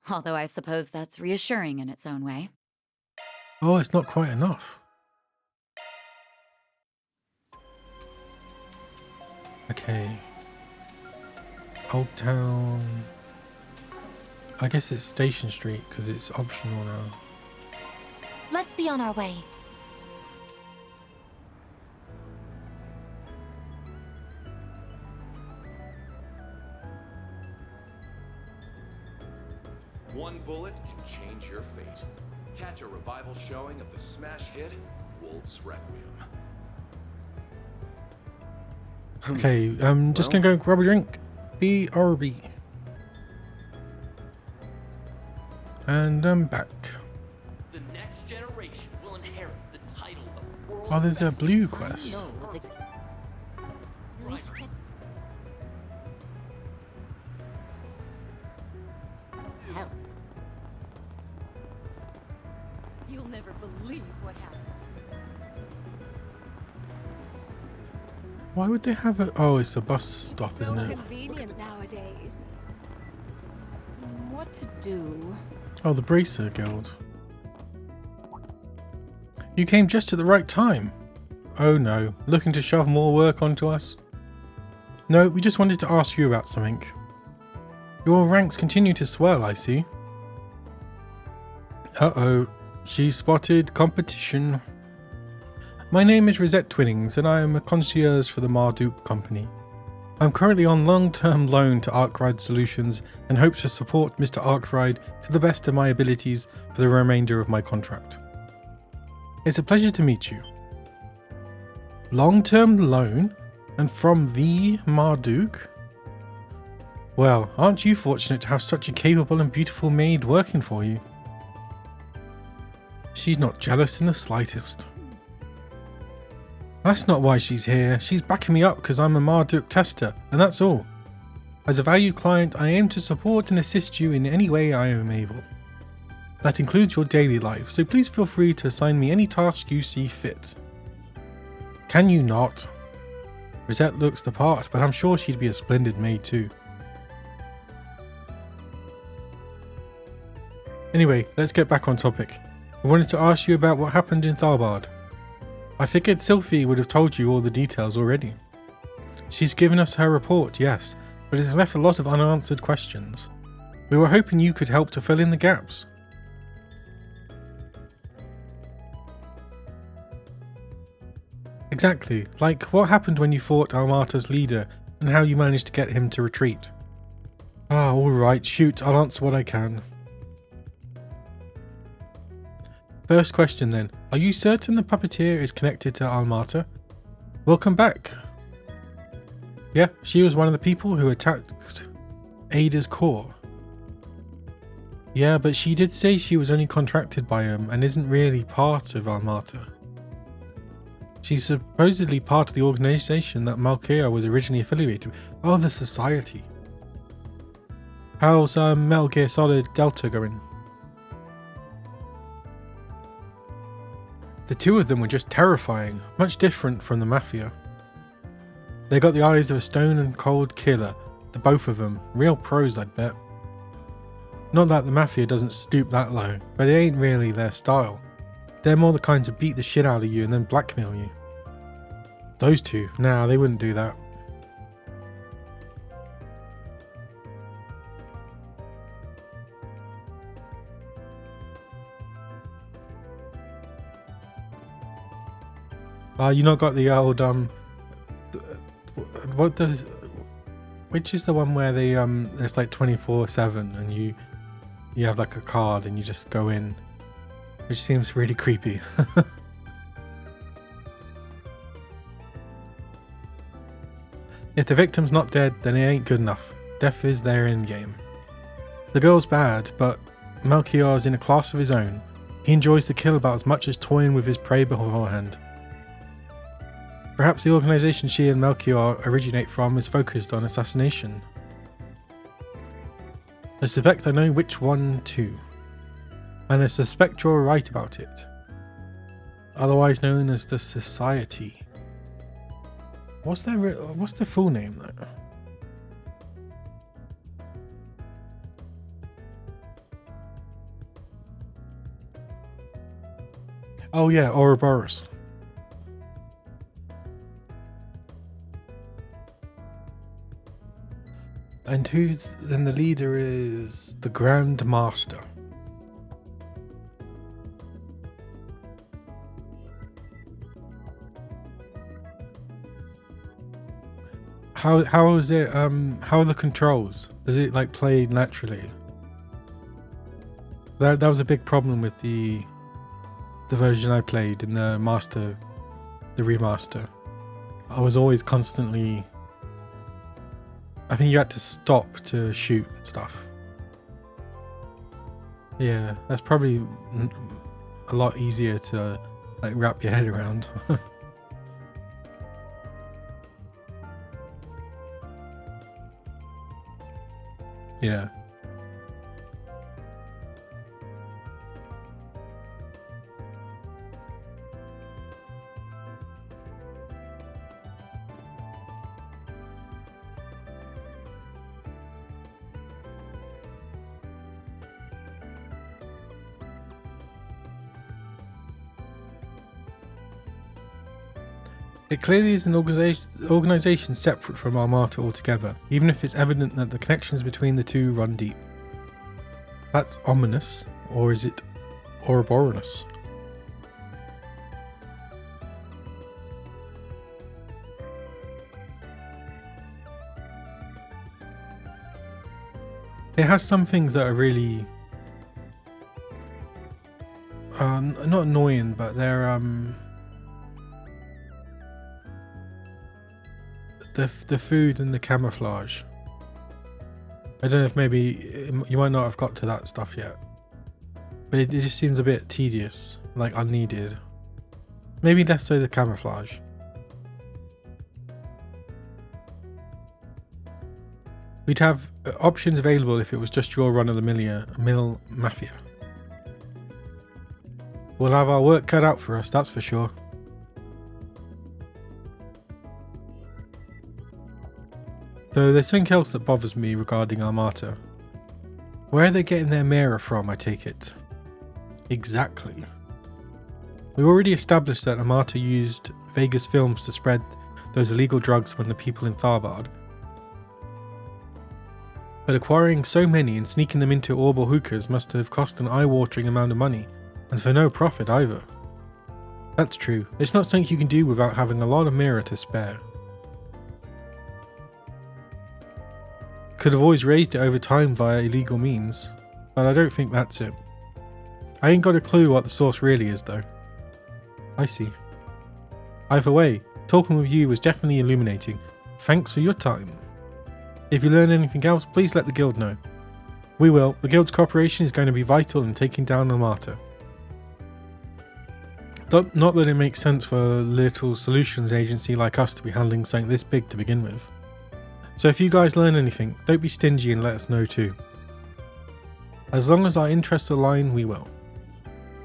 Although I suppose that's reassuring in its own way. Oh, it's not quite enough. Okay. Old Town. I guess it's Station Street because it's optional now. Let's be on our way. One bullet can change your fate. Catch a revival showing of the smash hit, Wolf's Requiem. Okay, I'm just gonna go grab a drink. BRB. And I'm back. The next generation will inherit the title of world. Oh, there's a blue quest. Help. You'll never believe what happened. Why would they have it? Oh, it's a bus stop, isn't it? Convenient nowadays. What to do? Oh, the Bracer Guild. You came just at the right time. Oh no, looking to shove more work onto us? No, we just wanted to ask you about something. Your ranks continue to swell, I see. Uh-oh, she spotted competition. My name is Rosette Twinnings, and I am a concierge for the Marduk Company. I'm currently on long-term loan to Arkwright Solutions and hope to support Mr. Arkwright to the best of my abilities for the remainder of my contract. It's a pleasure to meet you. Long-term loan? And from the Marduk? Well, aren't you fortunate to have such a capable and beautiful maid working for you? She's not jealous in the slightest. That's not why she's here. She's backing me up because I'm a Marduk tester, and that's all. As a valued client, I aim to support and assist you in any way I am able. That includes your daily life, so please feel free to assign me any task you see fit. Can you not? Rosette looks the part, but I'm sure she'd be a splendid maid too. Anyway, let's get back on topic. I wanted to ask you about what happened in Tharbad. I figured Sylphie would have told you all the details already. She's given us her report, yes, but it's left a lot of unanswered questions. We were hoping you could help to fill in the gaps. Exactly, like what happened when you fought Almata's leader and how you managed to get him to retreat. Ah, alright, shoot, I'll answer what I can. First question then, are you certain the puppeteer is connected to Almata? Welcome back. Yeah, she was one of the people who attacked Ada's core. Yeah, but she did say she was only contracted by him and isn't really part of Almata. She's supposedly part of the organization that Malkia was originally affiliated with. Oh, the Society. How's Metal Gear Solid Delta going? The two of them were just terrifying, much different from the Mafia. They got the eyes of a stone and cold killer, the both of them, real pros I'd bet. Not that the Mafia doesn't stoop that low, but it ain't really their style. They're more the kind to beat the shit out of you and then blackmail you. Those two, nah, they wouldn't do that. You not got the old what does, which is the one where they it's like 24/7 and you have like a card and you just go in, which seems really creepy. If the victim's not dead, then it ain't good enough. Death is their end game. The girl's bad, but Melchior's in a class of his own. He enjoys the kill about as much as toying with his prey beforehand. Perhaps the organization she and Melchior originate from is focused on assassination. I suspect I know which one too. And I suspect you're right about it. Otherwise known as the Society. What's their full name though? Oh yeah, Ouroboros. And then the leader is the Grand Master. How is it how are the controls? Does it like play naturally? That was a big problem with the version I played in the remaster. I was always constantly, I think you had to stop to shoot and stuff. Yeah, that's probably a lot easier to like wrap your head around. Yeah. It clearly is an organisation separate from Armata altogether, even if it's evident that the connections between the two run deep. That's ominous, or is it Ouroboros? It has some things that are really not annoying, but they're the food and the camouflage. I don't know if maybe you might not have got to that stuff yet, but it just seems a bit tedious, like unneeded. Maybe less so the camouflage. We'd have options available if it was just your run-of-the-mill mafia. We'll have our work cut out for us, that's for sure. Though there's something else that bothers me regarding Armata. Where are they getting their mirror from, I take it? Exactly. We already established that Armata used Vegas films to spread those illegal drugs when the people in Tharbad. But acquiring so many and sneaking them into Orbor hookahs must have cost an eye-watering amount of money, and for no profit either. That's true, it's not something you can do without having a lot of mirror to spare. Could have always raised it over time via illegal means, but I don't think that's it. I ain't got a clue what the source really is though. I see. Either way, talking with you was definitely illuminating. Thanks for your time. If you learn anything else, please let the guild know. We will. The guild's cooperation is going to be vital in taking down Armata. Not that it makes sense for a little solutions agency like us to be handling something this big to begin with. So if you guys learn anything, don't be stingy and let us know too. As long as our interests align, we will.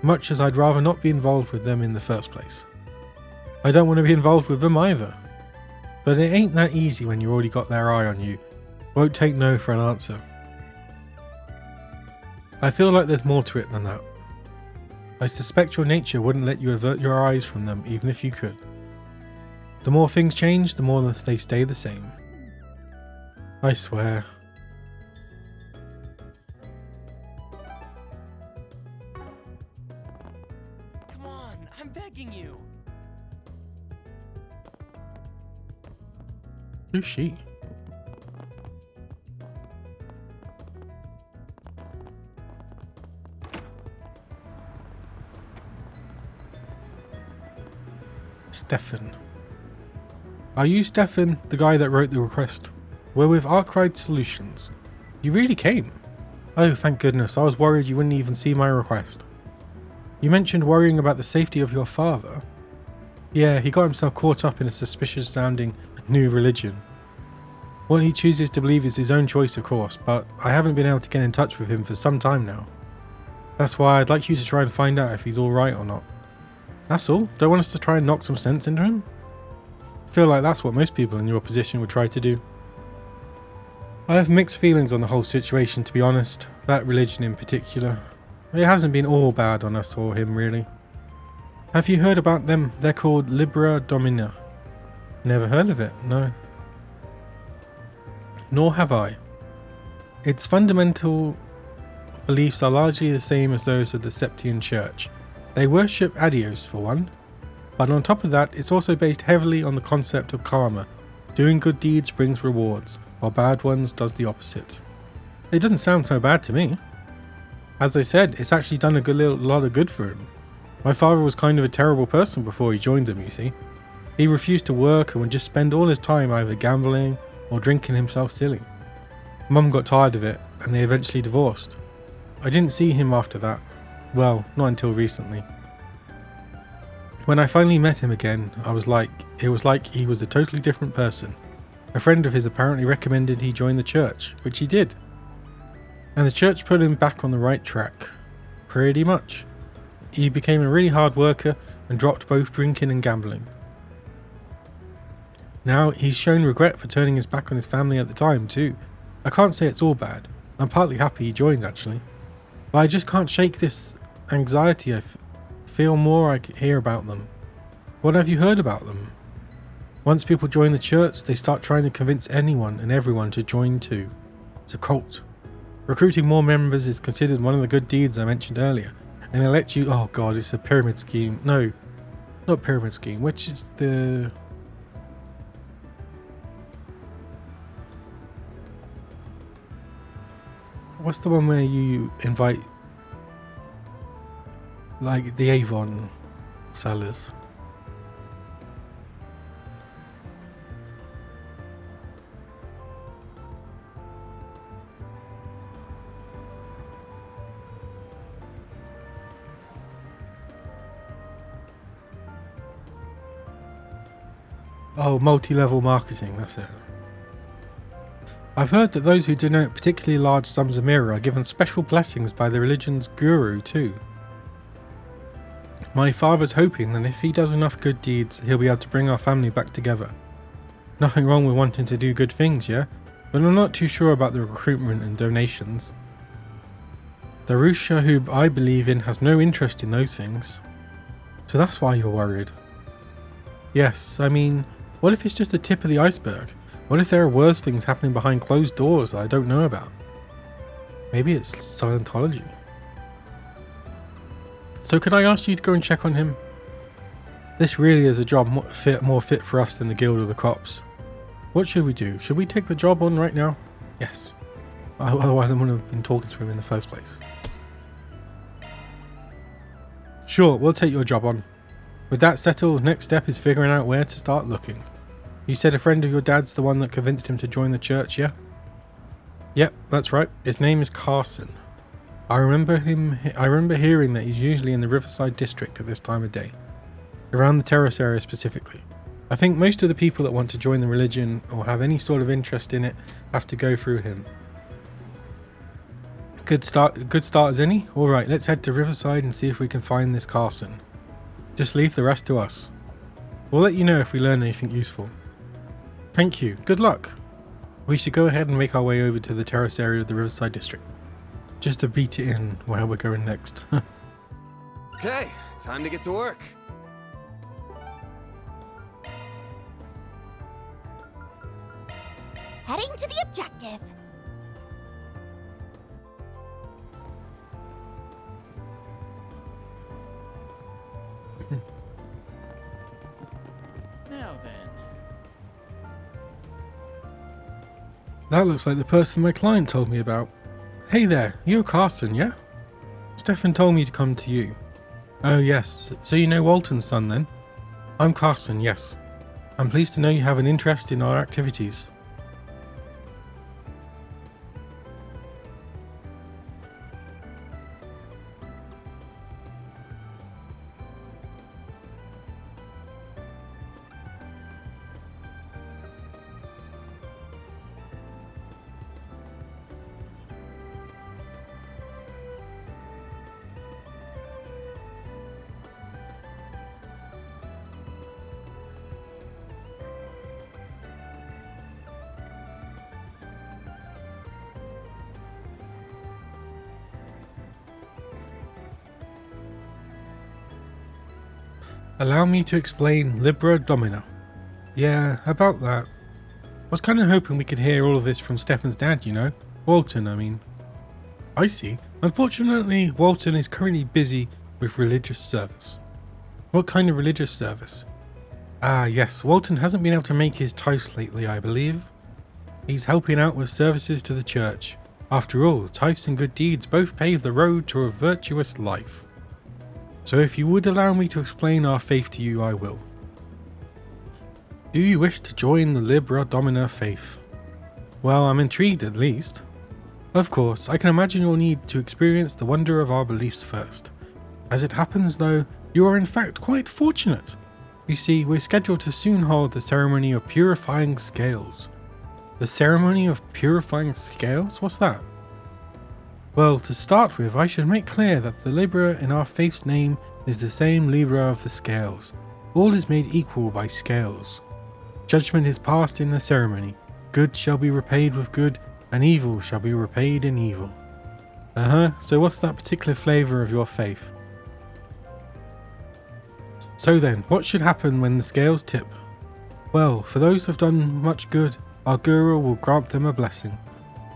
Much as I'd rather not be involved with them in the first place. I don't want to be involved with them either. But it ain't that easy when you already got their eye on you. Won't take no for an answer. I feel like there's more to it than that. I suspect your nature wouldn't let you avert your eyes from them even if you could. The more things change, the more they stay the same. I swear. Come on, I'm begging you. Who's she? Stefan. Are you Stefan, the guy that wrote the request? We're with Arkwright Solutions. You really came? Oh, thank goodness, I was worried you wouldn't even see my request. You mentioned worrying about the safety of your father. Yeah, he got himself caught up in a suspicious sounding new religion. What he chooses to believe is his own choice, of course, but I haven't been able to get in touch with him for some time now. That's why I'd like you to try and find out if he's alright or not. That's all? Don't want us to try and knock some sense into him? I feel like that's what most people in your position would try to do. I have mixed feelings on the whole situation, to be honest, that religion in particular. It hasn't been all bad on us or him really. Have you heard about them? They're called Libera Domina. Never heard of it, no. Nor have I. Its fundamental beliefs are largely the same as those of the Septian Church. They worship Adios for one, but on top of that it's also based heavily on the concept of karma. Doing good deeds brings rewards, while bad ones does the opposite. It doesn't sound so bad to me. As I said, it's actually done a lot of good for him. My father was kind of a terrible person before he joined them, you see. He refused to work and would just spend all his time either gambling or drinking himself silly. Mum got tired of it and they eventually divorced. I didn't see him after that. Well, not until recently. When I finally met him again, it was like he was a totally different person. A friend of his apparently recommended he join the church, which he did. And the church put him back on the right track. Pretty much. He became a really hard worker and dropped both drinking and gambling. Now he's shown regret for turning his back on his family at the time too. I can't say it's all bad. I'm partly happy he joined actually. But I just can't shake this anxiety I feel more I hear about them. What have you heard about them? Once people join the church, they start trying to convince anyone and everyone to join too. It's a cult. Recruiting more members is considered one of the good deeds I mentioned earlier, and it lets you— oh god, it's a pyramid scheme. No, not pyramid scheme, which is the— what's the one where you invite, like, the Avon sellers? Oh, multi-level marketing, that's it. I've heard that those who donate particularly large sums of mirror are given special blessings by the religion's guru too. My father's hoping that if he does enough good deeds, he'll be able to bring our family back together. Nothing wrong with wanting to do good things, yeah? But I'm not too sure about the recruitment and donations. The Rusha who I believe in has no interest in those things. So that's why you're worried. Yes, I mean, what if it's just the tip of the iceberg? What if there are worse things happening behind closed doors that I don't know about? Maybe it's Scientology. So could I ask you to go and check on him? This really is a job more fit for us than the Guild of the Cops. What should we do? Should we take the job on right now? Yes. Otherwise I wouldn't have been talking to him in the first place. Sure, we'll take your job on. With that settled, next step is figuring out where to start looking. You said a friend of your dad's the one that convinced him to join the church, yeah? Yep, that's right. His name is Carson. I remember hearing that he's usually in the Riverside district at this time of day. Around the terrace area specifically. I think most of the people that want to join the religion or have any sort of interest in it have to go through him. Good start as any? Alright, let's head to Riverside and see if we can find this Carson. Just leave the rest to us. We'll let you know if we learn anything useful. Thank you. Good luck. We should go ahead and make our way over to the terrace area of the Riverside district. Just to beat it in where we're going next. Okay, time to get to work. Heading to the objective. Now then. That looks like the person my client told me about. Hey there, you're Carson, yeah? Stefan told me to come to you. Oh yes, so you know Walton's son then? I'm Carson, yes. I'm pleased to know you have an interest in our activities. Allow me to explain Libra Domina. Yeah, about that. Was kind of hoping we could hear all of this from Stefan's dad, you know? Walton, I mean. I see. Unfortunately, Walton is currently busy with religious service. What kind of religious service? Ah, yes, Walton hasn't been able to make his tithes lately, I believe. He's helping out with services to the church. After all, tithes and good deeds both pave the road to a virtuous life. So if you would allow me to explain our faith to you, I will. Do you wish to join the Libra Domina faith? Well, I'm intrigued at least. Of course, I can imagine you'll need to experience the wonder of our beliefs first. As it happens though, you are in fact quite fortunate. You see, we're scheduled to soon hold the ceremony of purifying scales. The ceremony of purifying scales? What's that? Well, to start with, I should make clear that the Libra in our faith's name is the same Libra of the scales. All is made equal by scales. Judgment is passed in the ceremony. Good shall be repaid with good, and evil shall be repaid in evil. So what's that particular flavour of your faith? So then, what should happen when the scales tip? Well, for those who have done much good, our Guru will grant them a blessing.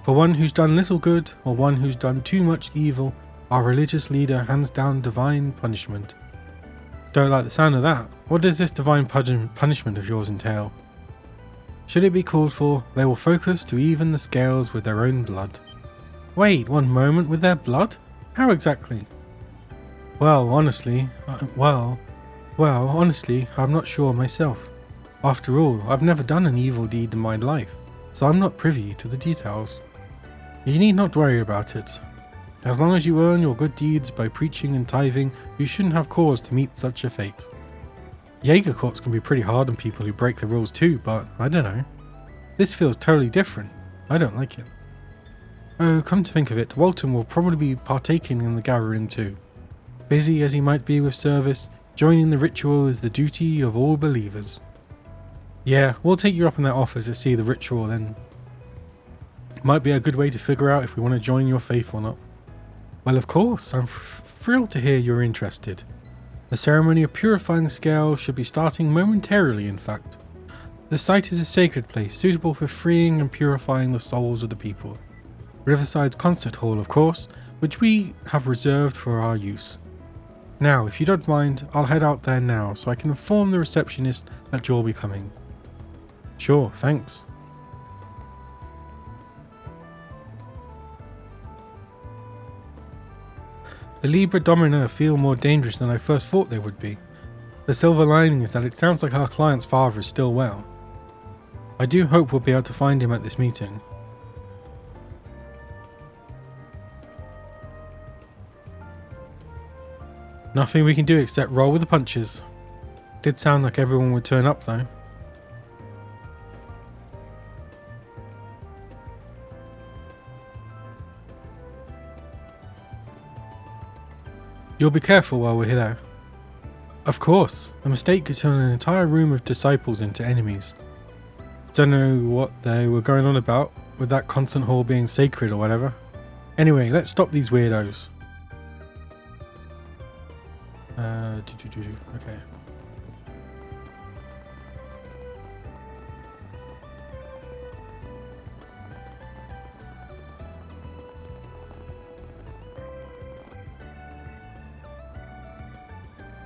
For one who's done little good, or one who's done too much evil, our religious leader hands down divine punishment. Don't like the sound of that. What does this divine punishment of yours entail? Should it be called for, they will focus to even the scales with their own blood. Wait, one moment, with their blood? How exactly? Well, honestly, I'm not sure myself. After all, I've never done an evil deed in my life, so I'm not privy to the details. You need not worry about it. As long as you earn your good deeds by preaching and tithing, you shouldn't have cause to meet such a fate. Jaeger courts can be pretty hard on people who break the rules too, but I don't know. This feels totally different. I don't like it. Oh, come to think of it, Walton will probably be partaking in the gathering too. Busy as he might be with service, joining the ritual is the duty of all believers. Yeah, we'll take you up on that offer to see the ritual then. Might be a good way to figure out if we want to join your faith or not. Well, of course, I'm thrilled to hear you're interested. The ceremony of purifying scales should be starting momentarily, in fact. The site is a sacred place suitable for freeing and purifying the souls of the people. Riverside's concert hall, of course, which we have reserved for our use. Now, if you don't mind, I'll head out there now so I can inform the receptionist that you'll be coming. Sure, thanks. The Libra Domina feel more dangerous than I first thought they would be. The silver lining is that it sounds like our client's father is still well. I do hope we'll be able to find him at this meeting. Nothing we can do except roll with the punches. Did sound like everyone would turn up though. You'll be careful while we're here. Of course, a mistake could turn an entire room of disciples into enemies. Don't know what they were going on about with that concert hall being sacred or whatever. Anyway, let's stop these weirdos. Okay.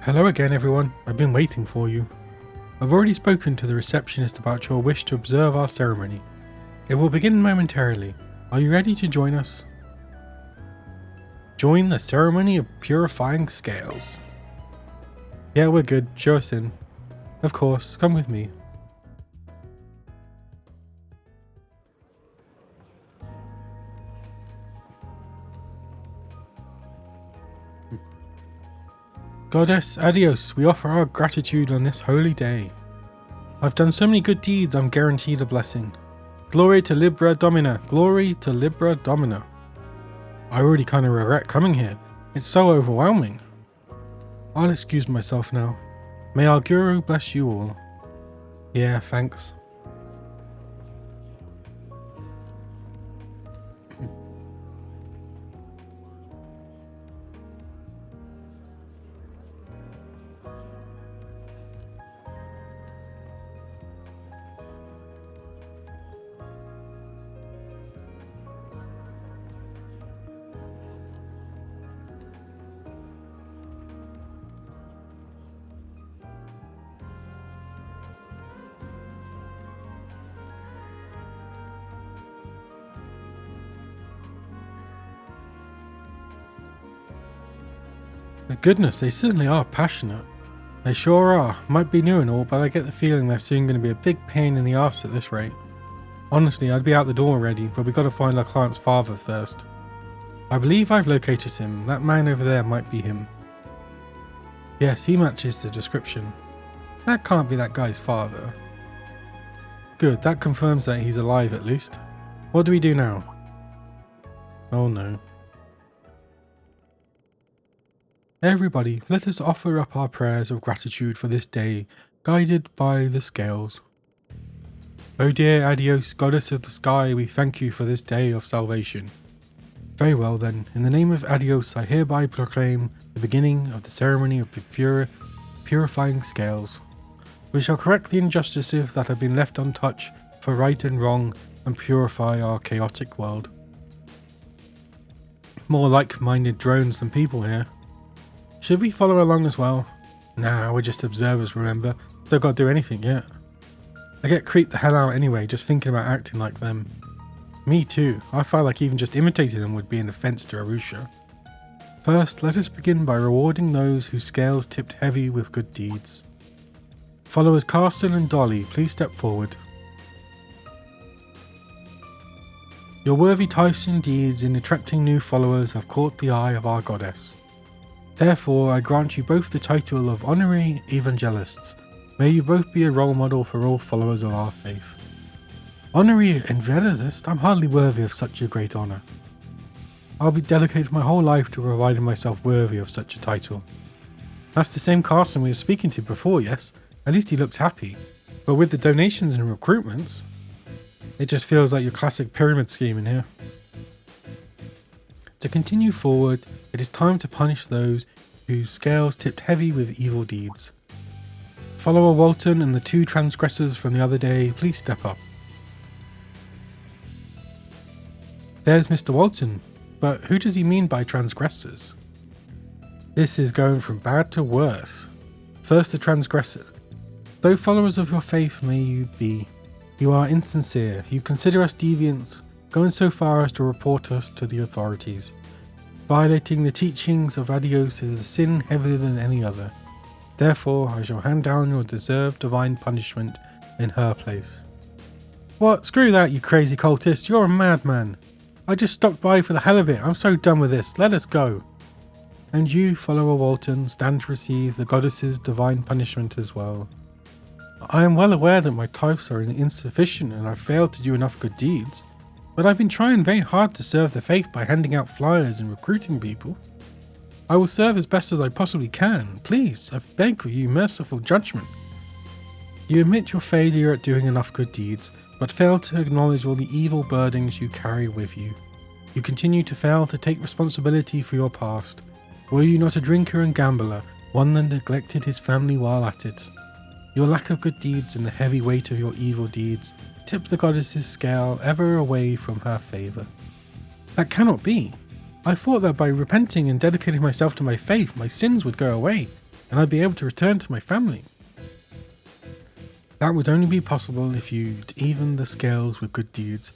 Hello again, everyone. I've been waiting for you. I've already spoken to the receptionist about your wish to observe our ceremony. It will begin momentarily. Are you ready to join us? Join the ceremony of purifying scales. Yeah, we're good. Show us in. Of course, come with me. Goddess, adios, we offer our gratitude on this holy day. I've done so many good deeds, I'm guaranteed a blessing. Glory to Libra Domina, glory to Libra Domina. I already kind of regret coming here. It's so overwhelming. I'll excuse myself now. May our Guru bless you all. Yeah, thanks. But goodness, they certainly are passionate. They sure are. Might be new and all, but I get the feeling they're soon going to be a big pain in the arse at this rate. Honestly, I'd be out the door already, but we got to find our client's father first. I believe I've located him. That man over there might be him. Yes, he matches the description. That can't be that guy's father. Good, that confirms that he's alive at least. What do we do now? Oh no. Everybody, let us offer up our prayers of gratitude for this day, guided by the scales. Oh dear Adios, goddess of the sky, we thank you for this day of salvation. Very well then, in the name of Adios, I hereby proclaim the beginning of the ceremony of purifying scales. We shall correct the injustices that have been left untouched for right and wrong and purify our chaotic world. More like-minded drones than people here. Should we follow along as well? Nah, we're just observers, remember? Don't gotta do anything yet. I get creeped the hell out anyway, just thinking about acting like them. Me too. I feel like even just imitating them would be an offense to Arusha. First, let us begin by rewarding those whose scales tipped heavy with good deeds. Followers Carson and Dolly, please step forward. Your worthy types and deeds in attracting new followers have caught the eye of our goddess. Therefore, I grant you both the title of honorary evangelists. May you both be a role model for all followers of our faith. Honorary evangelist? I'm hardly worthy of such a great honor. I'll be dedicated my whole life to providing myself worthy of such a title. That's the same Carson we were speaking to before, yes? At least he looks happy. But with the donations and recruitments, it just feels like your classic pyramid scheme in here. To continue forward, it is time to punish those whose scales tipped heavy with evil deeds. Follower Walton and the 2 transgressors from the other day, please step up. There's Mr. Walton, but who does he mean by transgressors? This is going from bad to worse. First the transgressor. Though followers of your faith may you be, you are insincere, you consider us deviants, going so far as to report us to the authorities. Violating the teachings of Adios is a sin heavier than any other. Therefore, I shall hand down your deserved divine punishment in her place. What? Screw that, you crazy cultist. You're a madman. I just stopped by for the hell of it. I'm so done with this. Let us go. And you, follower Walton, stand to receive the goddess's divine punishment as well. I am well aware that my tithes are insufficient and I've failed to do enough good deeds, but I've been trying very hard to serve the faith by handing out flyers and recruiting people. I will serve as best as I possibly can. Please, I beg of you merciful judgment. You admit your failure at doing enough good deeds, but fail to acknowledge all the evil burdens you carry with you. You continue to fail to take responsibility for your past. Were you not a drinker and gambler, one that neglected his family while at it? Your lack of good deeds and the heavy weight of your evil deeds tip the goddess's scale ever away from her favour. That cannot be. I thought that by repenting and dedicating myself to my faith, my sins would go away, and I'd be able to return to my family. That would only be possible if you'd even the scales with good deeds.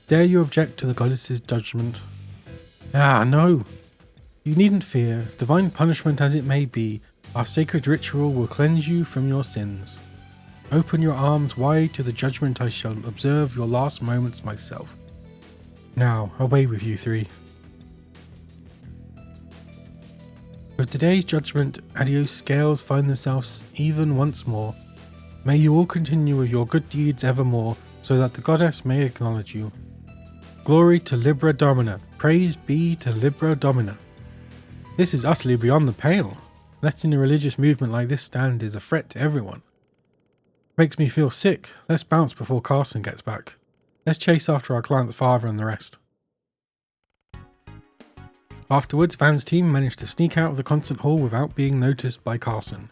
Dare you object to the goddess's judgment? Ah, no. You needn't fear. Divine punishment as it may be, our sacred ritual will cleanse you from your sins. Open your arms wide to the judgment. I shall observe your last moments myself. Now, away with you 3. With today's judgment, Adios scales find themselves even once more. May you all continue with your good deeds evermore, so that the goddess may acknowledge you. Glory to Libra Domina. Praise be to Libra Domina. This is utterly beyond the pale. Letting a religious movement like this stand is a threat to everyone. Makes me feel sick. Let's bounce before Carson gets back. Let's chase after our client's father and the rest. Afterwards, Van's team managed to sneak out of the concert hall without being noticed by Carson.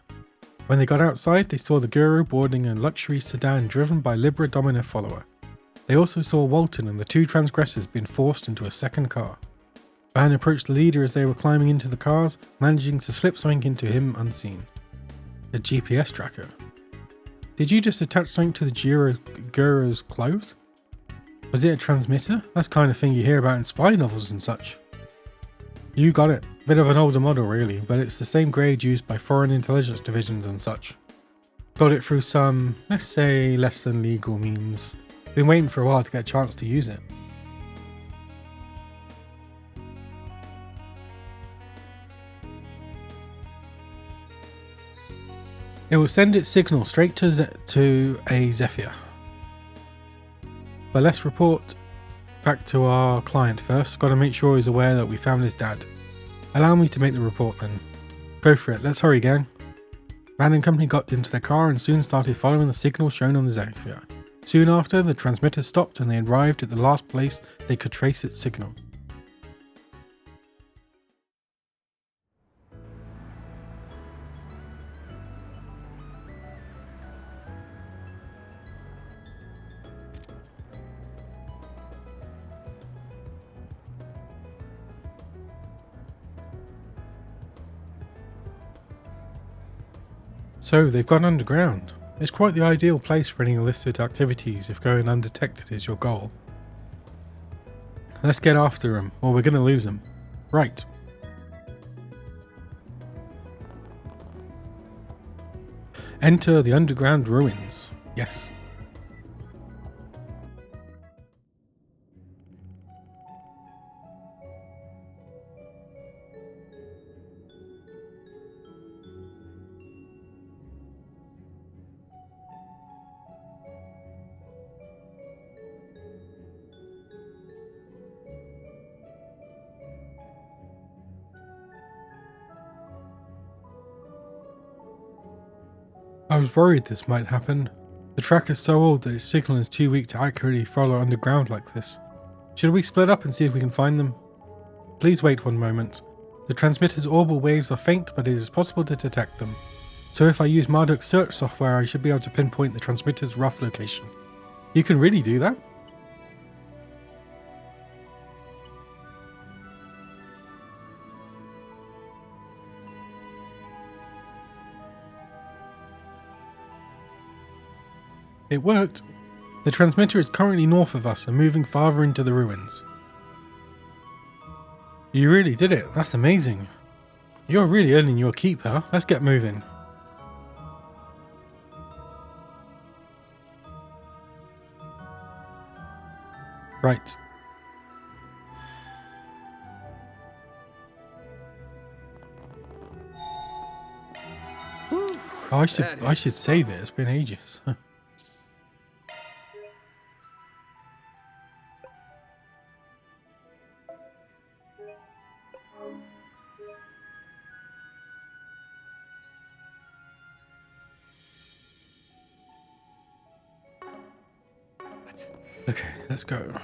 When they got outside, they saw the guru boarding a luxury sedan driven by Libra Domina follower. They also saw Walton and the 2 transgressors being forced into a second car. Van approached the leader as they were climbing into the cars, managing to slip something into him unseen. A GPS tracker. Did you just attach something to the guru's clothes? Was it a transmitter? That's the kind of thing you hear about in spy novels and such. You got it. Bit of an older model really, but it's the same grade used by foreign intelligence divisions and such. Got it through some, let's say, less than legal means. Been waiting for a while to get a chance to use it. It will send its signal straight to a Zephyr. But let's report back to our client first. Got to make sure he's aware that we found his dad. Allow me to make the report then. Go for it, let's hurry gang. Van and company got into their car and soon started following the signal shown on the Zephyr. Soon after, the transmitter stopped and they arrived at the last place they could trace its signal. So they've gone underground. It's quite the ideal place for any illicit activities if going undetected is your goal. Let's get after them, or we're going to lose them. Right. Enter the underground ruins. Yes. I was worried this might happen. The track is so old that its signal is too weak to accurately follow underground like this. Should we split up and see if we can find them? Please wait one moment. The transmitter's orbal waves are faint, but it is possible to detect them. So if I use Marduk's search software, I should be able to pinpoint the transmitter's rough location. You can really do that? It worked. The transmitter is currently north of us and moving farther into the ruins. You really did it. That's amazing. You're really earning your keep, huh? Let's get moving. Right. Oh, I should save it. It's been ages. Okay, let's go.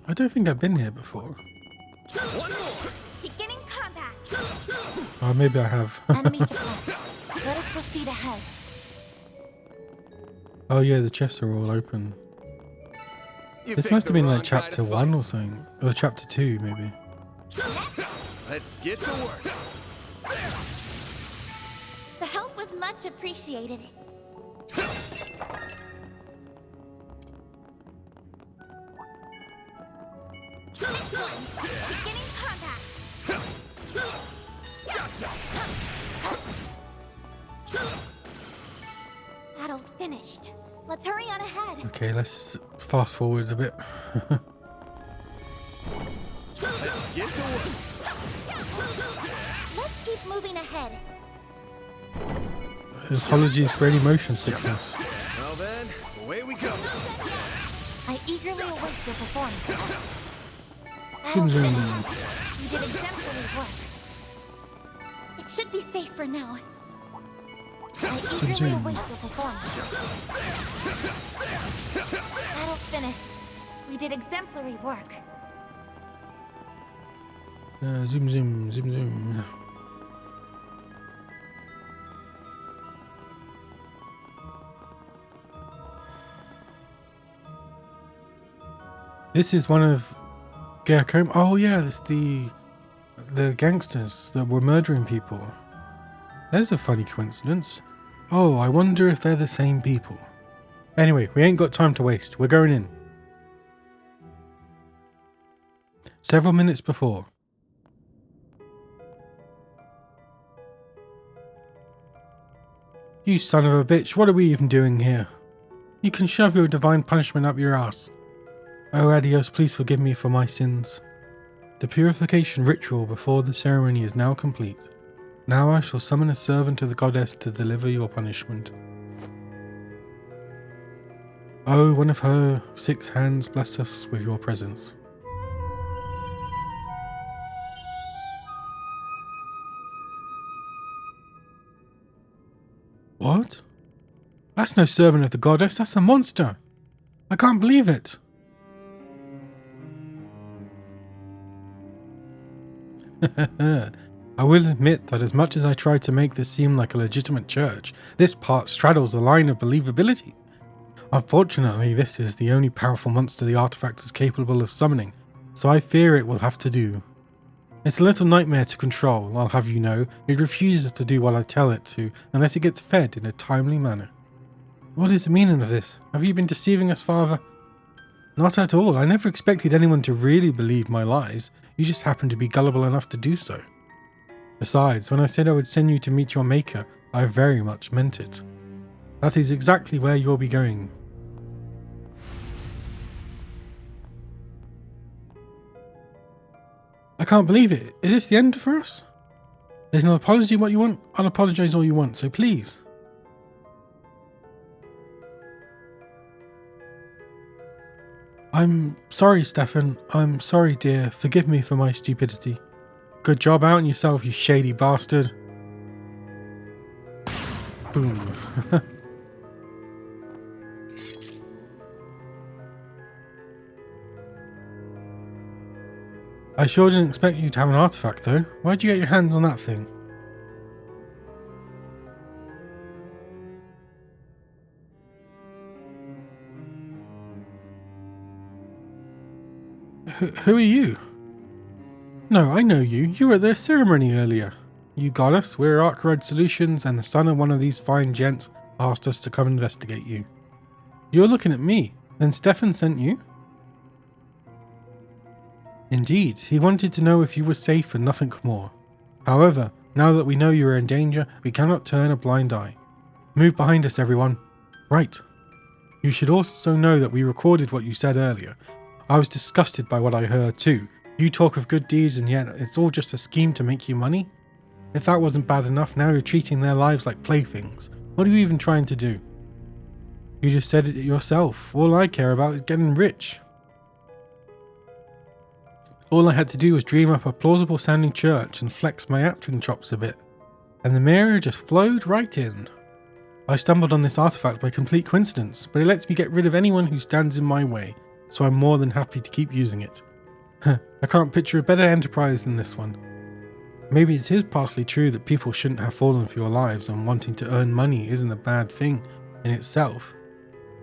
I don't think I've been here before. Beginning combat. Oh, maybe I have. Enemy suppressed. Let us proceed ahead. Oh yeah, the chests are all open. This must have been like chapter 1 or something. Or chapter 2, maybe. Let's get to work. The help was much appreciated. Next one. Beginning combat. Battle finished. Let's hurry on ahead. Okay, let's fast forward a bit. Let's get to work. Let's keep moving ahead. Apologies for any motion sickness. Well then, away we go. I eagerly await your performance. Zoom, zoom. You did exemplary work. It should be safe for now. I eagerly await your performance. Battle finished. We did exemplary work. Zoom, zoom, zoom, zoom. This is one of Gercombe. Oh yeah, it's the gangsters that were murdering people. There's a funny coincidence. Oh, I wonder if they're the same people. Anyway, we ain't got time to waste. We're going in. Several minutes before. You son of a bitch, what are we even doing here? You can shove your divine punishment up your ass. Oh Adios, please forgive me for my sins. The purification ritual before the ceremony is now complete. Now I shall summon a servant of the goddess to deliver your punishment. Oh, one of her 6 hands bless us with your presence. What? That's no servant of the goddess, that's a monster! I can't believe it! I will admit that as much as I try to make this seem like a legitimate church, this part straddles the line of believability. Unfortunately, this is the only powerful monster the artifact is capable of summoning, so I fear it will have to do. It's a little nightmare to control, I'll have you know. It refuses to do what I tell it to, unless it gets fed in a timely manner. What is the meaning of this? Have you been deceiving us, Father? Not at all. I never expected anyone to really believe my lies. You just happened to be gullible enough to do so. Besides, when I said I would send you to meet your maker, I very much meant it. That is exactly where you'll be going. I can't believe it. Is this the end for us? There's an apology what you want? I'll apologise all you want, so please. I'm sorry, Stefan. I'm sorry, dear. Forgive me for my stupidity. Good job out on yourself, you shady bastard. Boom. I sure didn't expect you to have an artifact though. Where'd you get your hands on that thing? Who are you? No, I know you. You were at the ceremony earlier. You got us. We're Arc Red Solutions, and the son of one of these fine gents asked us to come investigate you. You're looking at me. Then Stefan sent you? Indeed, he wanted to know if you were safe and nothing more. However, now that we know you are in danger, we cannot turn a blind eye. Move behind us, everyone. Right. You should also know that we recorded what you said earlier. I was disgusted by what I heard too. You talk of good deeds and yet it's all just a scheme to make you money? If that wasn't bad enough, now you're treating their lives like playthings. What are you even trying to do? You just said it yourself. All I care about is getting rich. All I had to do was dream up a plausible sounding church and flex my acting chops a bit. And the mirror just flowed right in. I stumbled on this artifact by complete coincidence, but it lets me get rid of anyone who stands in my way, so I'm more than happy to keep using it. I can't picture a better enterprise than this one. Maybe it is partly true that people shouldn't have fallen for your lives, and wanting to earn money isn't a bad thing in itself.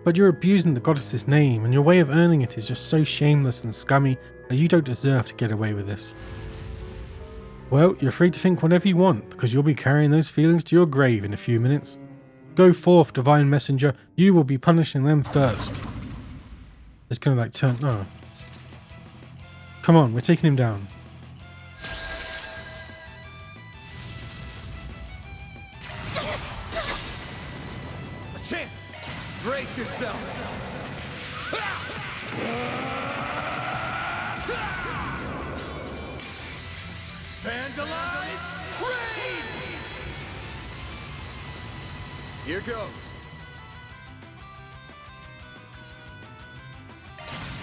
But you're abusing the goddess's name, and your way of earning it is just so shameless and scummy that you don't deserve to get away with this. Well, you're free to think whatever you want, because you'll be carrying those feelings to your grave in a few minutes. Go forth, divine messenger, you will be punishing them first. It's gonna like turn... oh. Come on, we're taking him down. A chance! Brace yourself! Vandalize! Raid! Here goes.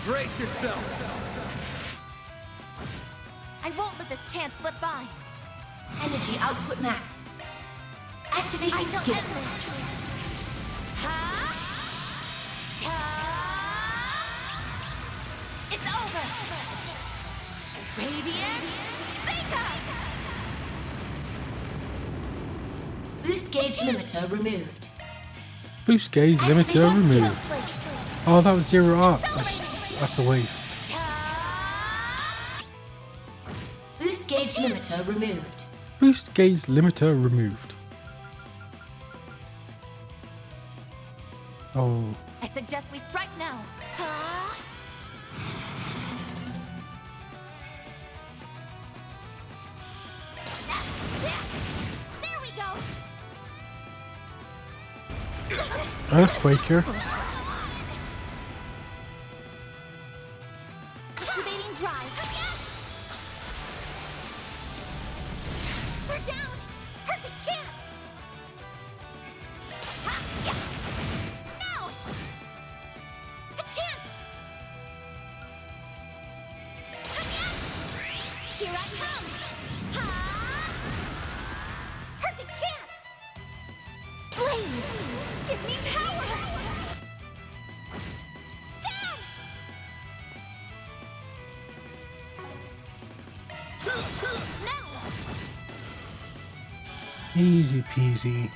Brace yourself! I won't let this chance slip by. Energy output max. Activating skill. It's over. Radiant Seeker. Boost gauge limiter removed. Boost gauge limiter removed. Oh, that was 0 arts. That's a waste. Boost gauge limiter removed. Boost gauge limiter removed. Oh. I suggest we strike now. There we go. Earthquaker. Activating drive. We're down. Perfect chance. No. A chance. Here I come. Perfect chance. Flames. Give me power. Down. No. Easy peasy.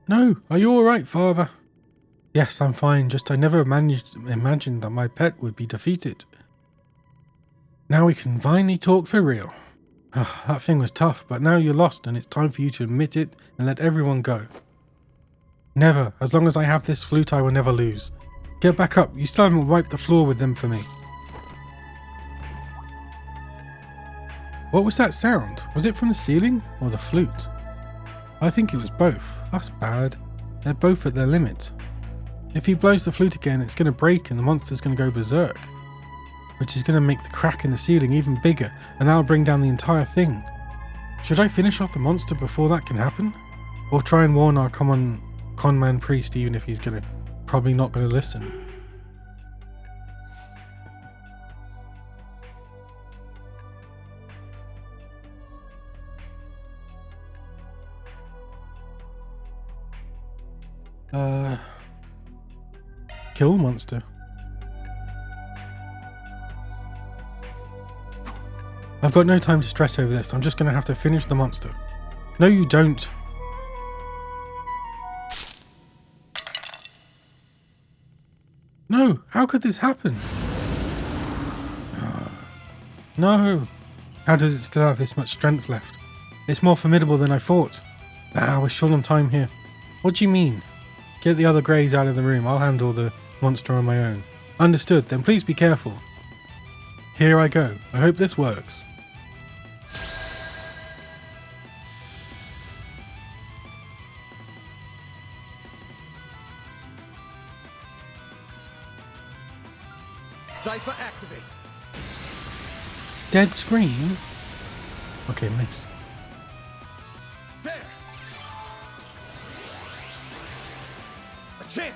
No, are you alright, Father? Yes, I'm fine, just I never imagined that my pet would be defeated. Now we can finally talk for real. That thing was tough, but now you're lost and it's time for you to admit it and let everyone go. Never. As long as I have this flute, I will never lose. Get back up. You still haven't wiped the floor with them for me. What was that sound? Was it from the ceiling or the flute? I think it was both. That's bad. They're both at their limit. If he blows the flute again, it's going to break and the monster's going to go berserk, which is going to make the crack in the ceiling even bigger, and that'll bring down the entire thing. Should I finish off the monster before that can happen? Or try and warn our conman priest, even if he's probably not going to listen? Kill the monster. I've got no time to stress over this. I'm just going to have to finish the monster. No, you don't. No, how could this happen? No. How does it still have this much strength left? It's more formidable than I thought. We're short on time here. What do you mean? Get the other greys out of the room. I'll handle the monster on my own. Understood. Then please be careful. Here I go. I hope this works. Cypher activate. Dead screen? Okay, miss. There. A chance.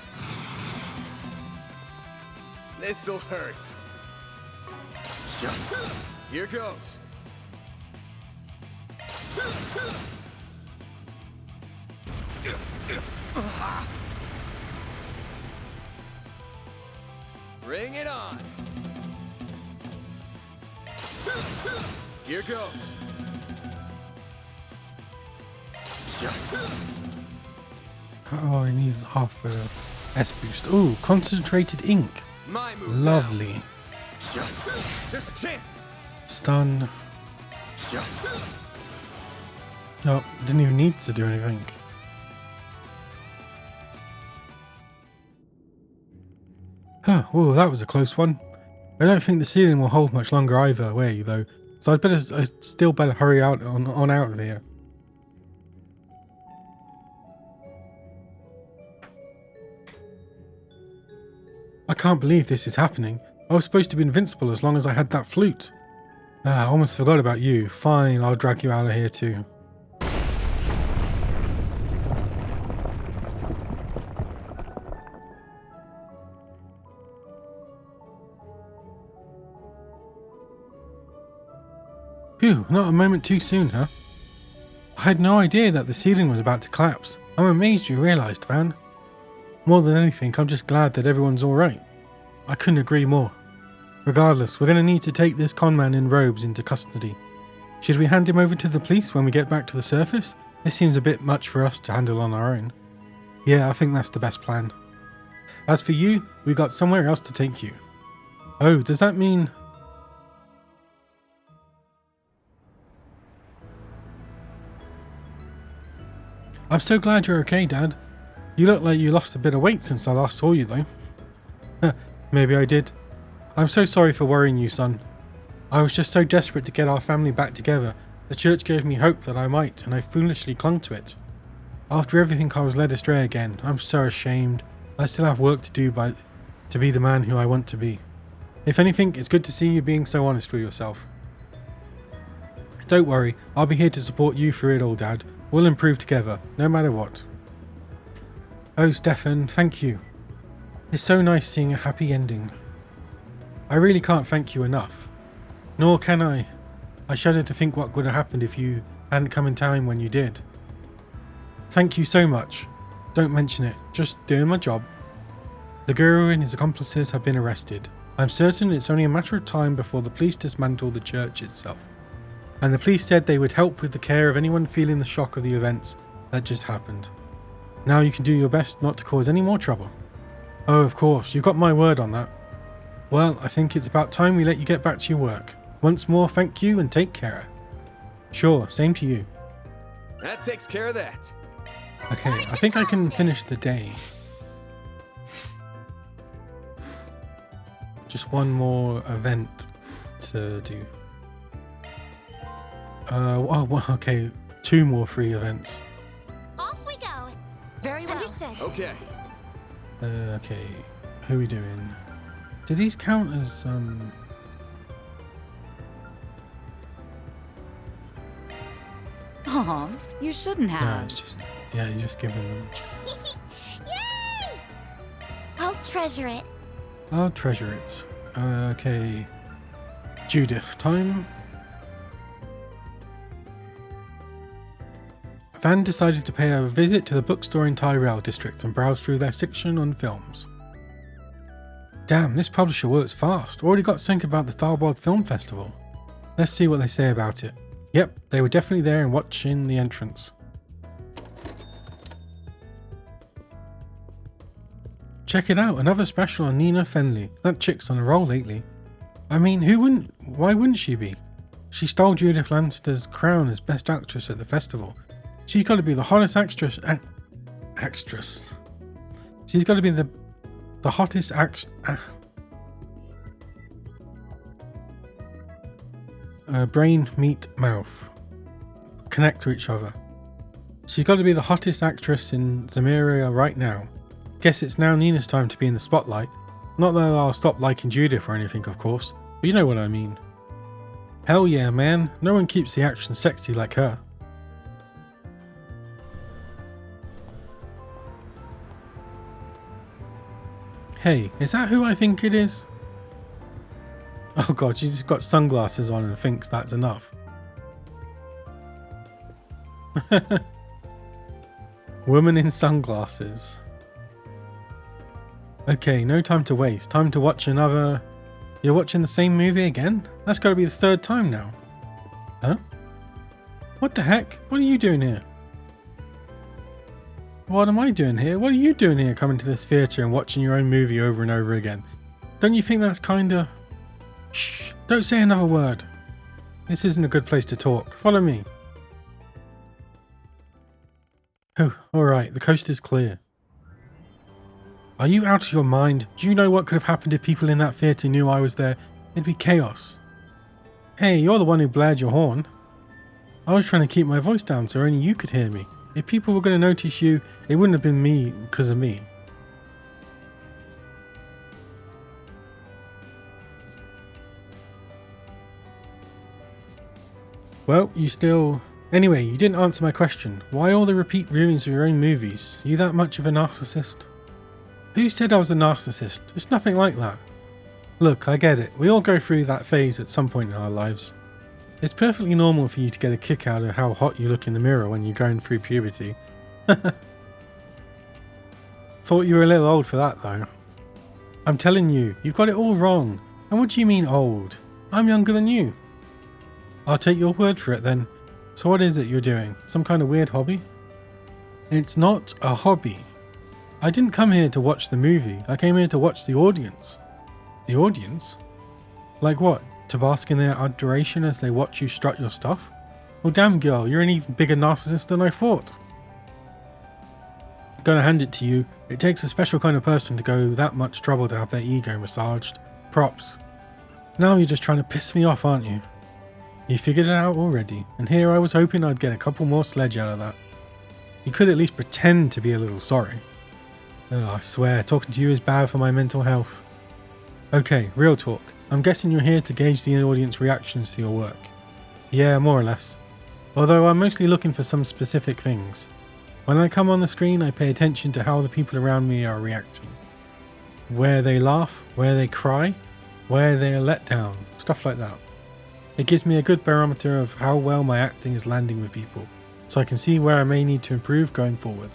This'll hurt. Here goes. Bring it on. Here goes. Oh, it needs half a S boost. Ooh, concentrated ink. My move. Lovely. There's a chance. Stun. No, didn't even need to do anything. Huh, ooh, that was a close one. I don't think the ceiling will hold much longer either way, though, so I still better hurry out on out of here. I can't believe this is happening. I was supposed to be invincible as long as I had that flute. I almost forgot about you. Fine, I'll drag you out of here too. Phew, not a moment too soon, huh? I had no idea that the ceiling was about to collapse. I'm amazed you realised, Van. More than anything, I'm just glad that everyone's alright. I couldn't agree more. Regardless, we're going to need to take this conman in robes into custody. Should we hand him over to the police when we get back to the surface? This seems a bit much for us to handle on our own. Yeah, I think that's the best plan. As for you, we've got somewhere else to take you. Oh, does that mean... I'm so glad you're okay, Dad. You look like you lost a bit of weight since I last saw you, though. Maybe I did. I'm so sorry for worrying you, son. I was just so desperate to get our family back together. The church gave me hope that I might, and I foolishly clung to it. After everything, I was led astray again. I'm so ashamed. I still have work to do to be the man who I want to be. If anything, it's good to see you being so honest with yourself. Don't worry, I'll be here to support you through it all, Dad. We'll improve together, no matter what. Oh, Stefan, thank you. It's so nice seeing a happy ending. I really can't thank you enough. Nor can I. I shudder to think what would have happened if you hadn't come in time when you did. Thank you so much. Don't mention it, just doing my job. The guru and his accomplices have been arrested. I'm certain it's only a matter of time before the police dismantle the church itself. And the police said they would help with the care of anyone feeling the shock of the events that just happened. Now you can do your best not to cause any more trouble. Oh, of course, you got my word on that. Well, I think it's about time we let you get back to your work. Once more, thank you and take care. Sure, same to you. That takes care of that. Okay, I think I can finish the day. Just one more event to do. Oh, well, okay, 2 more free events. Off we go. Very well. Understood. Okay. Okay, who are we doing? Do these count as, Aw, you shouldn't No, have. it's just, yeah, you're just giving them. Yay! I'll treasure it. I'll treasure it. Okay. Judith, time. Van decided to pay a visit to the bookstore in Tyrell district and browse through their section on films. Damn, this publisher works fast. Already got something about the Tharbod Film Festival. Let's see what they say about it. Yep, they were definitely there and watching the entrance. Check it out, another special on Nina Fenley. That chick's on a roll lately. I mean, why wouldn't she be? She stole Judith Lancaster's crown as Best Actress at the festival. She's got to be the hottest actress. She's got to be the hottest brain, meat, mouth. Connect to each other. She's got to be the hottest actress in Zamiria right now. Guess it's now Nina's time to be in the spotlight. Not that I'll stop liking Judith or anything, of course, but you know what I mean. Hell yeah, man. No one keeps the action sexy like her. Hey, is that who I think it is? Oh god, she's got sunglasses on and thinks that's enough. Woman in sunglasses. Okay, no time to waste. Time to watch another... You're watching the same movie again? That's got to be the 3rd time now. Huh? What the heck? What are you doing here? What am I doing here? What are you doing here coming to this theatre and watching your own movie over and over again? Don't you think that's kinda... Shh, don't say another word. This isn't a good place to talk. Follow me. Oh, alright, the coast is clear. Are you out of your mind? Do you know what could have happened if people in that theatre knew I was there? It'd be chaos. Hey, you're the one who blared your horn. I was trying to keep my voice down so only you could hear me. If people were going to notice you, it wouldn't have been me because of me. Well, you still... Anyway, you didn't answer my question. Why all the repeat viewings of your own movies? You that much of a narcissist? Who said I was a narcissist? It's nothing like that. Look, I get it. We all go through that phase at some point in our lives. It's perfectly normal for you to get a kick out of how hot you look in the mirror when you're going through puberty. Thought you were a little old for that though. I'm telling you, you've got it all wrong. And what do you mean old? I'm younger than you. I'll take your word for it then. So what is it you're doing? Some kind of weird hobby? It's not a hobby. I didn't come here to watch the movie. I came here to watch the audience. The audience? Like what? To bask in their adoration as they watch you strut your stuff? Well damn girl, you're an even bigger narcissist than I thought. Gotta hand it to you, it takes a special kind of person to go that much trouble to have their ego massaged. Props. Now you're just trying to piss me off, aren't you? You figured it out already, and here I was hoping I'd get a couple more sledge out of that. You could at least pretend to be a little sorry. Oh, I swear, talking to you is bad for my mental health. Okay, real talk. I'm guessing you're here to gauge the audience reactions to your work. Yeah, more or less. Although I'm mostly looking for some specific things. When I come on the screen, I pay attention to how the people around me are reacting. Where they laugh, where they cry, where they are let down, stuff like that. It gives me a good barometer of how well my acting is landing with people, so I can see where I may need to improve going forward.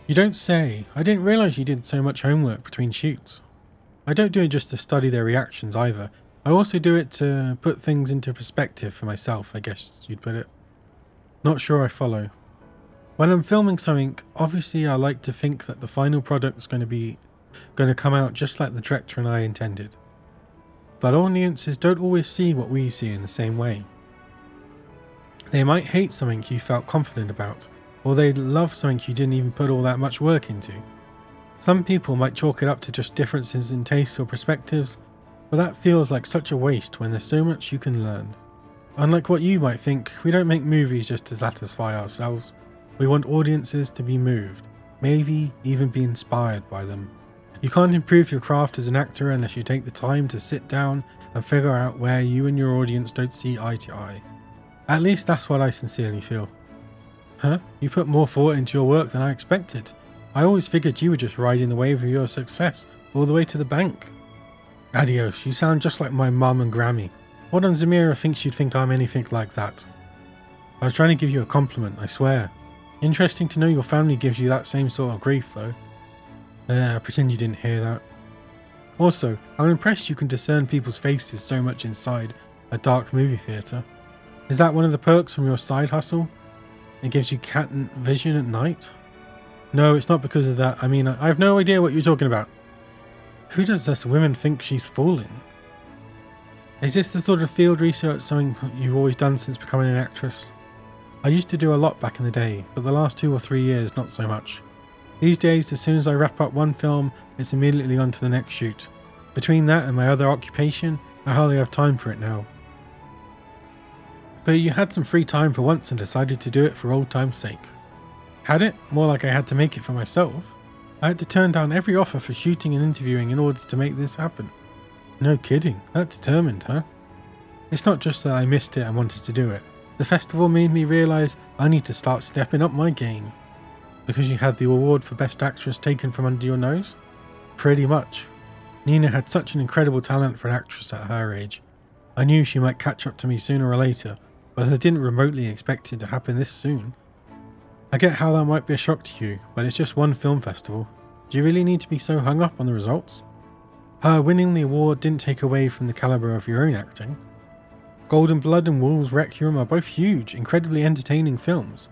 You don't say. I didn't realise you did so much homework between shoots. I don't do it just to study their reactions either. I also do it to put things into perspective for myself, I guess you'd put it. Not sure I follow. When I'm filming something, obviously I like to think that the final product is going to come out just like the director and I intended. But audiences don't always see what we see in the same way. They might hate something you felt confident about, or they'd love something you didn't even put all that much work into. Some people might chalk it up to just differences in tastes or perspectives, but that feels like such a waste when there's so much you can learn. Unlike what you might think, we don't make movies just to satisfy ourselves. We want audiences to be moved, maybe even be inspired by them. You can't improve your craft as an actor unless you take the time to sit down and figure out where you and your audience don't see eye to eye. At least that's what I sincerely feel. Huh? You put more thought into your work than I expected. I always figured you were just riding the wave of your success all the way to the bank. Adios, you sound just like my mum and Grammy. What on Zamira thinks you'd think I'm anything like that? I was trying to give you a compliment, I swear. Interesting to know your family gives you that same sort of grief though. Pretend you didn't hear that. Also, I'm impressed you can discern people's faces so much inside a dark movie theatre. Is that one of the perks from your side hustle? It gives you cat vision at night? No, it's not because of that. I mean, I have no idea what you're talking about. Who does this women think she's fooling? Is this the sort of field research something you've always done since becoming an actress? I used to do a lot back in the day, but the last 2 or 3 years not so much. These days, as soon as I wrap up one film, it's immediately on to the next shoot. Between that and my other occupation, I hardly have time for it now. But you had some free time for once and decided to do it for old time's sake. Had it? More like I had to make it for myself. I had to turn down every offer for shooting and interviewing in order to make this happen. No kidding, that determined, huh? It's not just that I missed it and wanted to do it. The festival made me realise I need to start stepping up my game. Because you had the award for Best Actress taken from under your nose? Pretty much. Nina had such an incredible talent for an actress at her age. I knew she might catch up to me sooner or later, but I didn't remotely expect it to happen this soon. I get how that might be a shock to you, but it's just one film festival. Do you really need to be so hung up on the results? Her winning the award didn't take away from the calibre of your own acting. Golden Blood and Wolves Requiem are both huge, incredibly entertaining films.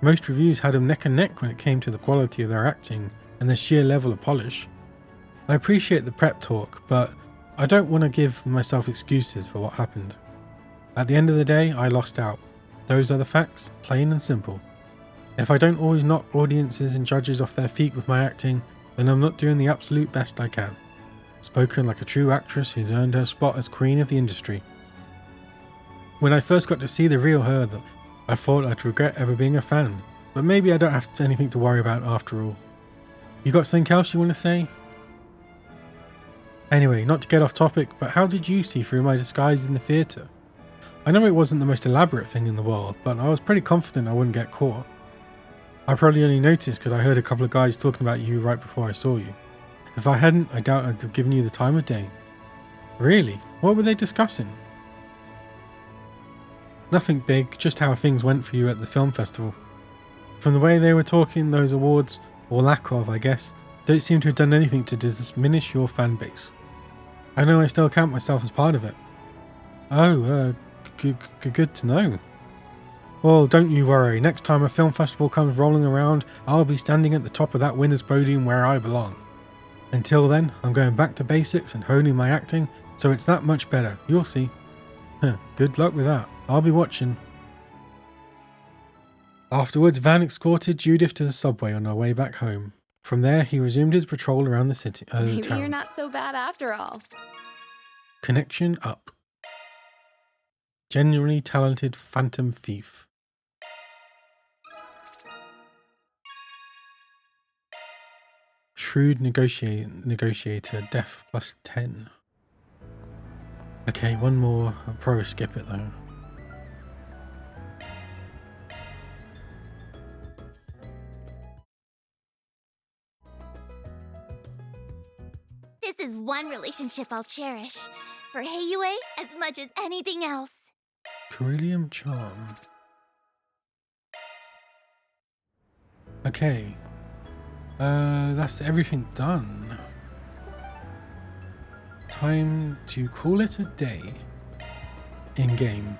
Most reviews had them neck and neck when it came to the quality of their acting and their sheer level of polish. I appreciate the prep talk, but I don't want to give myself excuses for what happened. At the end of the day, I lost out. Those are the facts, plain and simple. If I don't always knock audiences and judges off their feet with my acting, then I'm not doing the absolute best I can. Spoken like a true actress who's earned her spot as queen of the industry. When I first got to see the real her, I thought I'd regret ever being a fan, but maybe I don't have anything to worry about after all. You got something else you want to say? Anyway, not to get off topic, but how did you see through my disguise in the theatre? I know it wasn't the most elaborate thing in the world, but I was pretty confident I wouldn't get caught. I probably only noticed because I heard a couple of guys talking about you right before I saw you. If I hadn't, I doubt I'd have given you the time of day. Really? What were they discussing? Nothing big, just how things went for you at the film festival. From the way they were talking, those awards, or lack of, I guess, don't seem to have done anything to diminish your fan base. I know I still count myself as part of it. Oh, good to know. Well, don't you worry, next time a film festival comes rolling around, I'll be standing at the top of that winner's podium where I belong. Until then, I'm going back to basics and honing my acting, so it's that much better, you'll see. Good luck with that. I'll be watching. Afterwards, Van escorted Judith to the subway on her way back home. From there, he resumed his patrol around the city. Maybe town. you're not so bad after all. Connection up. Genuinely talented phantom thief. Shrewd negotiator, death plus 10. Okay, one more. I'll probably skip it though. This is one relationship I'll cherish. For Heiyue, as much as anything else. Cerulean Charm. Okay. That's everything done. Time to call it a day. In game.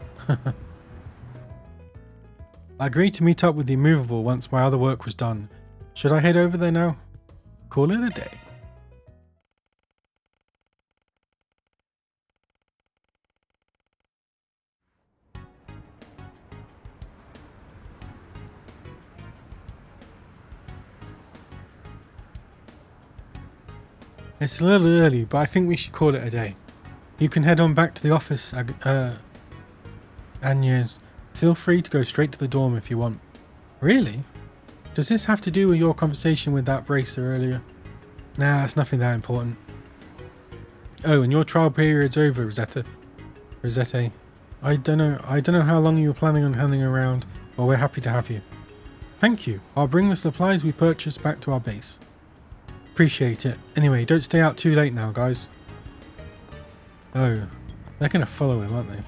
I agreed to meet up with the immovable once my other work was done. Should I head over there now? Call it a day. It's a little early, but I think we should call it a day. You can head on back to the office, Agnes. Feel free to go straight to the dorm if you want. Really? Does this have to do with your conversation with that bracer earlier? Nah, it's nothing that important. Oh, and your trial period's over, Rosette. I don't know how long you were planning on hanging around, but we're happy to have you. Thank you. I'll bring the supplies we purchased back to our base. Appreciate it. Anyway, don't stay out too late now, guys. Oh, they're gonna follow him, aren't they?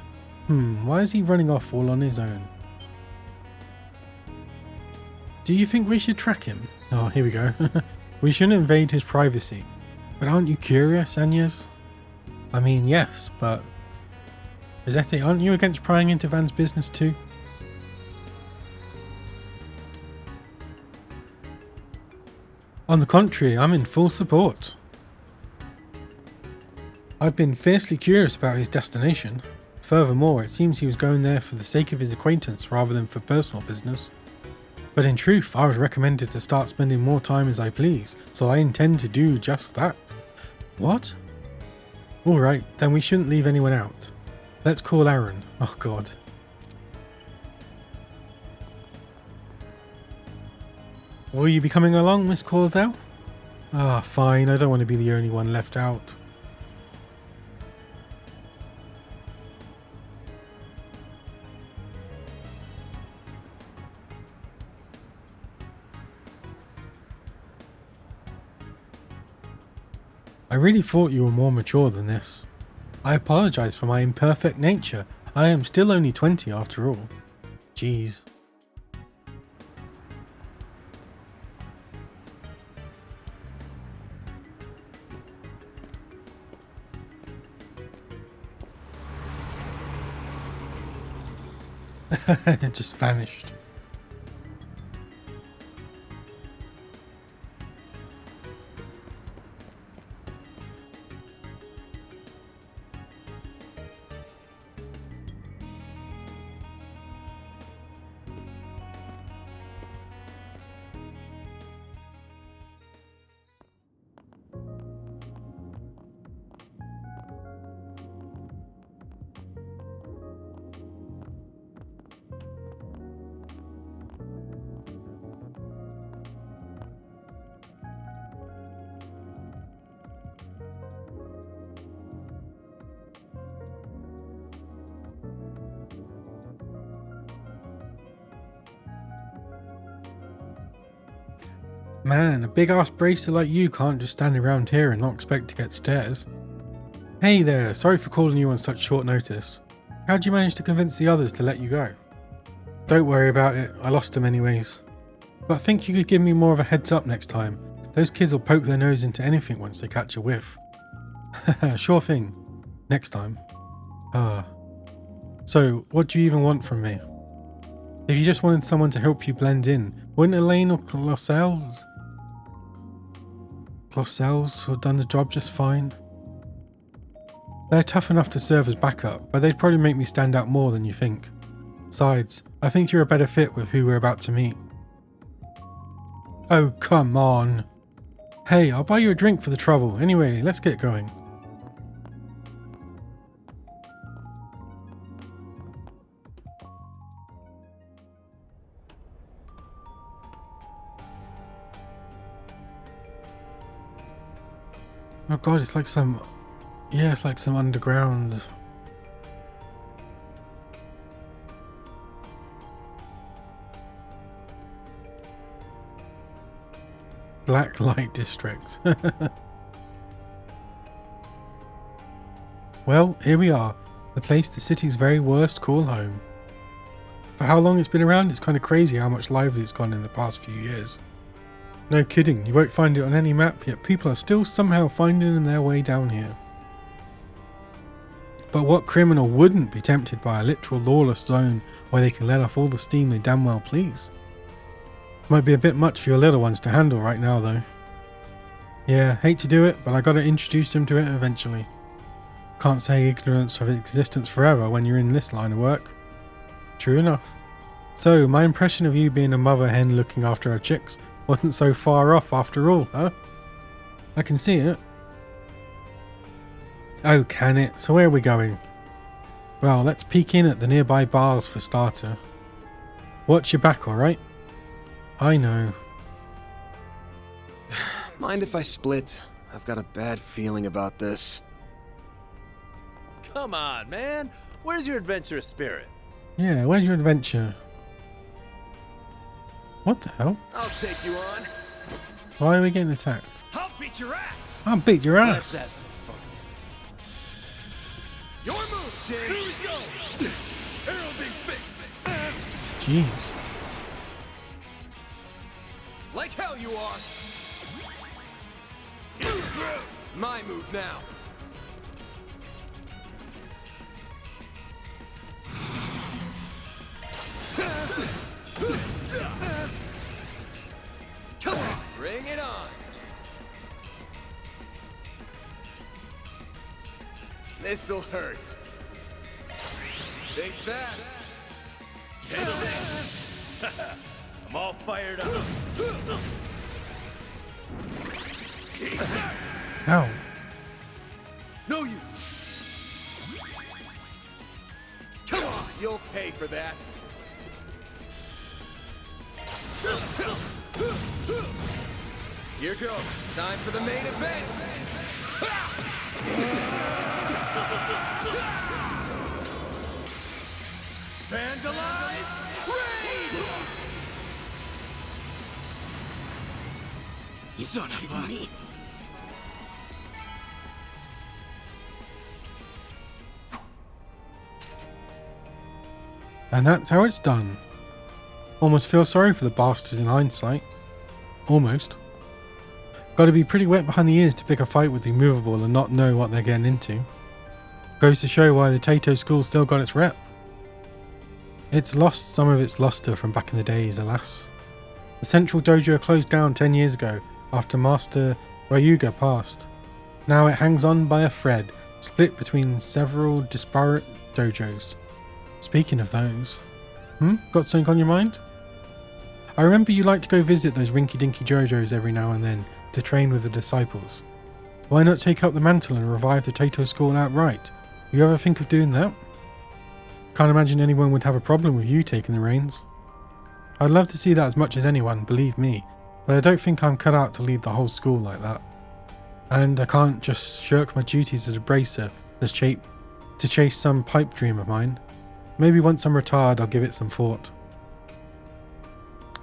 Why is he running off all on his own? Do you think we should track him? Oh, here we go. We shouldn't invade his privacy. But aren't you curious, Agnes? I mean, yes, but... Rosette, aren't you against prying into Van's business too? On the contrary, I'm in full support. I've been fiercely curious about his destination. Furthermore, it seems he was going there for the sake of his acquaintance rather than for personal business. But in truth, I was recommended to start spending more time as I please, so I intend to do just that. What? Alright, then we shouldn't leave anyone out. Let's call Aaron. Oh god. Will you be coming along, Miss Cordell? Ah, fine, I don't want to be the only one left out. I really thought you were more mature than this. I apologize for my imperfect nature. I am still only 20 after all. Jeez. It just vanished. Man, a big ass bracer like you can't just stand around here and not expect to get stares. Hey there, sorry for calling you on such short notice. How'd you manage to convince the others to let you go? Don't worry about it, I lost them anyways. But I think you could give me more of a heads up next time. Those kids will poke their nose into anything once they catch a whiff. Sure thing. Next time. So, what do you even want from me? If you just wanted someone to help you blend in, wouldn't Elaine or Clossels have done the job just fine? They're tough enough to serve as backup, but they'd probably make me stand out more than you think. Besides, I think you're a better fit with who we're about to meet. Oh, come on. Hey, I'll buy you a drink for the trouble. Anyway, let's get going. Oh god, it's like some... Yeah, it's like some underground... Black light district. Well, here we are. The place the city's very worst call home. For how long it's been around, it's kind of crazy how much lively it's gone in the past few years. No kidding, you won't find it on any map, yet people are still somehow finding their way down here. But what criminal wouldn't be tempted by a literal lawless zone where they can let off all the steam they damn well please? Might be a bit much for your little ones to handle right now though. Yeah, hate to do it, but I gotta introduce them to it eventually. Can't say ignorance of its existence forever when you're in this line of work. True enough. So, my impression of you being a mother hen looking after her chicks wasn't so far off after all, huh? I can see it. Oh, can it? So where are we going? Well, let's peek in at the nearby bars for starter. Watch your back, alright? I know. Mind if I split? I've got a bad feeling about this. Come on, man. Where's your adventurous spirit? Yeah, where's your adventure? What the hell? I'll take you on. Why are we getting attacked? I'll beat your ass. I'll beat your Let's ass. have some fun. Your move, Jay. Here we go. Heralding fist. Jeez. Like hell you are. My move now. Come on, bring it on. This'll hurt. Think fast. I'm all fired up. Ow. No use. Come on, you'll pay for that. Here goes. Time for the main event. Vandalize Raid! Son of a... me. And that's how it's done. Almost feel sorry for the bastards in hindsight. Almost. Gotta be pretty wet behind the ears to pick a fight with the immovable and not know what they're getting into. Goes to show why the Tato school still got its rep. It's lost some of its luster from back in the days, alas. The central dojo closed down 10 years ago after Master Ryuga passed. Now it hangs on by a thread, split between several disparate dojos. Speaking of those, got something on your mind? I remember you like to go visit those rinky-dinky dojos every now and then to train with the disciples. Why not take up the mantle and revive the Tato school outright? You ever think of doing that? Can't imagine anyone would have a problem with you taking the reins. I'd love to see that as much as anyone, believe me, but I don't think I'm cut out to lead the whole school like that. And I can't just shirk my duties as a bracer to chase some pipe dream of mine. Maybe once I'm retired I'll give it some thought.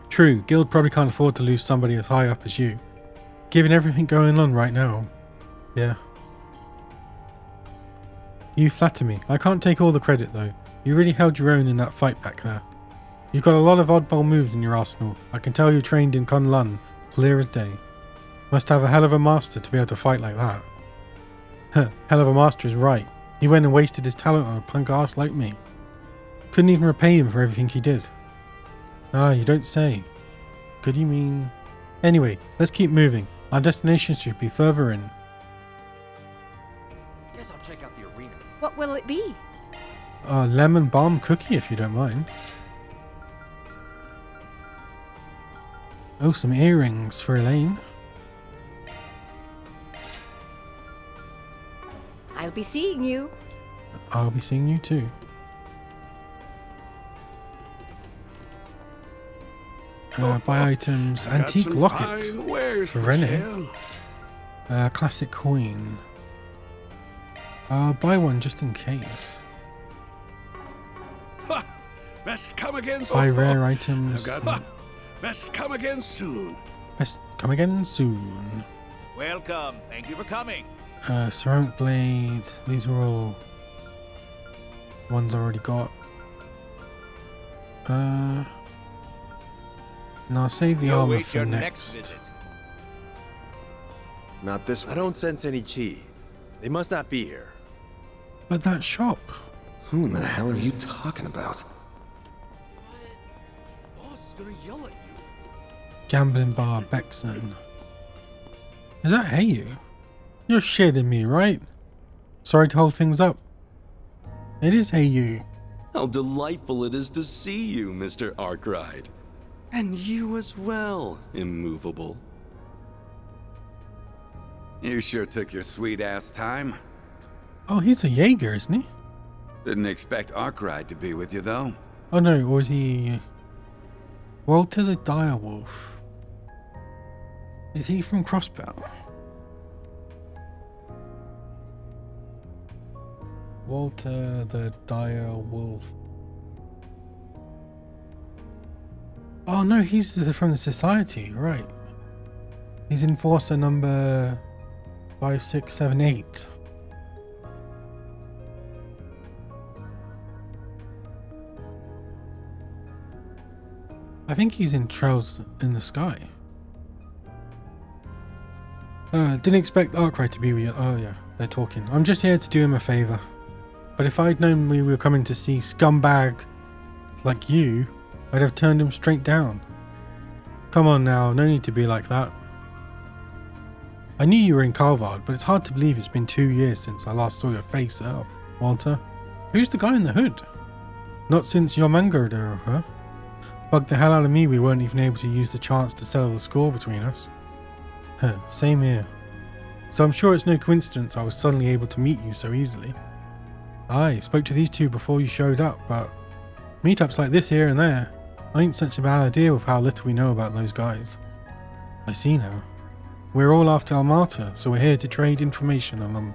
True, Guild probably can't afford to lose somebody as high up as you. Given everything going on right now. Yeah. You flatter me. I can't take all the credit though. You really held your own in that fight back there. You've got a lot of oddball moves in your arsenal. I can tell you trained in Kunlun, clear as day. Must have a hell of a master to be able to fight like that. Huh, hell of a master is right. He went and wasted his talent on a punk ass like me. Couldn't even repay him for everything he did. Ah, you don't say. Could you mean... Anyway, let's keep moving. Our destination should be further in. Guess I'll check out the arena. What will it be? A lemon balm cookie if you don't mind. Oh, some earrings for Elaine. I'll be seeing you. I'll be seeing you too. Buy items, antique locket for Renee. Classic coin. Buy one just in case. Best come again soon. Buy rare items. Best come again soon. Best come again soon. Welcome. Thank you for coming. Ceramic blade. These are all ones I already got. No, I'll save the armor for next. Not this one. I don't sense any chi. They must not be here. But that shop. Who in the hell are you talking about? Boss is gonna yell at you. Gambling bar Bexon. Is that Heyu? You're shitting me, right? Sorry to hold things up. It is Heyu. How delightful it is to see you, Mr. Arkwright. And you as well, immovable. You sure took your sweet-ass time. Oh, he's a Jaeger, isn't he? Didn't expect Arkwright to be with you, though. Oh no, or is he... Walter the Direwolf. Is he from Crossbow? Walter the Direwolf. Oh no, he's from the Society, right. He's Enforcer number 5678. I think he's in Trails in the Sky. Didn't expect Arkwright to be with you. Oh yeah, they're talking. I'm just here to do him a favour. But if I'd known we were coming to see scumbag like you, I'd have turned him straight down. Come on now, no need to be like that. I knew you were in Calvard, but it's hard to believe it's been 2 years since I last saw your face. Oh, Walter. Who's the guy in the hood? Not since your manga era, huh? Bugged the hell out of me we weren't even able to use the chance to settle the score between us. Huh, same here. So I'm sure it's no coincidence I was suddenly able to meet you so easily. I spoke to these two before you showed up, but meetups like this here and there ain't such a bad idea with how little we know about those guys. I see now. We're all after Armata, so we're here to trade information on them.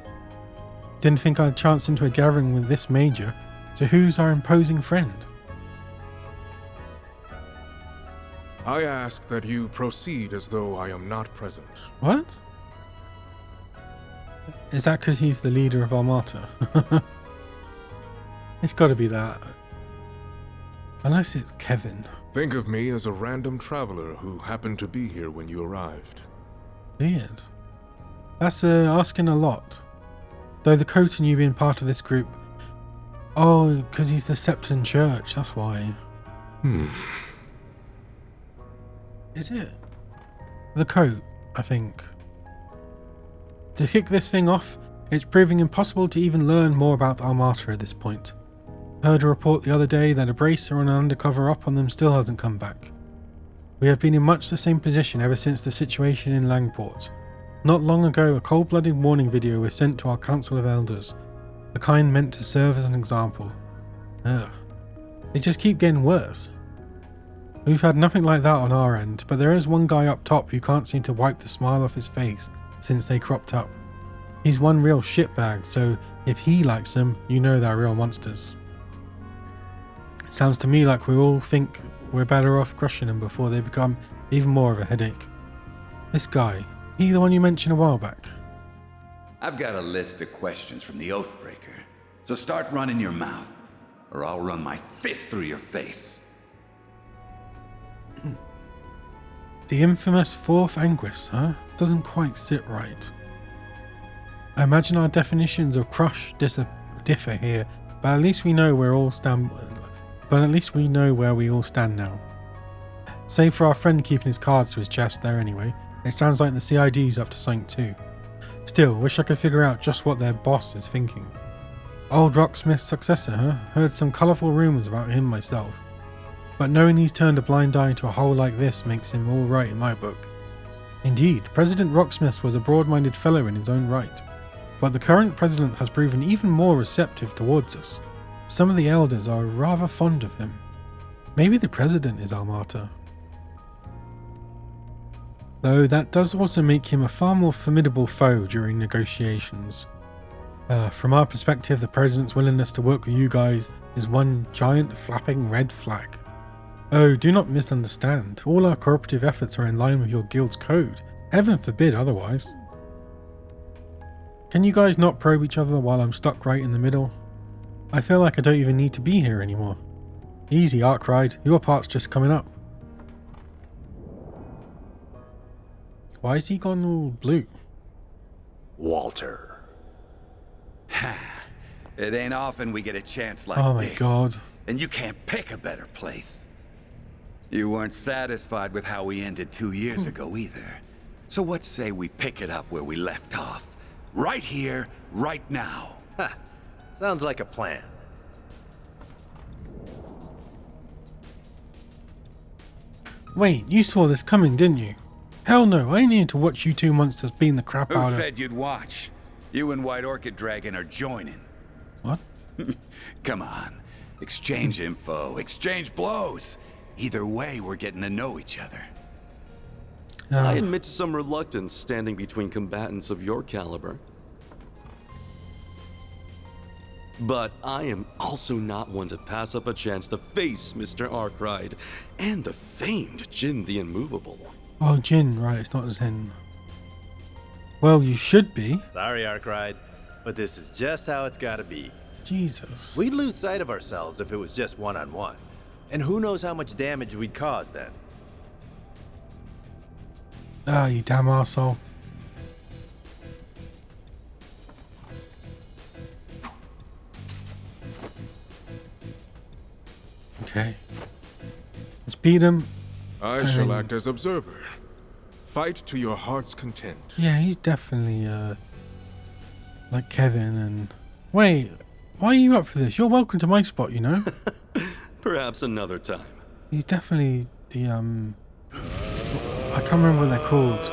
Didn't think I'd chance into a gathering with this major, so who's our imposing friend? I ask that you proceed as though I am not present. What? Is that because he's the leader of Armata? It's gotta be that. Unless it's Kevin. Think of me as a random traveler who happened to be here when you arrived. Weird. That's asking a lot. Though the coat and you being part of this group... Oh, because he's the Septon Church, that's why. Is it? The coat, I think. To kick this thing off, it's proving impossible to even learn more about Armata at this point. Heard a report the other day that a bracer on an undercover op on them still hasn't come back. We have been in much the same position ever since the situation in Langport. Not long ago, a cold-blooded warning video was sent to our Council of Elders, the kind meant to serve as an example. Ugh. They just keep getting worse. We've had nothing like that on our end, but there is one guy up top who can't seem to wipe the smile off his face since they cropped up. He's one real shitbag, so if he likes them, you know they're real monsters. Sounds to me like we all think we're better off crushing them before they become even more of a headache. This guy, he the one you mentioned a while back? I've got a list of questions from the Oathbreaker, so start running your mouth, or I'll run my fist through your face. The infamous fourth Anguis, huh? Doesn't quite sit right. I imagine our definitions of crush differ here, but at least we know where we all stand now. Save for our friend keeping his cards to his chest there anyway. It sounds like the CID's up to something too. Still, wish I could figure out just what their boss is thinking. Old Rocksmith's successor, huh? Heard some colourful rumours about him myself. But knowing he's turned a blind eye to a hole like this makes him all right in my book. Indeed, President Rocksmith was a broad-minded fellow in his own right, but the current president has proven even more receptive towards us. Some of the elders are rather fond of him. Maybe the president is Armata. Though that does also make him a far more formidable foe during negotiations. From our perspective, the president's willingness to work with you guys is one giant flapping red flag. Oh, do not misunderstand. All our cooperative efforts are in line with your guild's code. Heaven forbid otherwise. Can you guys not probe each other while I'm stuck right in the middle? I feel like I don't even need to be here anymore. Easy, Arkwright. Your part's just coming up. Why is he gone all blue? Walter. Ha! It ain't often we get a chance like Oh my this. god. And you can't pick a better place. You weren't satisfied with how we ended 2 years ago either. So what say we pick it up where we left off? Right here, right now. Ha! Sounds like a plan. Wait, you saw this coming, didn't you? Hell no, I needed to watch you two monsters beating the crap Who out of... said you'd watch? You and White Orchid Dragon are joining. What? Come on. Exchange info, exchange blows. Either way, we're getting to know each other. I admit to some reluctance standing between combatants of your caliber. But I am also not one to pass up a chance to face Mr. Arkwright and the famed Jin the Immovable. Oh, Jin, right, it's not Zen. Well, you should be. Sorry, Arkwright, but this is just how it's gotta be. Jesus. We'd lose sight of ourselves if it was just one-on-one. And who knows how much damage we'd cause then. Ah, you damn arsehole. Okay. Let's beat him. I shall act as observer. Fight to your heart's content. Yeah, he's definitely, like Kevin and... Wait, why are you up for this? You're welcome to my spot, you know? Perhaps another time. He's definitely the, I can't remember what they're called.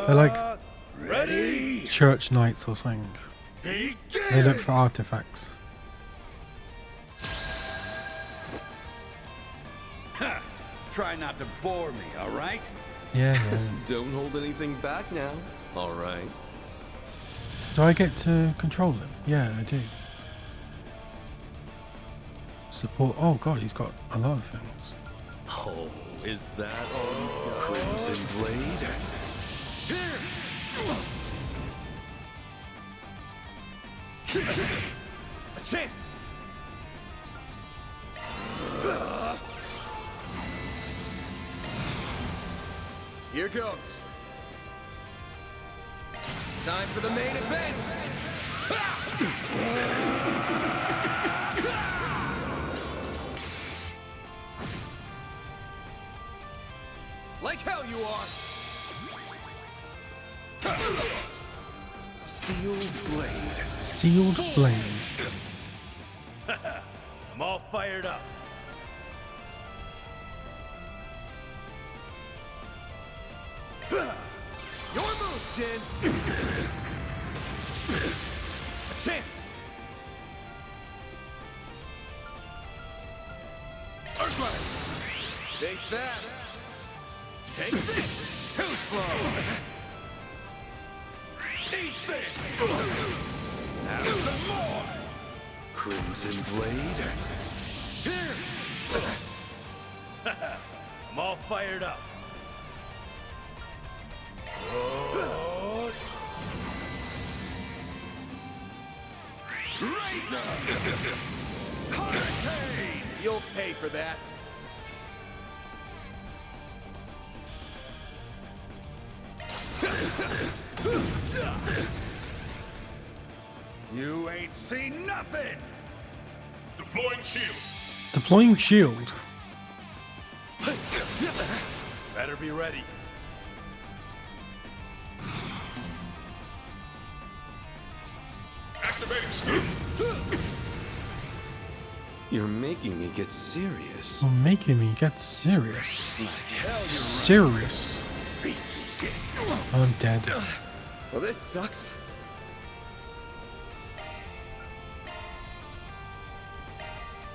They're like... Ready? Church knights or something. Begin. They look for artifacts. Try not to bore me, all right? Yeah, yeah. Don't hold anything back now, all right? Do I get to control them? Yeah, I do. Support. Oh god, he's got a lot of things. Oh, is that all? Crimson Blade? A chance. Here goes. Time for the main event. Like hell you are. Sealed Blade. Sealed Blade. I'm all fired up. Your move, Jin. A chance. Earthrise. Think fast. Take this. Too slow. Eat this. Have some more. Crimson Blade? I'm all fired up. Razor! Hurricane! You'll pay for that. You ain't seen nothing! Deploying shield. Deploying shield. Better be ready. Activating skill. You're making me get serious. You're making me get serious. Serious. I'm dead. Well, this sucks.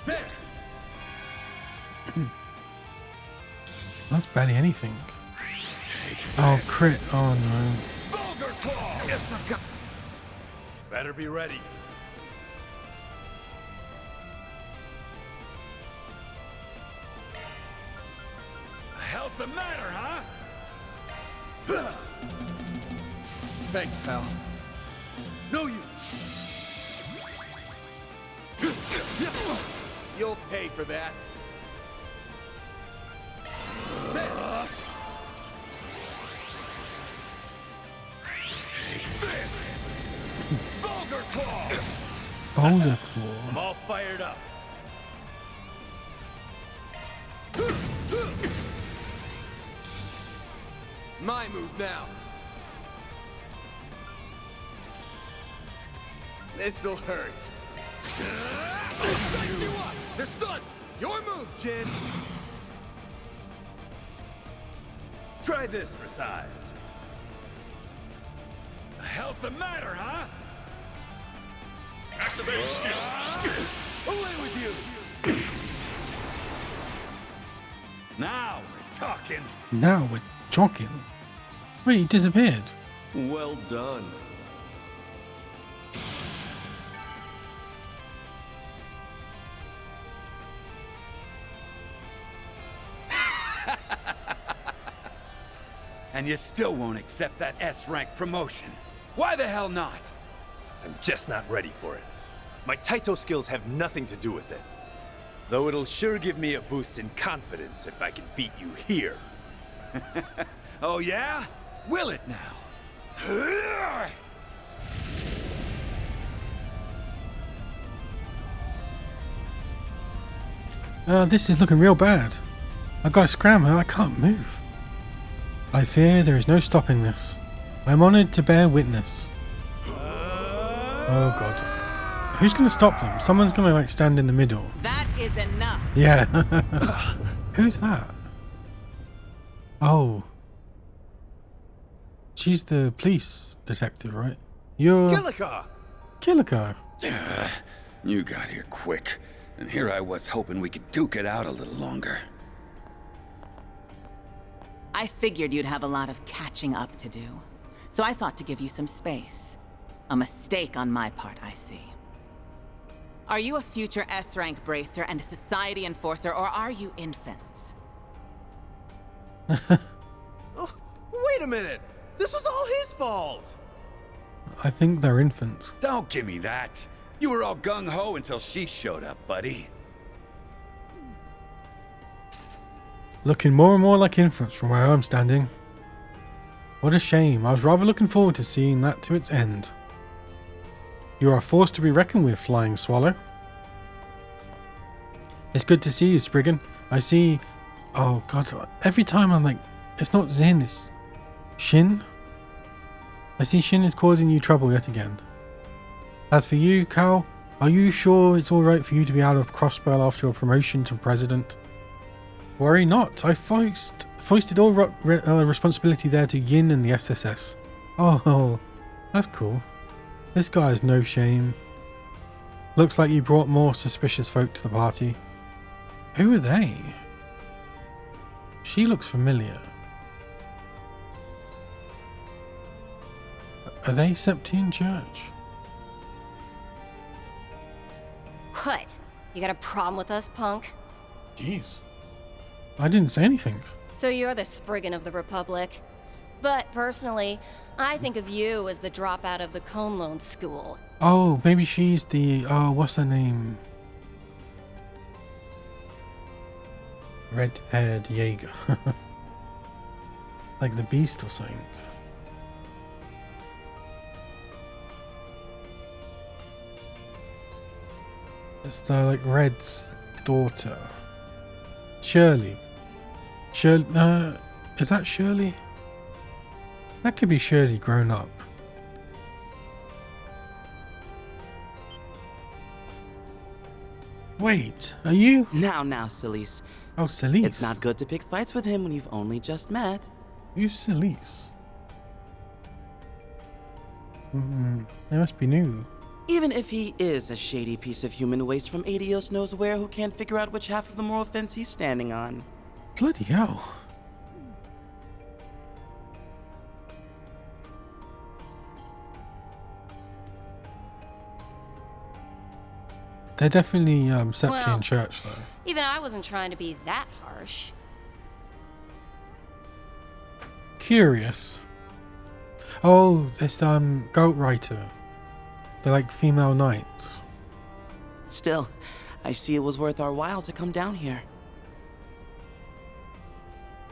There. That's barely anything. Oh, crit. Oh no. Vulgar Claw! Yes, I've got. Better be ready. The hell's the matter, huh? Thanks, pal. No use. You'll pay for that. There. Vulgar Claw! Boulder I'm Claw. all fired up. My move now. This'll hurt. They're stunned. Your move, Jin. Try this for size. The hell's the matter, huh? Activating skill. Away with you. Now we're talking. Now we're talking. Wait, he disappeared. Well done. And you still won't accept that S-rank promotion. Why the hell not? I'm just not ready for it. My Taito skills have nothing to do with it. Though it'll sure give me a boost in confidence if I can beat you here. Oh yeah? Will it now? This is looking real bad. I gotta scram her, I can't move. I fear there is no stopping this. I am honored to bear witness. Oh god. Who's gonna stop them? Someone's gonna like stand in the middle. That is enough. Yeah. Who's that? Oh. She's the police detective, right? You're... Kilika! You got here quick, and here I was hoping we could duke it out a little longer. I figured you'd have a lot of catching up to do, so I thought to give you some space. A mistake on my part, I see. Are you a future S-rank bracer and a society enforcer, or are you infants? Wait a minute! This was all his fault! I think they're infants. Don't give me that. You were all gung-ho until she showed up, buddy. Looking more and more like infants from where I'm standing. What a shame. I was rather looking forward to seeing that to its end. You are a force to be reckoned with, Flying Swallow. It's good to see you, Spriggan. I see... Oh god, every time I'm like... It's not Zin, it's... Shin? I see Shin is causing you trouble yet again. As for you, Cal, are you sure it's alright for you to be out of Crossbell after your promotion to president? Worry not, I foisted all responsibility there to Yin and the SSS. Oh, that's cool. This guy has no shame. Looks like you brought more suspicious folk to the party. Who are they? She looks familiar. Are they Septian Church? What? You got a problem with us, punk? Jeez. I didn't say anything. So you're the Spriggan of the Republic. But personally, I think of you as the dropout of the Conlone School. Oh, maybe she's the... Oh, what's her name? Red-haired Jaeger. Like the Beast or something. It's the, like, Red's daughter. Shirley. Is that Shirley? That could be Shirley grown up. Wait, are you? Now, Celise. Oh, Celise. It's not good to pick fights with him when you've only just met. Who's Celise? They must be new. Even if he is a shady piece of human waste from Adios knows where who can't figure out which half of the moral fence he's standing on. Bloody hell. They're definitely Septian Church, though. Even I wasn't trying to be that harsh. Curious. Oh, this goat writer. They're like female knights. Still, I see it was worth our while to come down here.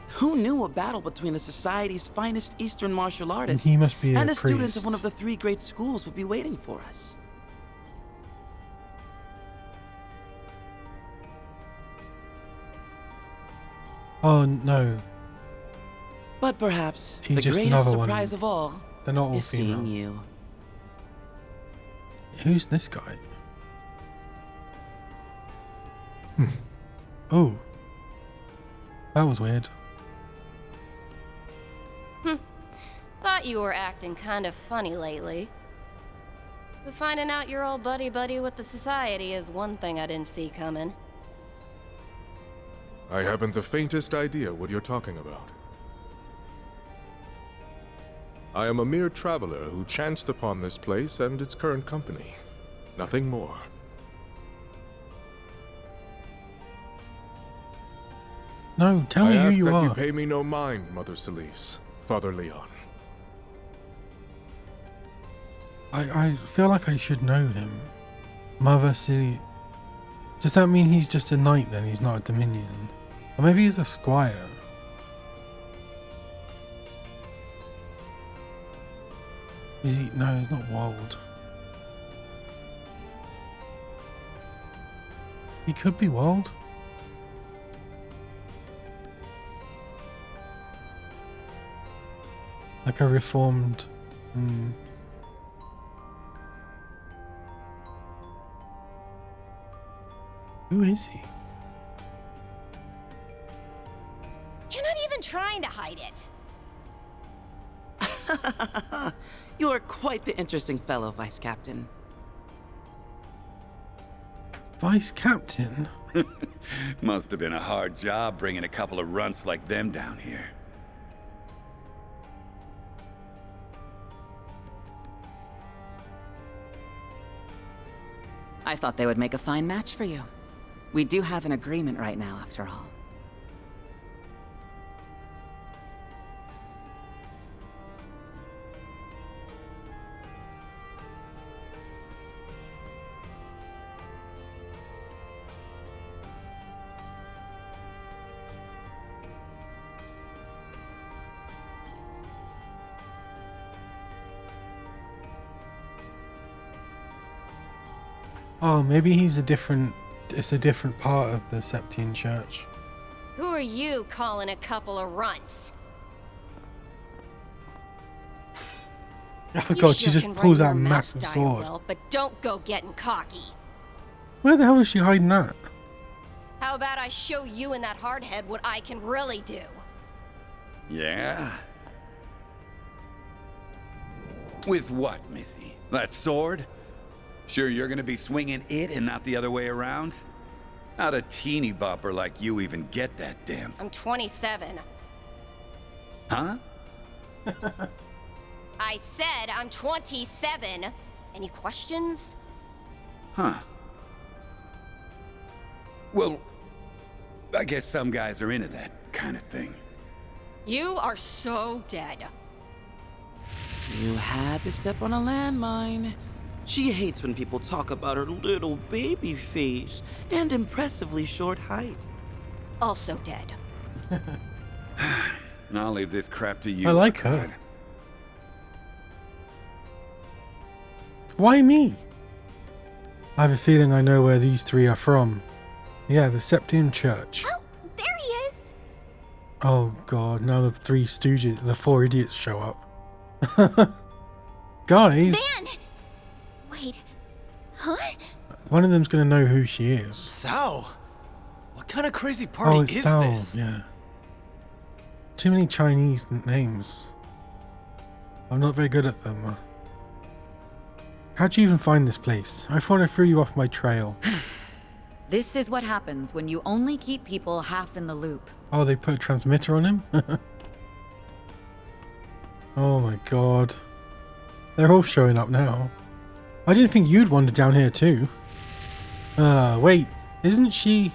Who knew a battle between the society's finest Eastern martial artists he must be and a priest. student of one of the 3 great schools would be waiting for us? Oh no. But perhaps He's the just greatest another one. surprise of all They're not all is seeing female. you. Who's this guy? Oh. That was weird. Thought you were acting kind of funny lately. But finding out you're all buddy-buddy with the Society is one thing I didn't see coming. I haven't the faintest idea what you're talking about. I am a mere traveler who chanced upon this place and its current company. Nothing more. No, tell me who you I ask that you are. pay me no mind, Mother Celise, Father Leon. I feel like I should know him. Mother City. Does that mean he's just a knight then? He's not a Dominion? Or maybe he's a squire? Is he? No, he's not Wold. He could be Wold. Like a reformed... Who is he? You're not even trying to hide it. You are quite the interesting fellow, Vice Captain. Vice Captain? Must have been a hard job bringing a couple of runts like them down here. I thought they would make a fine match for you. We do have an agreement right now, after all. Oh, maybe he's a different... It's a different part of the Septian Church. Who are you calling a couple of runts? Oh god, she just pulls out a massive sword. Well, but don't go getting cocky. Where the hell is she hiding that? How about I show you and that hardhead what I can really do? Yeah? With what, Missy? That sword? Sure you're gonna be swinging it and not the other way around? How'd a teeny bopper like you even get that damn... I'm 27. Huh? I said I'm 27. Any questions? Huh. Well, I guess some guys are into that kind of thing. You are so dead. You had to step on a landmine. She hates when people talk about her little baby face and impressively short height. Also dead. I'll leave this crap to you. I like her. Why me? I have a feeling I know where these three are from. Yeah, the Septian Church. Oh, there he is. Oh god, now the three stooges, the four idiots show up. Guys! Van! Wait, huh? One of them's gonna know who she is. Sao? What kind of crazy party Oh, it's is Sal, this? yeah. Too many Chinese names. I'm not very good at them. How'd you even find this place? I thought I threw you off my trail. This is what happens when you only keep people half in the loop. Oh, they put a transmitter on him? Oh my god. They're all showing up now. I didn't think you'd wander down here too. Wait, isn't she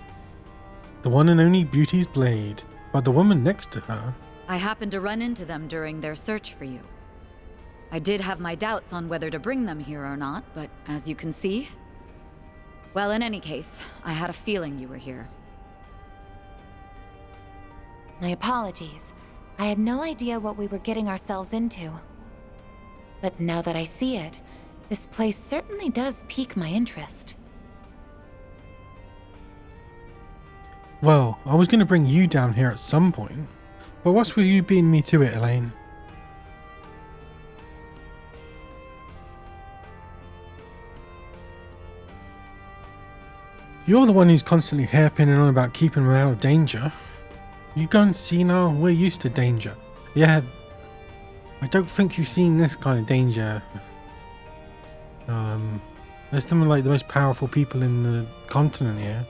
the one and only Beauty's Blade? But the woman next to her. I happened to run into them during their search for you. I did have my doubts on whether to bring them here or not, but as you can see... Well, in any case, I had a feeling you were here. My apologies. I had no idea what we were getting ourselves into. But now that I see it, this place certainly does pique my interest. Well, I was going to bring you down here at some point, but what's with you beating me to it, Elaine? You're the one who's constantly hairpinning on about keeping them out of danger. You go and see now, we're used to danger. Yeah, I don't think you've seen this kind of danger. There's some of like the most powerful people in the continent here.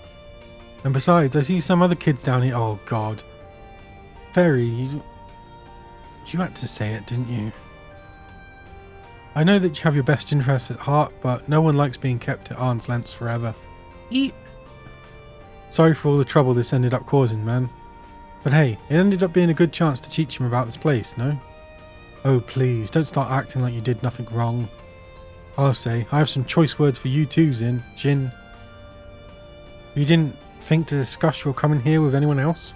And besides, I see some other kids down here. Oh god. Fairy, you had to say it, didn't you? I know that you have your best interests at heart, but no one likes being kept at arm's length forever. Eek. Sorry for all the trouble this ended up causing, man. But hey, it ended up being a good chance to teach him about this place, no? Oh please, don't start acting like you did nothing wrong. I'll say, I have some choice words for you too, Jin. You didn't think to discuss your coming here with anyone else?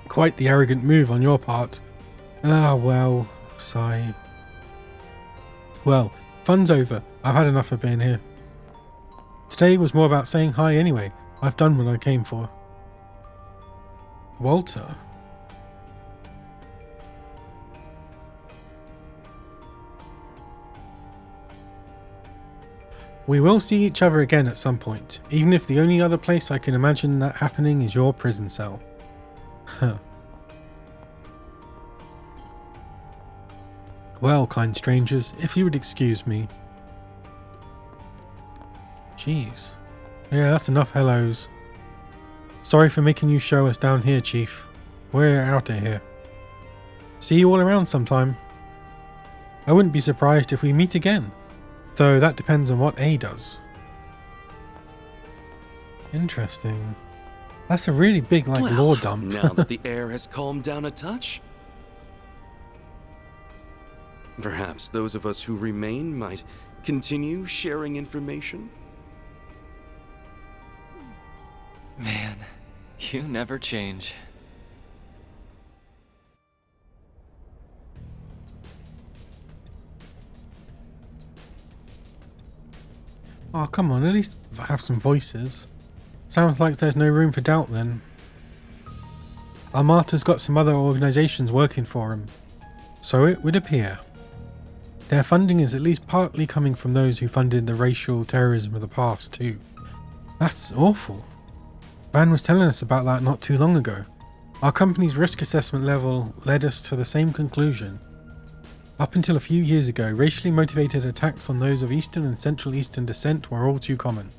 Quite the arrogant move on your part. Ah well, sigh. Well, fun's over. I've had enough of being here. Today was more about saying hi anyway. I've done what I came for. Walter? We will see each other again at some point, even if the only other place I can imagine that happening is your prison cell. Huh. Well, kind strangers, if you would excuse me. Jeez. Yeah, that's enough hellos. Sorry for making you show us down here, Chief. We're out of here. See you all around sometime. I wouldn't be surprised if we meet again. Though that depends on what A does. Interesting. That's a really big, like, Well, lore dump. Now that the air has calmed down a touch, perhaps those of us who remain might continue sharing information. Man, you never change. Oh, come on, at least have some voices. Sounds like there's no room for doubt then. Almata's got some other organisations working for him. So it would appear. Their funding is at least partly coming from those who funded the racial terrorism of the past too. That's awful. Van was telling us about that not too long ago. Our company's risk assessment level led us to the same conclusion. Up until a few years ago, racially motivated attacks on those of Eastern and Central Eastern descent were all too common.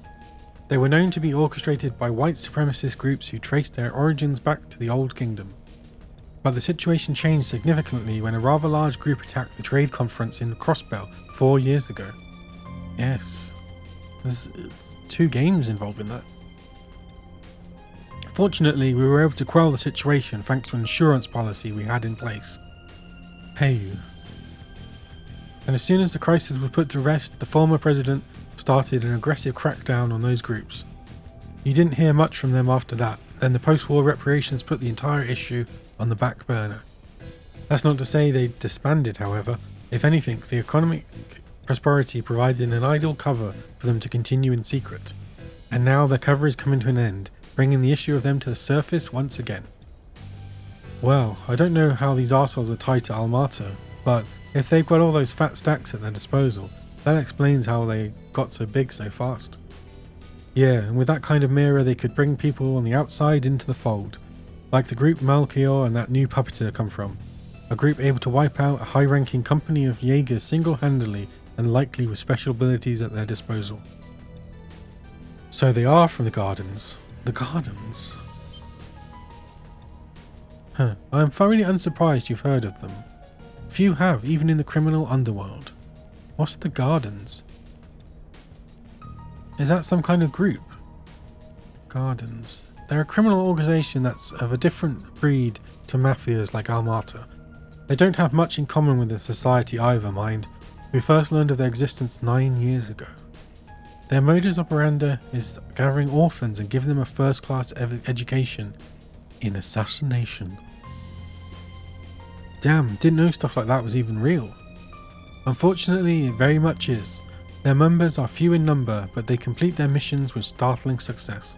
They were known to be orchestrated by white supremacist groups who traced their origins back to the Old Kingdom. But the situation changed significantly when a rather large group attacked the trade conference in Crossbell 4 years ago. Yes, there's 2 games involved in that. Fortunately, we were able to quell the situation thanks to an insurance policy we had in place. Hey. And as soon as the crisis was put to rest, the former president started an aggressive crackdown on those groups. You didn't hear much from them after that, then the post-war reparations put the entire issue on the back burner. That's not to say they disbanded, however. If anything, the economic prosperity provided an ideal cover for them to continue in secret. And now their cover is coming to an end, bringing the issue of them to the surface once again. Well, I don't know how these arseholes are tied to Almata, but if they've got all those fat stacks at their disposal, that explains how they got so big so fast. Yeah, and with that kind of mirror they could bring people on the outside into the fold, like the group Malchior and that new puppeteer come from. A group able to wipe out a high-ranking company of Jaegers single-handedly and likely with special abilities at their disposal. So they are from the Gardens. The Gardens? Huh, I am thoroughly unsurprised you've heard of them. Few have, even in the criminal underworld. What's the Gardens? Is that some kind of group? Gardens. They're a criminal organisation that's of a different breed to mafias like Almata. They don't have much in common with the society either, mind. We first learned of their existence 9 years ago. Their modus operandi is gathering orphans and giving them a first-class education in assassination. Damn, didn't know stuff like that was even real. Unfortunately, it very much is. Their members are few in number, but they complete their missions with startling success.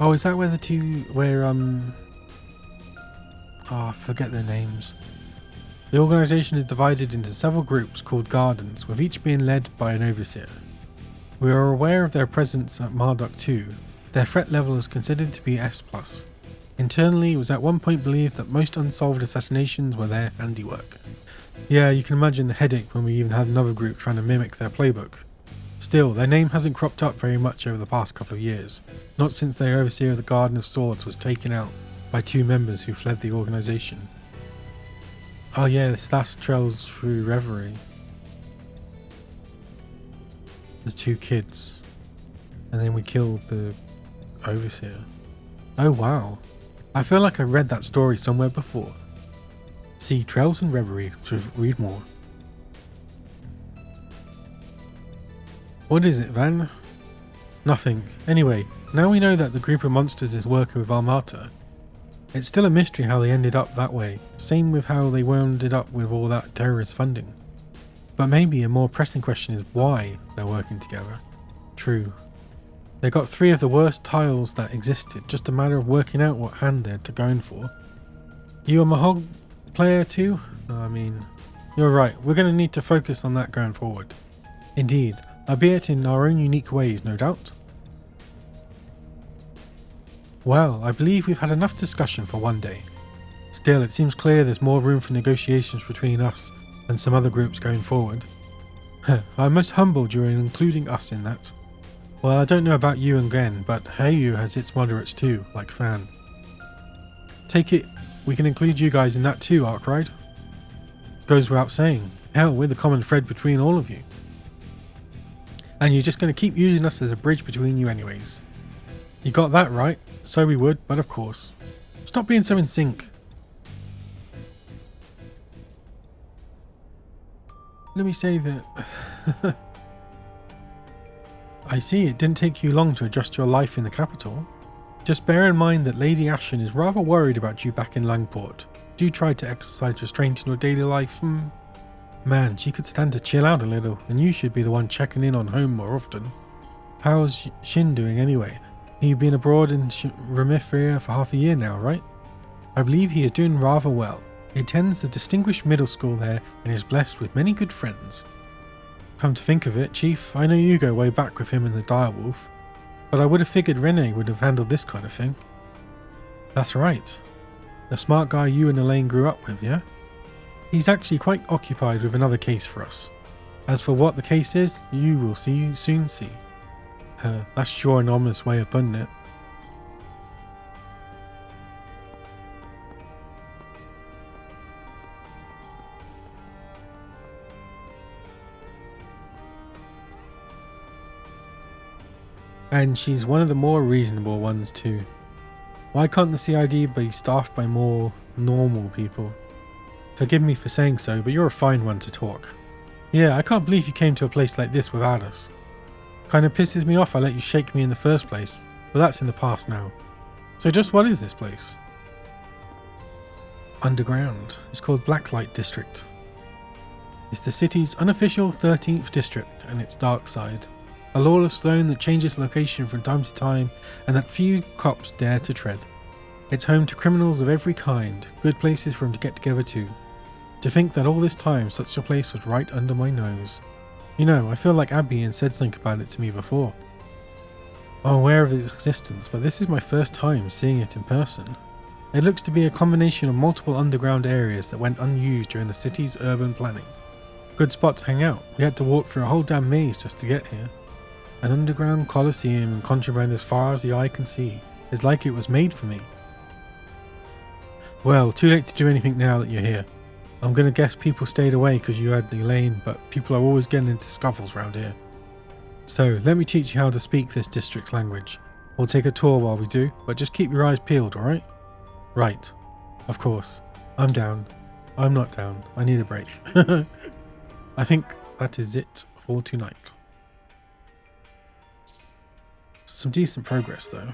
Oh, is that where the two, where, oh, I forget their names. The organisation is divided into several groups called Gardens, with each being led by an overseer. We are aware of their presence at Marduk 2. Their threat level is considered to be S+. Internally, it was at one point believed that most unsolved assassinations were their handiwork. Yeah, you can imagine the headache when we even had another group trying to mimic their playbook. Still, their name hasn't cropped up very much over the past couple of years, not since their overseer of the Garden of Swords was taken out by two members who fled the organisation. Oh yeah, this last trails through Reverie. The two kids. And then we killed the overseer. Oh wow. I feel like I read that story somewhere before. See Trails and Reverie to read more. What is it, Van? Nothing. Anyway, now we know that the group of monsters is working with Armata. It's still a mystery how they ended up that way. Same with how they ended up with all that terrorist funding. But maybe a more pressing question is why they're working together. True. They got 3 of the worst tiles that existed, just a matter of working out what hand they're going for. You a Mahog player too? I mean, you're right, we're going to need to focus on that going forward. Indeed, albeit in our own unique ways, no doubt. Well, I believe we've had enough discussion for one day. Still, it seems clear there's more room for negotiations between us and some other groups going forward. I'm most humbled you're including us in that. Well, I don't know about you and Glenn, but Heyu has its moderates too, like Fan. Take it, we can include you guys in that too, Arkride. Goes without saying. Hell, we're the common thread between all of you. And you're just going to keep using us as a bridge between you anyways. You got that right, so we would, but of course. Stop being so in sync. Let me save it. I see it didn't take you long to adjust your life in the capital. Just bear in mind that Lady Ashen is rather worried about you back in Langport. Do try to exercise restraint in your daily life. Man, she could stand to chill out a little, and you should be the one checking in on home more often. How's Shin doing anyway? He's been abroad in Remifria for half a year now, right? I believe he is doing rather well. He attends a distinguished middle school there and is blessed with many good friends. Come to think of it, Chief, I know you go way back with him and the Direwolf, but I would have figured Rene would have handled this kind of thing. That's right. The smart guy you and Elaine grew up with, yeah? He's actually quite occupied with another case for us. As for what the case is, you will soon see. That's sure an ominous way of putting it. And she's one of the more reasonable ones too. Why can't the CID be staffed by more normal people? Forgive me for saying so, but you're a fine one to talk. Yeah, I can't believe you came to a place like this without us. Kinda pisses me off I let you shake me in the first place, but that's in the past now. So just what is this place? Underground. It's called Blacklight District. It's the city's unofficial 13th district and its dark side. A lawless zone that changes location from time to time and that few cops dare to tread. It's home to criminals of every kind, good places for them to get together to. To think that all this time such a place was right under my nose. You know, I feel like Abby said something about it to me before. I'm aware of its existence, but this is my first time seeing it in person. It looks to be a combination of multiple underground areas that went unused during the city's urban planning. Good spot to hang out. We had to walk through a whole damn maze just to get here. An underground coliseum and contraband as far as the eye can see. It's like it was made for me. Well, too late to do anything now that you're here. I'm gonna guess people stayed away because you had Elaine, but people are always getting into scuffles around here. So, let me teach you how to speak this district's language. We'll take a tour while we do, but just keep your eyes peeled, alright? Right. Of course. I'm down. I'm not down. I need a break. I think that is it for tonight. Some decent progress though.